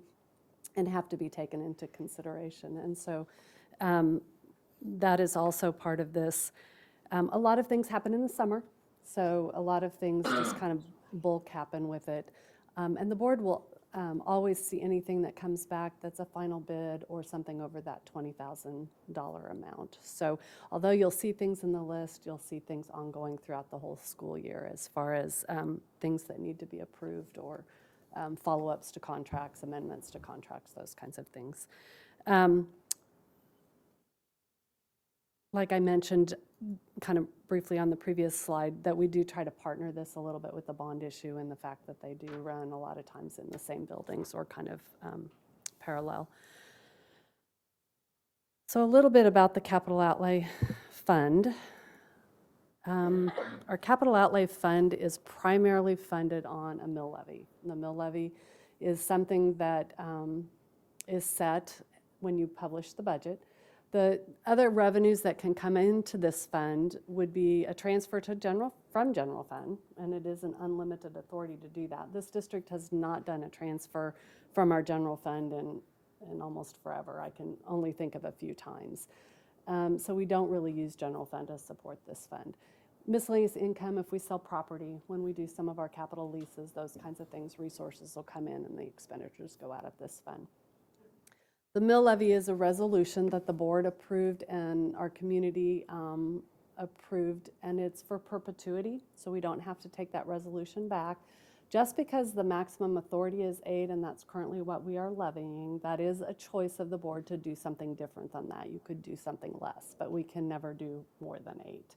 and have to be taken into consideration. And so that is also part of this. A lot of things happen in the summer, so a lot of things just kind of bulk happen with it. And the board will always see anything that comes back that's a final bid or something over that $20,000 amount. So although you'll see things in the list, you'll see things ongoing throughout the whole school year as far as things that need to be approved or follow-ups to contracts, amendments to contracts, those kinds of things. Like I mentioned kind of briefly on the previous slide, that we do try to partner this a little bit with the bond issue and the fact that they do run a lot of times in the same buildings or kind of parallel. So a little bit about the capital outlay fund. Our capital outlay fund is primarily funded on a mill levy. The mill levy is something that is set when you publish the budget. The other revenues that can come into this fund would be a transfer to from general fund, and it is an unlimited authority to do that. This district has not done a transfer from our general fund in almost forever. I can only think of a few times. So we don't really use general fund to support this fund. Miscellaneous income, if we sell property, when we do some of our capital leases, those kinds of things, resources will come in and the expenditures go out of this fund. The mill levy is a resolution that the board approved and our community approved, and it's for perpetuity, so we don't have to take that resolution back. Just because the maximum authority is 8, and that's currently what we are levying, that is a choice of the board to do something different than that. You could do something less, but we can never do more than 8.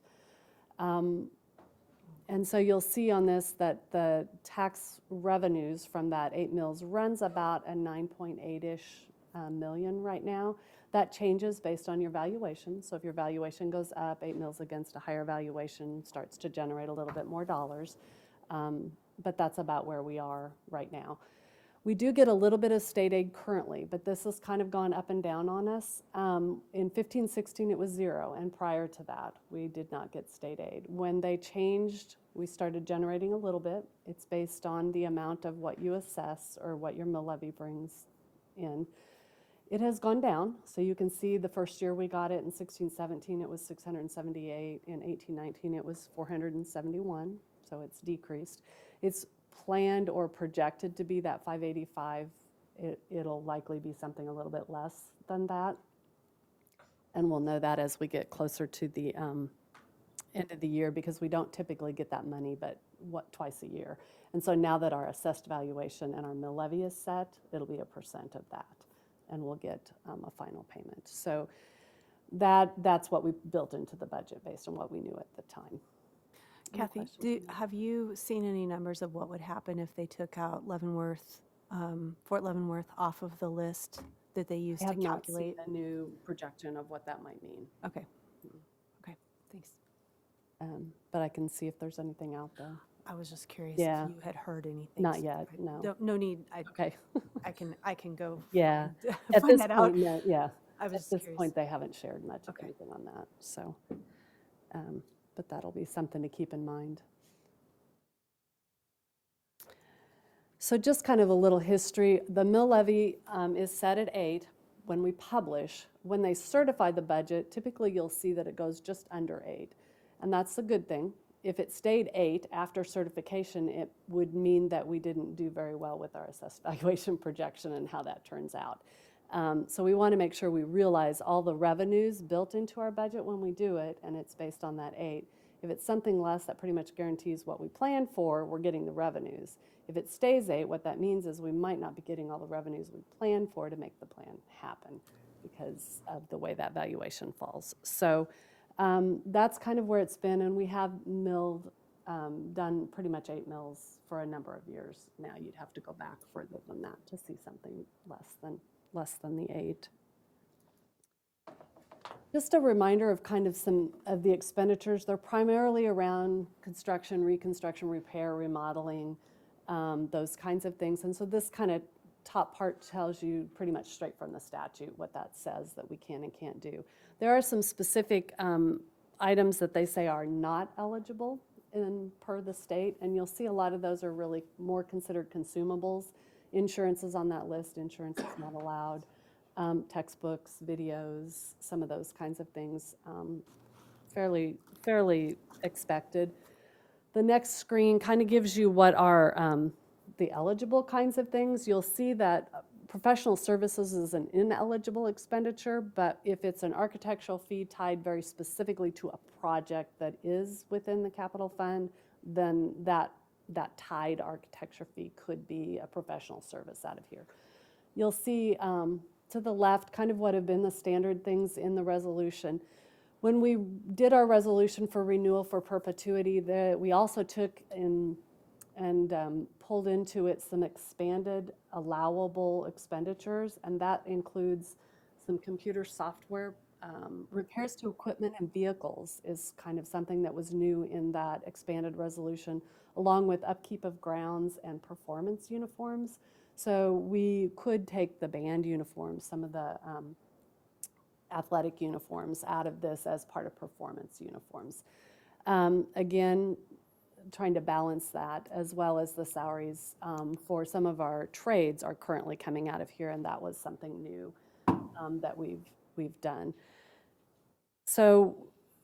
And so you'll see on this that the tax revenues from that 8 mills runs about a 9.8-ish million right now. That changes based on your valuation. So if your valuation goes up, 8 mils against a higher valuation starts to generate a little bit more dollars. But that's about where we are right now. We do get a little bit of state aid currently, but this has kind of gone up and down on us. In 15-16, it was 0, and prior to that, we did not get state aid. When they changed, we started generating a little bit. It's based on the amount of what you assess or what your mill levy brings in. It has gone down, so you can see the first year we got it in 16-17, it was 678. In 18-19, it was 471, so it's decreased. It's planned or projected to be that 585. It'll likely be something a little bit less than that. And we'll know that as we get closer to the end of the year, because we don't typically get that money but twice a year. And so now that our assessed valuation and our mill levy is set, it'll be a % of that, and we'll get a final payment. So that's what we built into the budget based on what we knew at the time. Kathy, have you seen any numbers of what would happen if they took out Leavenworth, Fort Leavenworth off of the list that they used I to have not seen calculate? a new projection of what that might mean. Okay. Okay, thanks. But I can see if there's anything out there. I was just curious Yeah. if you had heard anything. Not yet, no. No need. Okay. I can go Yeah. find, At find this that point, out. no, yeah. I was At just this curious. point, they haven't shared much of anything on that, so. But that'll be something to keep in mind. So just kind of a little history. The mill levy is set at 8 when we publish. When they certify the budget, typically you'll see that it goes just under 8. And that's a good thing. If it stayed 8 after certification, it would mean that we didn't do very well with our assessed valuation projection and how that turns out. So we want to make sure we realize all the revenues built into our budget when we do it, and it's based on that 8. If it's something less, that pretty much guarantees what we planned for, we're getting the revenues. If it stays 8, what that means is we might not be getting all the revenues we planned for to make the plan happen because of the way that valuation falls. So that's kind of where it's been, and we have milled, done pretty much 8 mills for a number of years now. You'd have to go back further than that to see something less than the 8. Just a reminder of kind of some of the expenditures. They're primarily around construction, reconstruction, repair, remodeling, those kinds of things. And so this kind of top part tells you pretty much straight from the statute what that says that we can and can't do. There are some specific items that they say are not eligible per the state, and you'll see a lot of those are really more considered consumables. Insurance is on that list. Insurance is not allowed. Textbooks, videos, some of those kinds of things, fairly expected. The next screen kind of gives you what are the eligible kinds of things. You'll see that professional services is an ineligible expenditure, but if it's an architectural fee tied very specifically to a project that is within the capital fund, then that tied architecture fee could be a professional service out of here. You'll see to the left kind of what have been the standard things in the resolution. When we did our resolution for renewal for perpetuity, we also took in and pulled into it some expanded allowable expenditures, and that includes some computer software. Repairs to equipment and vehicles is kind of something that was new in that expanded resolution, along with upkeep of grounds and performance uniforms. So we could take the band uniforms, some of the athletic uniforms out of this as part of performance uniforms. Again, trying to balance that, as well as the salaries for some of our trades are currently coming out of here, and that was something new that we've done. So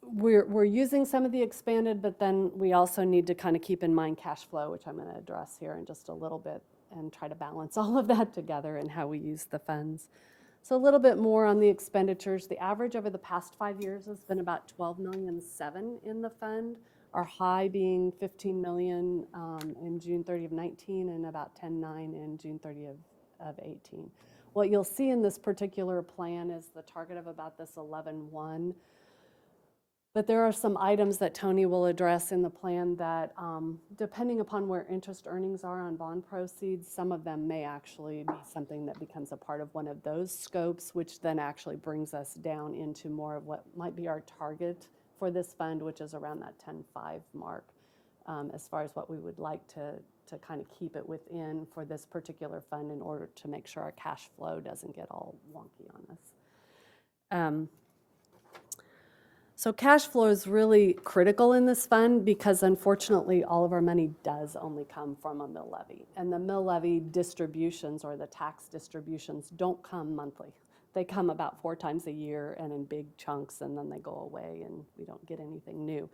we're using some of the expanded, but then we also need to kind of keep in mind cash flow, which I'm going to address here in just a little bit, and try to balance all of that together and how we use the funds. So a little bit more on the expenditures. The average over the past 5 years has been about $12.7 million in the fund. Our high being $15 million in June 30 of 19 and about $10.9 million in June 30 of 18. What you'll see in this particular plan is the target of about this 11.1. But there are some items that Tony will address in the plan that, depending upon where interest earnings are on bond proceeds, some of them may actually be something that becomes a part of one of those scopes, which then actually brings us down into more of what might be our target for this fund, which is around that 10.5 mark, as far as what we would like to kind of keep it within for this particular fund in order to make sure our cash flow doesn't get all wonky on us. So cash flow is really critical in this fund because unfortunately all of our money does only come from a mill levy. And the mill levy distributions or the tax distributions don't come monthly. They come about 4 times a year and in big chunks, and then they go away and we don't get anything new.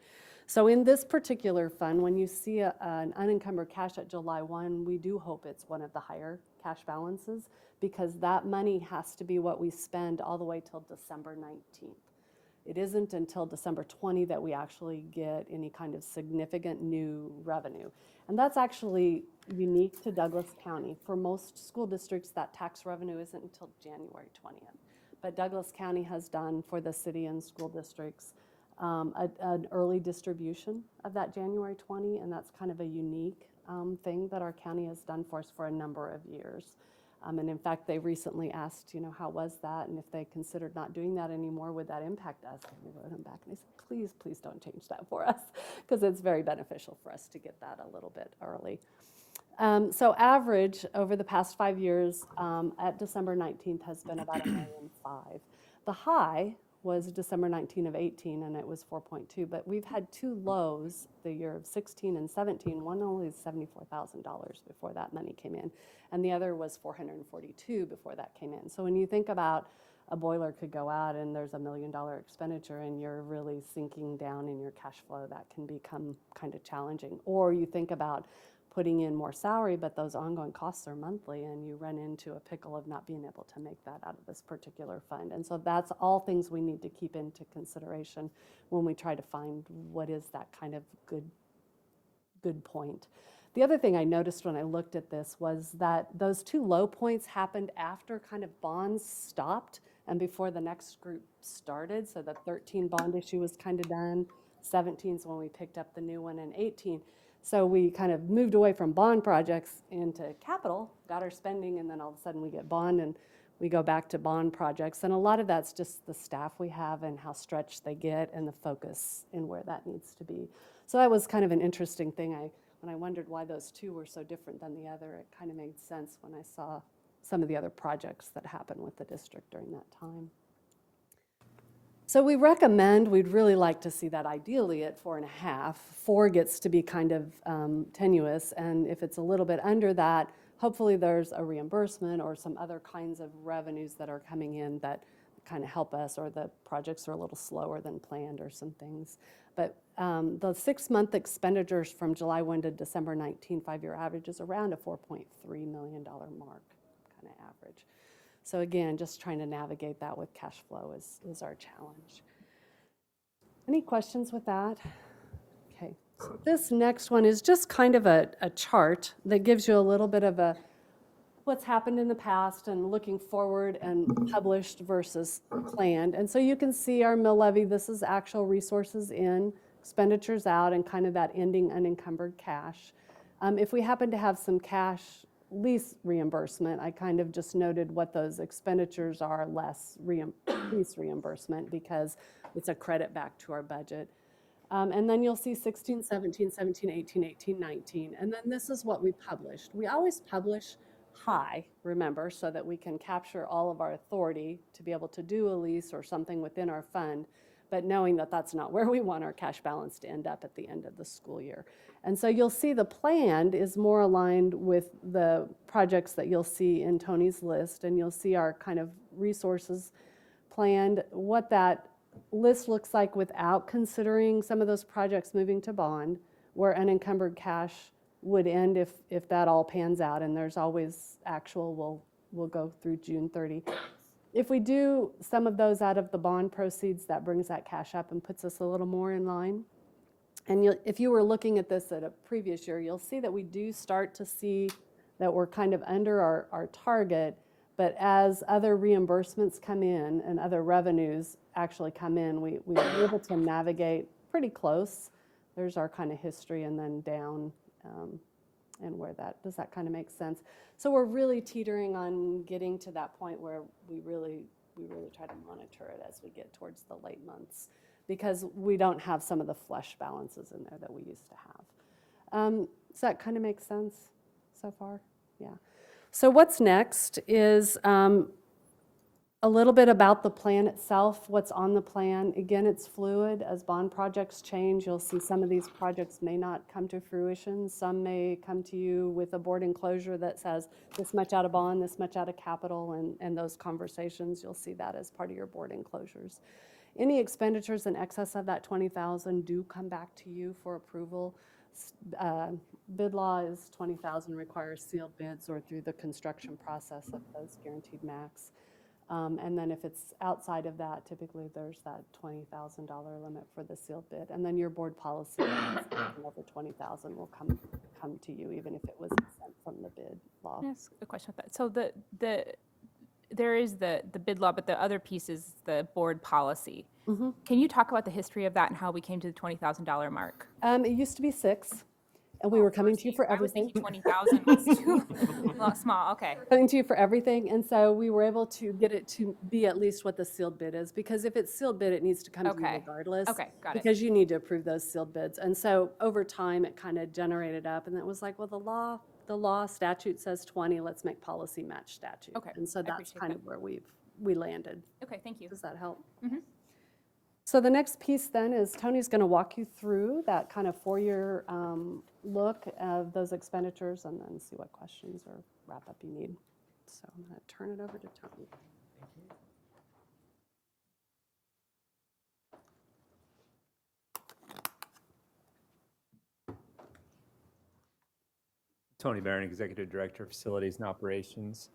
So in this particular fund, when you see an unencumbered cash at July 1, we do hope it's one of the higher cash balances because that money has to be what we spend all the way till December 19th. It isn't until December 20 that we actually get any kind of significant new revenue. And that's actually unique to Douglas County. For most school districts, that tax revenue isn't until January 20th. But Douglas County has done for the city and school districts an early distribution of that January 20, and that's kind of a unique thing that our county has done for us for a number of years. And in fact, they recently asked, how was that? And if they considered not doing that anymore, would that impact us? And we wrote them back and they said, please, please don't change that for us, because it's very beneficial for us to get that a little bit early. So average over the past 5 years at December 19th has been about $1.5 million. The high was December 19 of 18, and it was 4.2. But we've had 2 lows the year of 16 and 17. One only is $74,000 before that money came in, and the other was $442 before that came in. So when you think about a boiler could go out and there's $1 million expenditure and you're really sinking down in your cash flow, that can become kind of challenging. Or you think about putting in more salary, but those ongoing costs are monthly, and you run into a pickle of not being able to make that out of this particular fund. And so that's all things we need to keep into consideration when we try to find what is that kind of good point. The other thing I noticed when I looked at this was that those 2 low points happened after kind of bonds stopped and before the next group started. So the 13 bond issue was kind of done. 17 is when we picked up the new one, and 18. So we kind of moved away from bond projects into capital, got our spending, and then all of a sudden we get bond and we go back to bond projects. And a lot of that's just the staff we have and how stretched they get and the focus in where that needs to be. So that was kind of an interesting thing. When I wondered why those 2 were so different than the other, it kind of made sense when I saw some of the other projects that happened with the district during that time. So we recommend, we'd really like to see that ideally at 4.5. 4 gets to be kind of tenuous, and if it's a little bit under that, hopefully there's a reimbursement or some other kinds of revenues that are coming in that kind of help us, or the projects are a little slower than planned or some things. But the 6-month expenditures from July 1 to December 19, 5-year average is around a $4.3 million mark kind of average. So again, just trying to navigate that with cash flow is our challenge. Any questions with that? Okay, so this next one is just kind of a chart that gives you a little bit of what's happened in the past and looking forward and published versus planned. And so you can see our mill levy, this is actual resources in, expenditures out, and kind of that ending unencumbered cash. If we happen to have some cash lease reimbursement, I kind of just noted what those expenditures are less lease reimbursement because it's a credit back to our budget. And then you'll see 16, 17, 17, 18, 18, 19. And then this is what we published. We always publish high, remember, so that we can capture all of our authority to be able to do a lease or something within our fund, but knowing that that's not where we want our cash balance to end up at the end of the school year. And so you'll see the planned is more aligned with the projects that you'll see in Tony's list, and you'll see our kind of resources planned, what that list looks like without considering some of those projects moving to bond, where unencumbered cash would end if that all pans out, and there's always actual, we'll go through June 30. If we do some of those out of the bond proceeds, that brings that cash up and puts us a little more in line. And if you were looking at this at a previous year, you'll see that we do start to see that we're kind of under our target, But as other reimbursements come in and other revenues actually come in, we are able to navigate pretty close. There's our kind of history and then down and where that, does that kind of make sense? So we're really teetering on getting to that point where we really try to monitor it as we get towards the late months, because we don't have some of the flush balances in there that we used to have. Does that kind of make sense so far? Yeah. So what's next is a little bit about the plan itself, what's on the plan. Again, it's fluid. As bond projects change, you'll see some of these projects may not come to fruition. Some may come to you with a board enclosure that says this much out of bond, this much out of capital, and those conversations, you'll see that as part of your board enclosures. Any expenditures in excess of that 20,000 do come back to you for approval. Bid law is 20,000 requires sealed bids or through the construction process of those guaranteed max. And then if it's outside of that, typically there's that $20,000 limit for the sealed bid. And then your board policy, over 20,000 will come to you, even if it was exempt from the bid law. Can I ask a question with that? So there is the bid law, but the other piece is the board policy. Can you talk about the history of that and how we came to the $20,000 mark? It used to be 6. And we were coming to you for everything. I was thinking 20,000 was too small, okay. Coming to you for everything, and so we were able to get it to be at least what the sealed bid is, because if it's sealed bid, it needs to come to you regardless. Okay, got it. Because you need to approve those sealed bids. And so over time, it kind of generated up, and it was like, well, the law statute says 20, let's make policy match statute. Okay, And so I that's appreciate kind that. of where we landed. Okay, thank you. Does that help? Mhm. So the next piece then is Tony's going to walk you through that kind of 4-year look of those expenditures and then see what questions or wrap up you need. So I'm going to turn it over to Tony. Tony Barron, Executive Director of Facilities and Operations.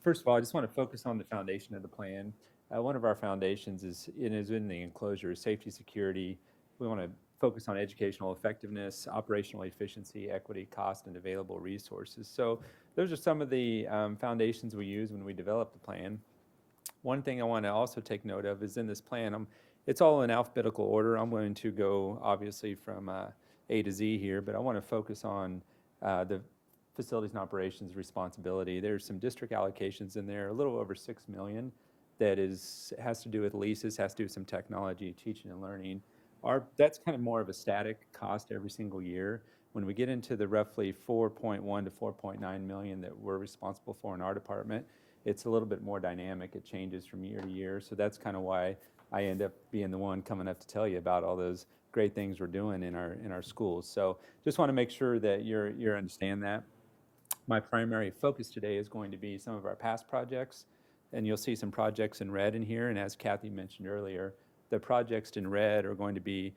First of all, I just want to focus on the foundation of the plan. One of our foundations is in the enclosure, safety, security. We want to focus on educational effectiveness, operational efficiency, equity, cost, and available resources. So those are some of the foundations we use when we develop the plan. One thing I want to also take note of is in this plan, it's all in alphabetical order. I'm going to go obviously from A to Z here, but I want to focus on the facilities and operations responsibility. There's some district allocations in there, a little over $6 million. That has to do with leases, has to do with some technology, teaching and learning. That's kind of more of a static cost every single year. When we get into the roughly 4.1 to 4.9 million that we're responsible for in our department, it's a little bit more dynamic. It changes from year to year. So that's kind of why I end up being the one coming up to tell you about all those great things we're doing in our schools. So just want to make sure that you understand that. My primary focus today is going to be some of our past projects. And you'll see some projects in red in here. And as Kathy mentioned earlier, the projects in red are going to be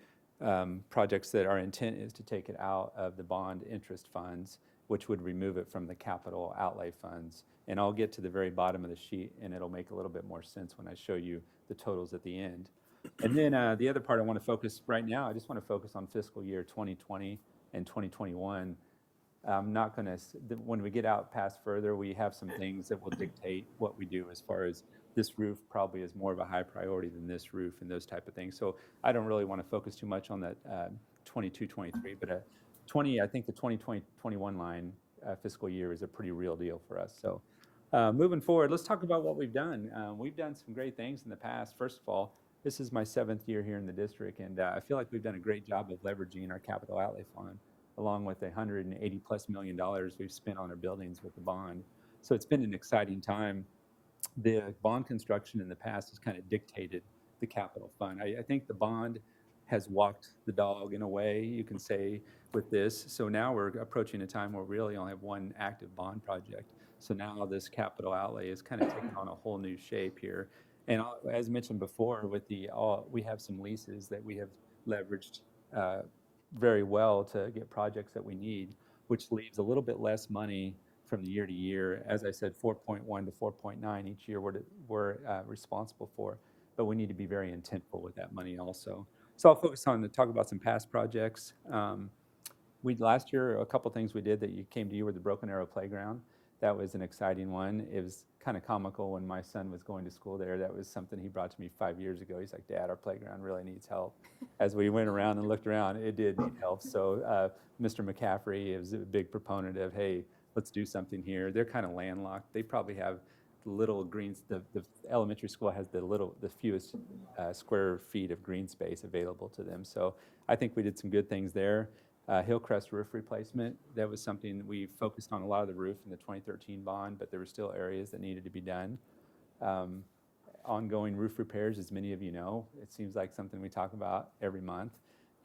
projects that our intent is to take it out of the bond interest funds, which would remove it from the capital outlay funds. And I'll get to the very bottom of the sheet, and it'll make a little bit more sense when I show you the totals at the end. And then the other part I want to focus right now, I just want to focus on fiscal year 2020 and 2021. I'm not going to, when we get out past further, we have some things that will dictate what we do as far as this roof probably is more of a high priority than this roof and those type of things. So I don't really want to focus too much on that 22, 23, but I think the 2020, 21 line fiscal year is a pretty real deal for us. So moving forward, let's talk about what we've done. We've done some great things in the past. First of all, this is my 7th year here in the district, and I feel like we've done a great job of leveraging our capital outlay fund, along with the $180+ million we've spent on our buildings with the bond. So it's been an exciting time. The bond construction in the past has kind of dictated the capital fund. I think the bond has walked the dog in a way, you can say, with this. So now we're approaching a time where we really only have one active bond project. So now this capital outlay is kind of taking on a whole new shape here. And as mentioned before, with we have some leases that we have leveraged very well to get projects that we need, which leaves a little bit less money from the year to year. As I said, 4.1 to 4.9 each year we're responsible for, but we need to be very intentful with that money also. So I'll focus on talk about some past projects. Last year, a couple things we did that came to you were the Broken Arrow Playground. that was an exciting one. It was kind of comical when my son was going to school there. That was something he brought to me 5 years ago. He's like, Dad, our playground really needs help. As we went around and looked around, it did need help. So Mr. McCaffrey is a big proponent of, hey, let's do something here. They're kind of landlocked. They probably have little greens, the elementary school has the fewest square feet of green space available to them. So I think we did some good things there. Hillcrest roof replacement, that was something we focused on a lot of the roof in the 2013 bond, but there were still areas that needed to be done. Ongoing roof repairs, as many of you know, it seems like something we talk about every month.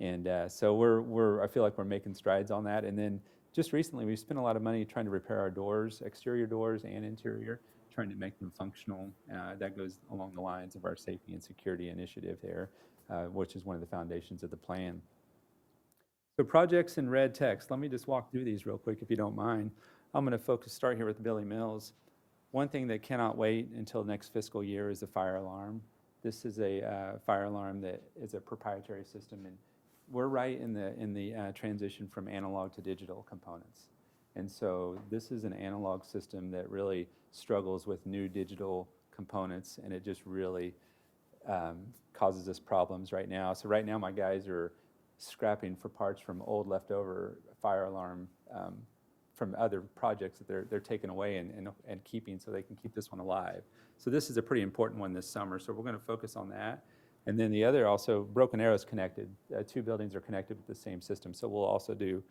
And so I feel like we're making strides on that. And then just recently, we spent a lot of money trying to repair our doors, exterior doors and interior, trying to make them functional. That goes along the lines of our safety and security initiative here, which is one of the foundations of the plan. So projects in red text, let me just walk through these real quick if you don't mind. I'm going to start here with Billy Mills. One thing that cannot wait until next fiscal year is the fire alarm. This is a fire alarm that is a proprietary system, and we're right in the transition from analog to digital components. And so this is an analog system that really struggles with new digital components, and it just really causes us problems right now. So right now my guys are scrapping for parts from old leftover fire alarm from other projects that they're taking away and keeping so they can keep this one alive. So this is a pretty important one this summer, so we're going to focus on that. And then the other also, Broken Arrow is connected. Two buildings are connected with the same system, so we'll also do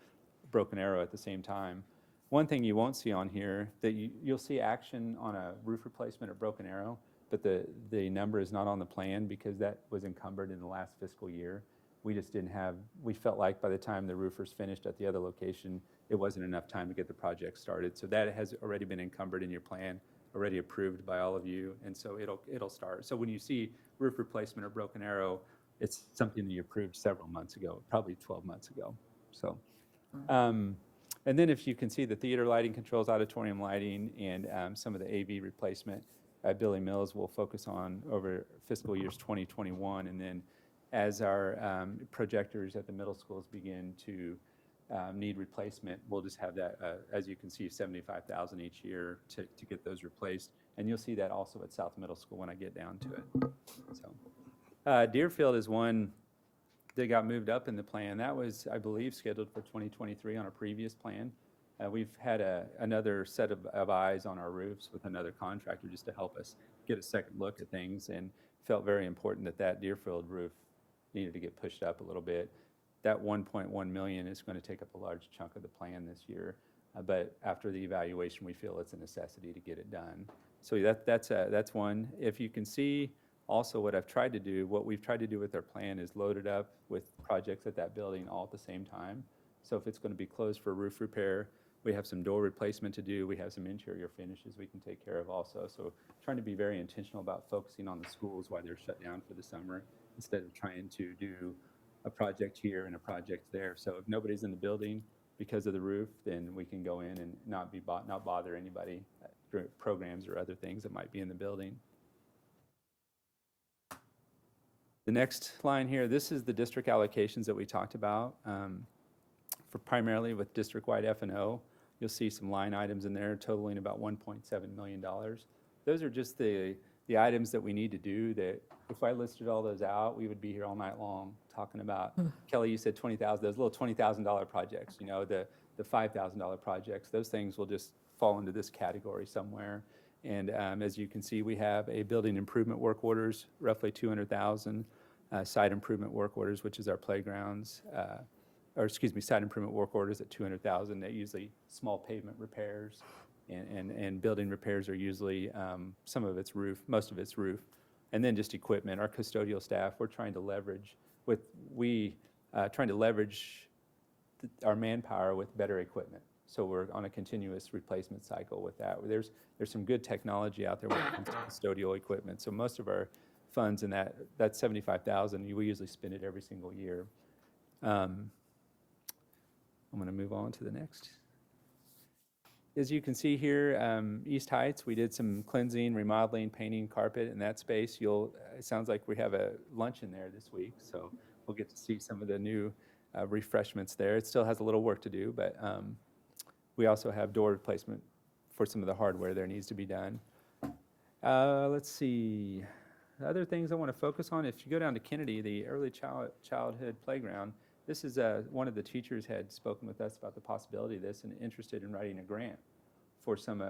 Broken Arrow at the same time. One thing you won't see on here, that you'll see action on a roof replacement at Broken Arrow, but the number is not on the plan because that was encumbered in the last fiscal year. We felt like by the time the roofers finished at the other location, it wasn't enough time to get the project started. So that has already been encumbered in your plan, already approved by all of you, and so it'll start. So when you see roof replacement or Broken Arrow, it's something that you approved several months ago, probably 12 months ago. So, and then if you can see the theater lighting controls, auditorium lighting, and some of the AV replacement, Billy Mills will focus on over fiscal years 2021, and then as our projectors at the middle schools begin to need replacement, we'll just have that, as you can see, $75,000 each year to get those replaced. And you'll see that also at South Middle School when I get down to it. So, Deerfield is one that got moved up in the plan. That was, I believe, scheduled for 2023 on a previous plan. We've had another set of eyes on our roofs with another contractor just to help us get a second look at things, and felt very important that Deerfield roof needed to get pushed up a little bit. That 1.1 million is going to take up a large chunk of the plan this year, but after the evaluation, we feel it's a necessity to get it done. So that's one. If you can see also what we've tried to do with our plan is load it up with projects at that building all at the same time. So if it's going to be closed for roof repair, we have some door replacement to do. We have some interior finishes we can take care of also. So trying to be very intentional about focusing on the schools while they're shut down for the summer, instead of trying to do a project here and a project there. So if nobody's in the building because of the roof, then we can go in and not bother anybody, programs or other things that might be in the building. The next line here, this is the district allocations that we talked about for primarily with district-wide F&O. You'll see some line items in there totaling about $1.7 million. Those are just the items that we need to do that if I listed all those out, we would be here all night long talking about, Kelly, you said 20,000, those little $20,000 projects, you know, the $5,000 projects, those things will just fall into this category somewhere. And as you can see, we have a building improvement work orders, roughly 200,000, site improvement work orders, which is our playgrounds, site improvement work orders at 200,000. They're usually small pavement repairs, and building repairs are usually some of it's roof, most of it's roof, and then just equipment. Our custodial staff, we're trying to leverage our manpower with better equipment. So we're on a continuous replacement cycle with that. There's some good technology out there when it comes to custodial equipment. So most of our funds in that $75,000, we usually spend it every single year. I'm going to move on to the next. As you can see here, East Heights, we did some cleansing, remodeling, painting, carpet in that space. It sounds like we have a lunch in there this week, so we'll get to see some of the new refreshments there. It still has a little work to do, but we also have door replacement for some of the hardware there needs to be done. Let's see. Other things I want to focus on, if you go down to Kennedy, the early childhood playground, this is one of the teachers had spoken with us about the possibility of this and interested in writing a grant for some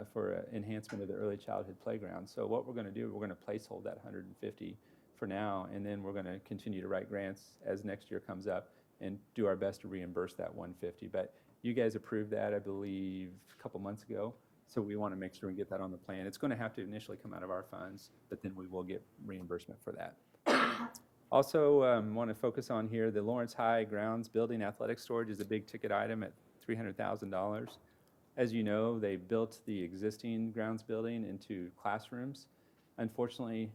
enhancement of the early childhood playground. So what we're going to do, we're going to placehold that 150 for now, and then we're going to continue to write grants as next year comes up and do our best to reimburse that 150. But you guys approved that, I believe, a couple months ago. So we want to make sure we get that on the plan. It's going to have to initially come out of our funds, but then we will get reimbursement for that. Also, want to focus on here, the Lawrence High grounds building athletic storage is a big ticket item at $300,000. As you know, they built the existing grounds building into classrooms. Unfortunately,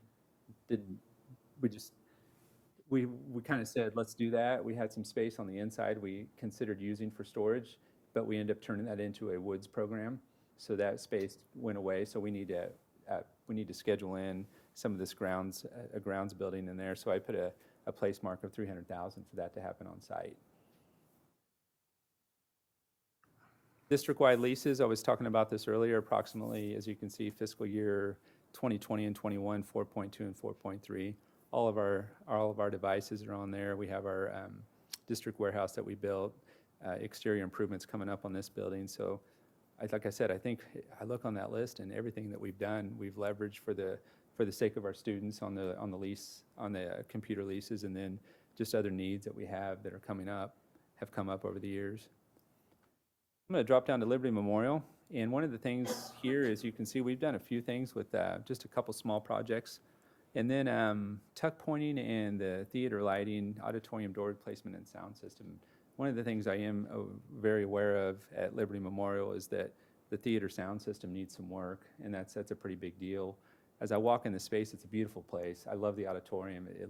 we kind of said, let's do that. We had some space on the inside we considered using for storage, but we ended up turning that into a woods program. So that space went away. So we need to schedule in some of this grounds building in there. So I put a place mark of $300,000 for that to happen on site. District-wide leases, I was talking about this earlier, approximately, as you can see, fiscal year 2020 and 21, 4.2 and 4.3. All of our devices are on there. We have our district warehouse that we built, exterior improvements coming up on this building. So like I said, I think I look on that list and everything that we've done, we've leveraged for the sake of our students on the lease, on the computer leases, and then just other needs that we have that are coming up, have come up over the years. I'm going to drop down to Liberty Memorial, and one of the things here is you can see we've done a few things with just a couple small projects, and then tuck pointing and the theater lighting, auditorium door replacement, and sound system. One of the things I am very aware of at Liberty Memorial is that the theater sound system needs some work, and that's a pretty big deal. As I walk in the space, it's a beautiful place. I love the auditorium. It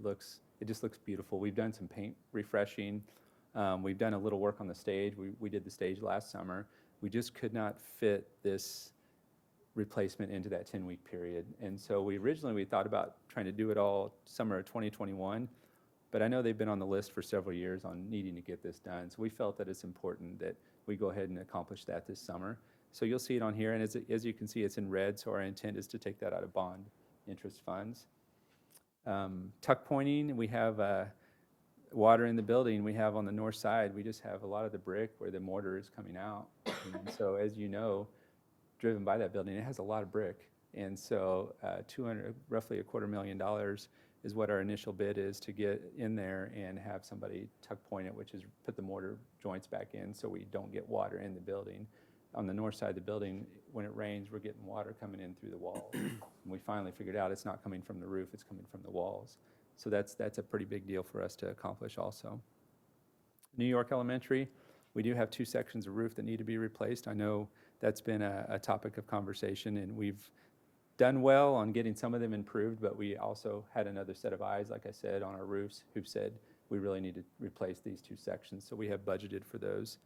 just looks beautiful. We've done some paint refreshing. We've done a little work on the stage. We did the stage last summer. We just could not fit this replacement into that 10-week period. And so we thought about trying to do it all summer of 2021, but I know they've been on the list for several years on needing to get this done. So we felt that it's important that we go ahead and accomplish that this summer. So you'll see it on here, and as you can see, it's in red, so our intent is to take that out of bond interest funds. Tuck pointing, we have water in the building. We have on the north side, we just have a lot of the brick where the mortar is coming out. And so as you know, driven by that building, it has a lot of brick. And so roughly $250,000 is what our initial bid is to get in there and have somebody tuck point it, which is put the mortar joints back in so we don't get water in the building. On the north side of the building, when it rains, we're getting water coming in through the walls. And we finally figured out it's not coming from the roof, it's coming from the walls. So that's a pretty big deal for us to accomplish also. New York Elementary, we do have 2 sections of roof that need to be replaced. I know that's been a topic of conversation, and we've done well on getting some of them improved, but we also had another set of eyes, like I said, on our roofs who said we really need to replace these 2 sections. So we have budgeted for those.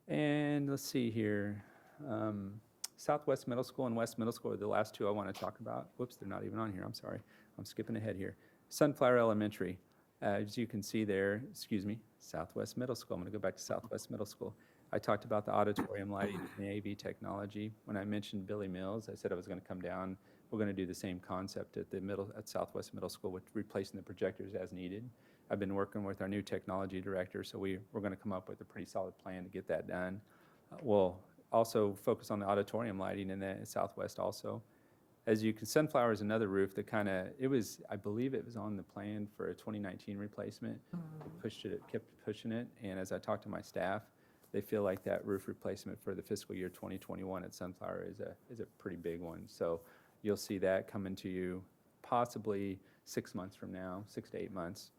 And let's see here. Southwest Middle School and West Middle School are the last 2 I want to talk about. Whoops, they're not even on here. I'm sorry. I'm skipping ahead here. Sunflower Elementary. As you can see there, Southwest Middle School. I'm going to go back to Southwest Middle School. I talked about the auditorium lighting and the AV technology. When I mentioned Billy Mills, I said I was going to come down. We're going to do the same concept at Southwest Middle School with replacing the projectors as needed. I've been working with our new technology director, so we're going to come up with a pretty solid plan to get that done. We'll also focus on the auditorium lighting in the Southwest also. As you can, Sunflower is another roof that I believe it was on the plan for a 2019 replacement. Kept pushing it, and as I talked to my staff, they feel like that roof replacement for the fiscal year 2021 at Sunflower is a pretty big one. So you'll see that coming to you possibly 6 months from now, 6 to 8 months.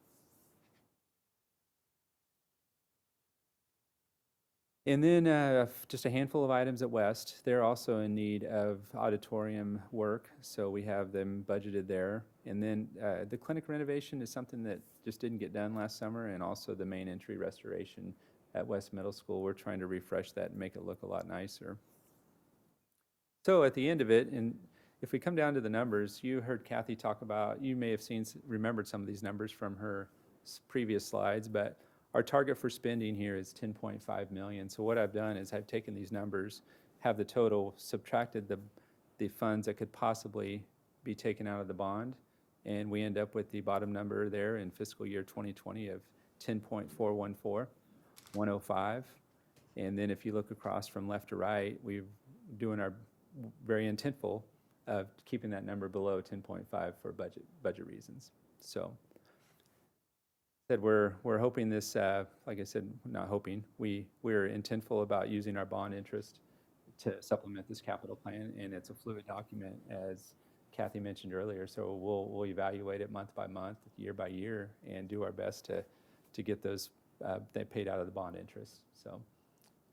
And then just a handful of items at West. They're also in need of auditorium work, so we have them budgeted there. And then the clinic renovation is something that just didn't get done last summer, and also the main entry restoration at West Middle School. We're trying to refresh that and make it look a lot nicer. So at the end of it, and if we come down to the numbers, you heard Kathy talk about, you may have remembered some of these numbers from her previous slides, but Our target for spending here is 10.5 million. So what I've done is I've taken these numbers, have the total, subtracted the funds that could possibly be taken out of the bond, and we end up with the bottom number there in fiscal year 2020 of 10.414105. And then if you look across from left to right, we're doing our very intentful of keeping that number below 10.5 for budget reasons. So said we're hoping this, like I said, not hoping, we're intentful about using our bond interest to supplement this capital plan, and it's a fluid document, as Kathy mentioned earlier. So we'll evaluate it month by month, year by year, and do our best to get those they paid out of the bond interest. So,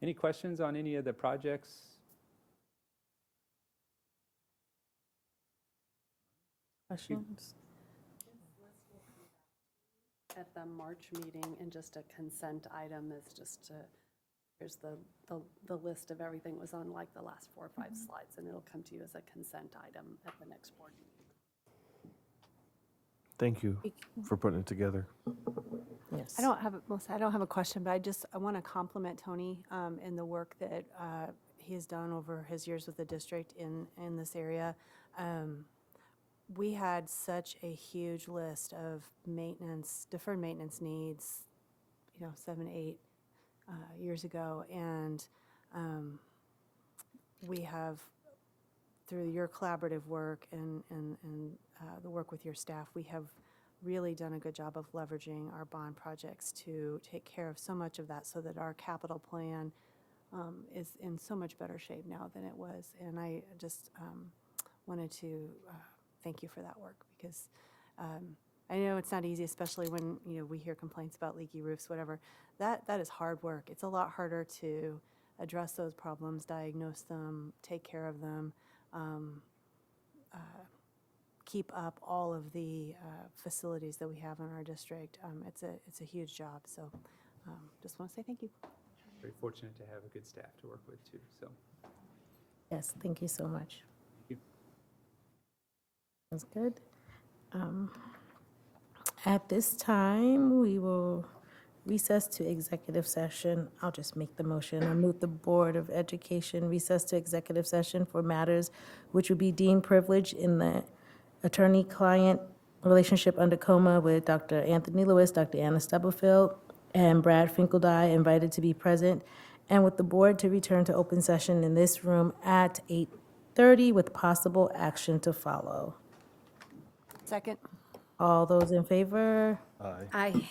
any questions on any of the projects? Questions? At the March meeting, and just a consent item is just to, here's the list of everything was on like the last 4 or 5 slides, and it'll come to you as a consent item at the next board meeting. Thank you for putting it together. Yes. I don't have, Melissa, I don't have a question, but I want to compliment Tony in the work that he has done over his years with the district in this area. We had such a huge list of maintenance, deferred maintenance needs, 7, 8 years ago, and we have, through your collaborative work and the work with your staff, we have really done a good job of leveraging our bond projects to take care of so much of that, so that our capital plan is in so much better shape now than it was. And I just wanted to thank you for that work, because I know it's not easy, especially when we hear complaints about leaky roofs, whatever. That is hard work. It's a lot harder to address those problems, diagnose them, take care of them, keep up all of the facilities that we have in our district. It's a huge job. So just want to say thank you. Very fortunate to have a good staff to work with too. So Yes, thank you so much. thank you. That's good. At this time, we will recess to executive session. I'll just make the motion. I move the Board of Education recess to executive session for matters which would be deemed privileged in the attorney-client relationship under COMA with Dr. Anthony Lewis, Dr. Anna Stubblefield, and Brad Finkeldye invited to be present, and with the board to return to open session in this room at 8:30 with possible action to follow. Second. All those in favor? Aye. Aye.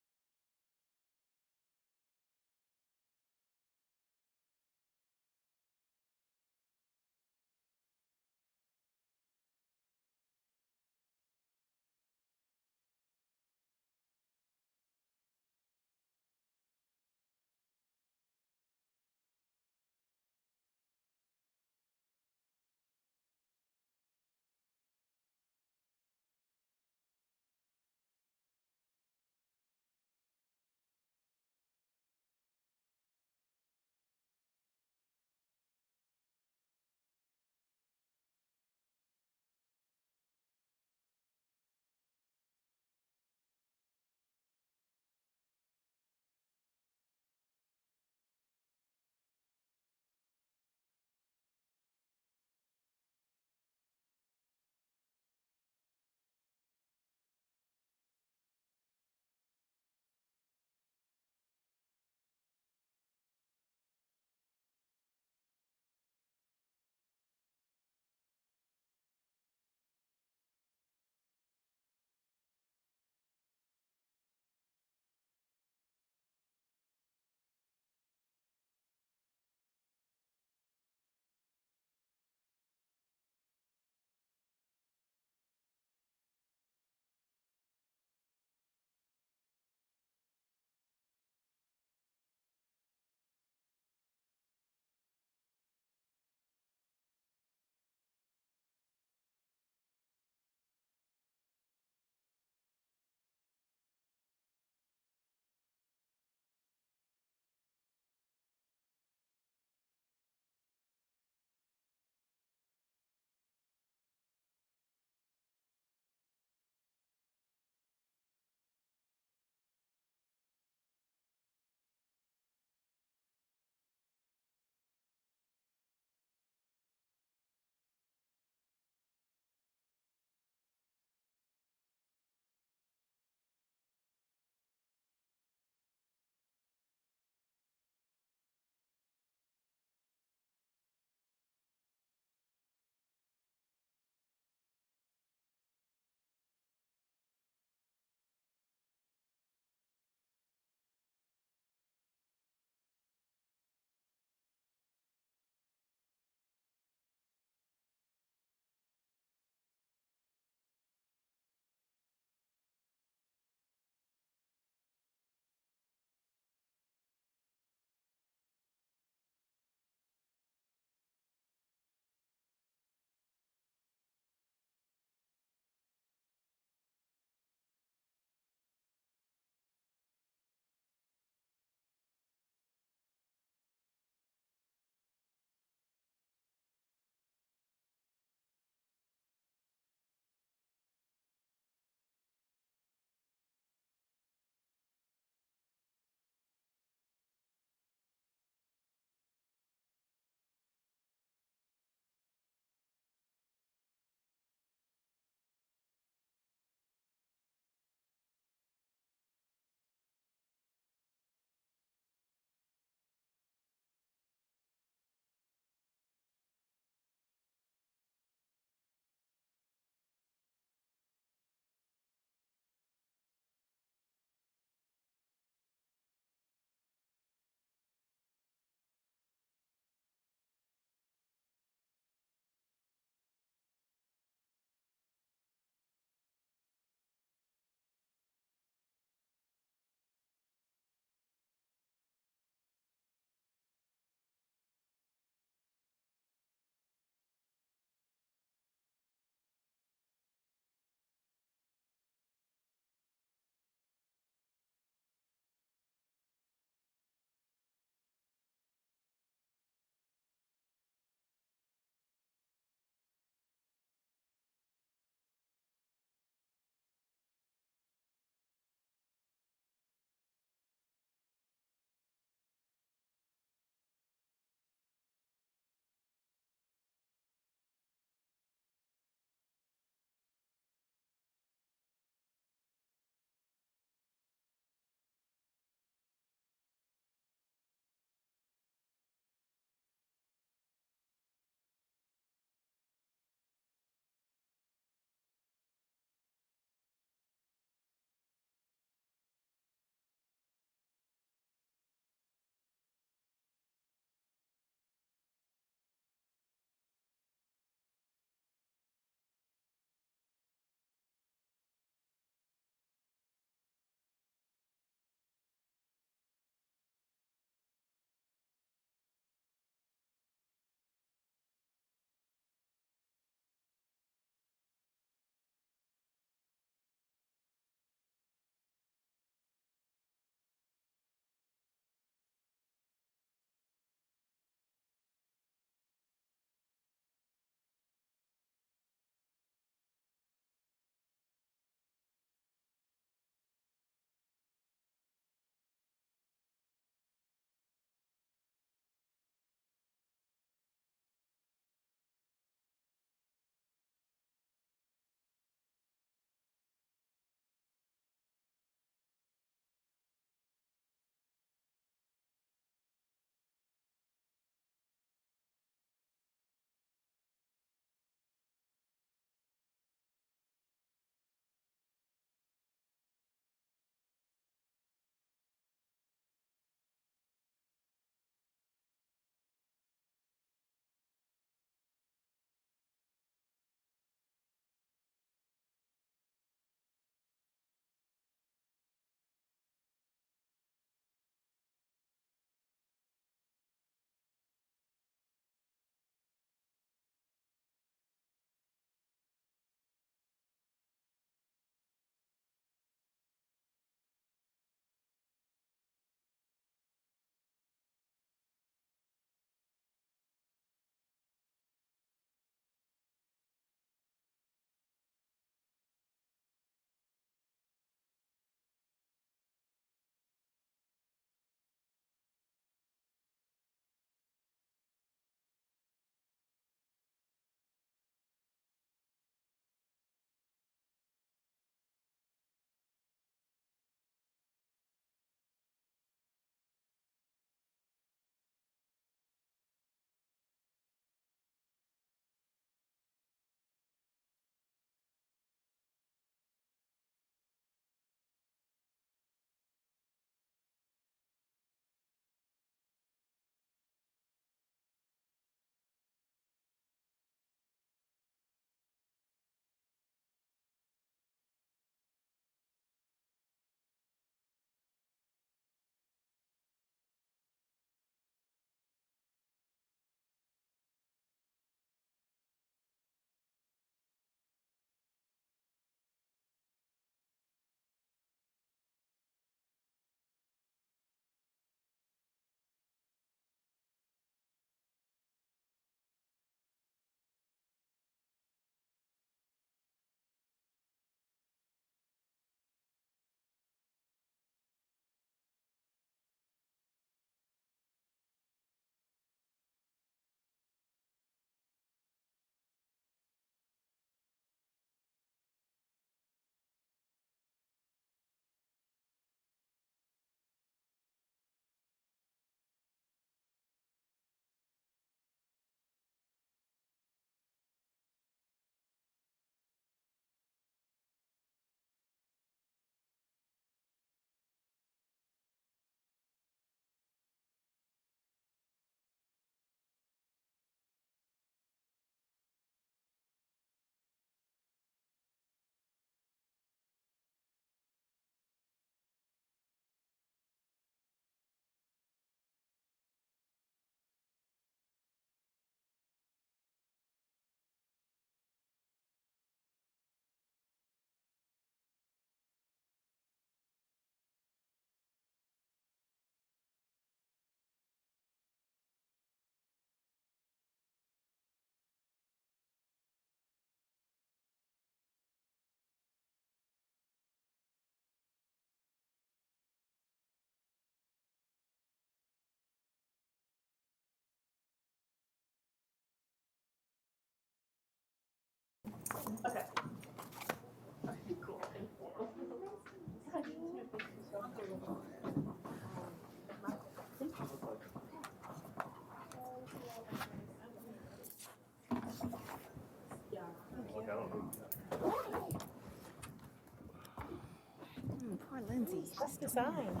Poor Lindsay. Just a sign.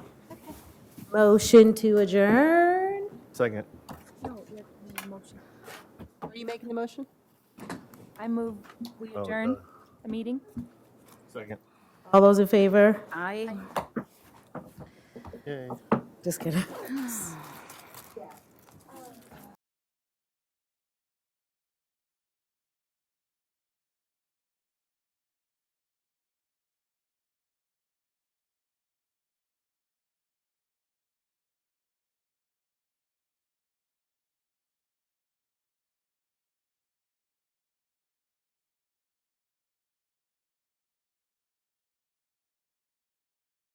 Motion to adjourn. Second. Are you making the motion? I move we Oh, adjourn the meeting. Second. All those in favor? Aye. Yay. Just kidding.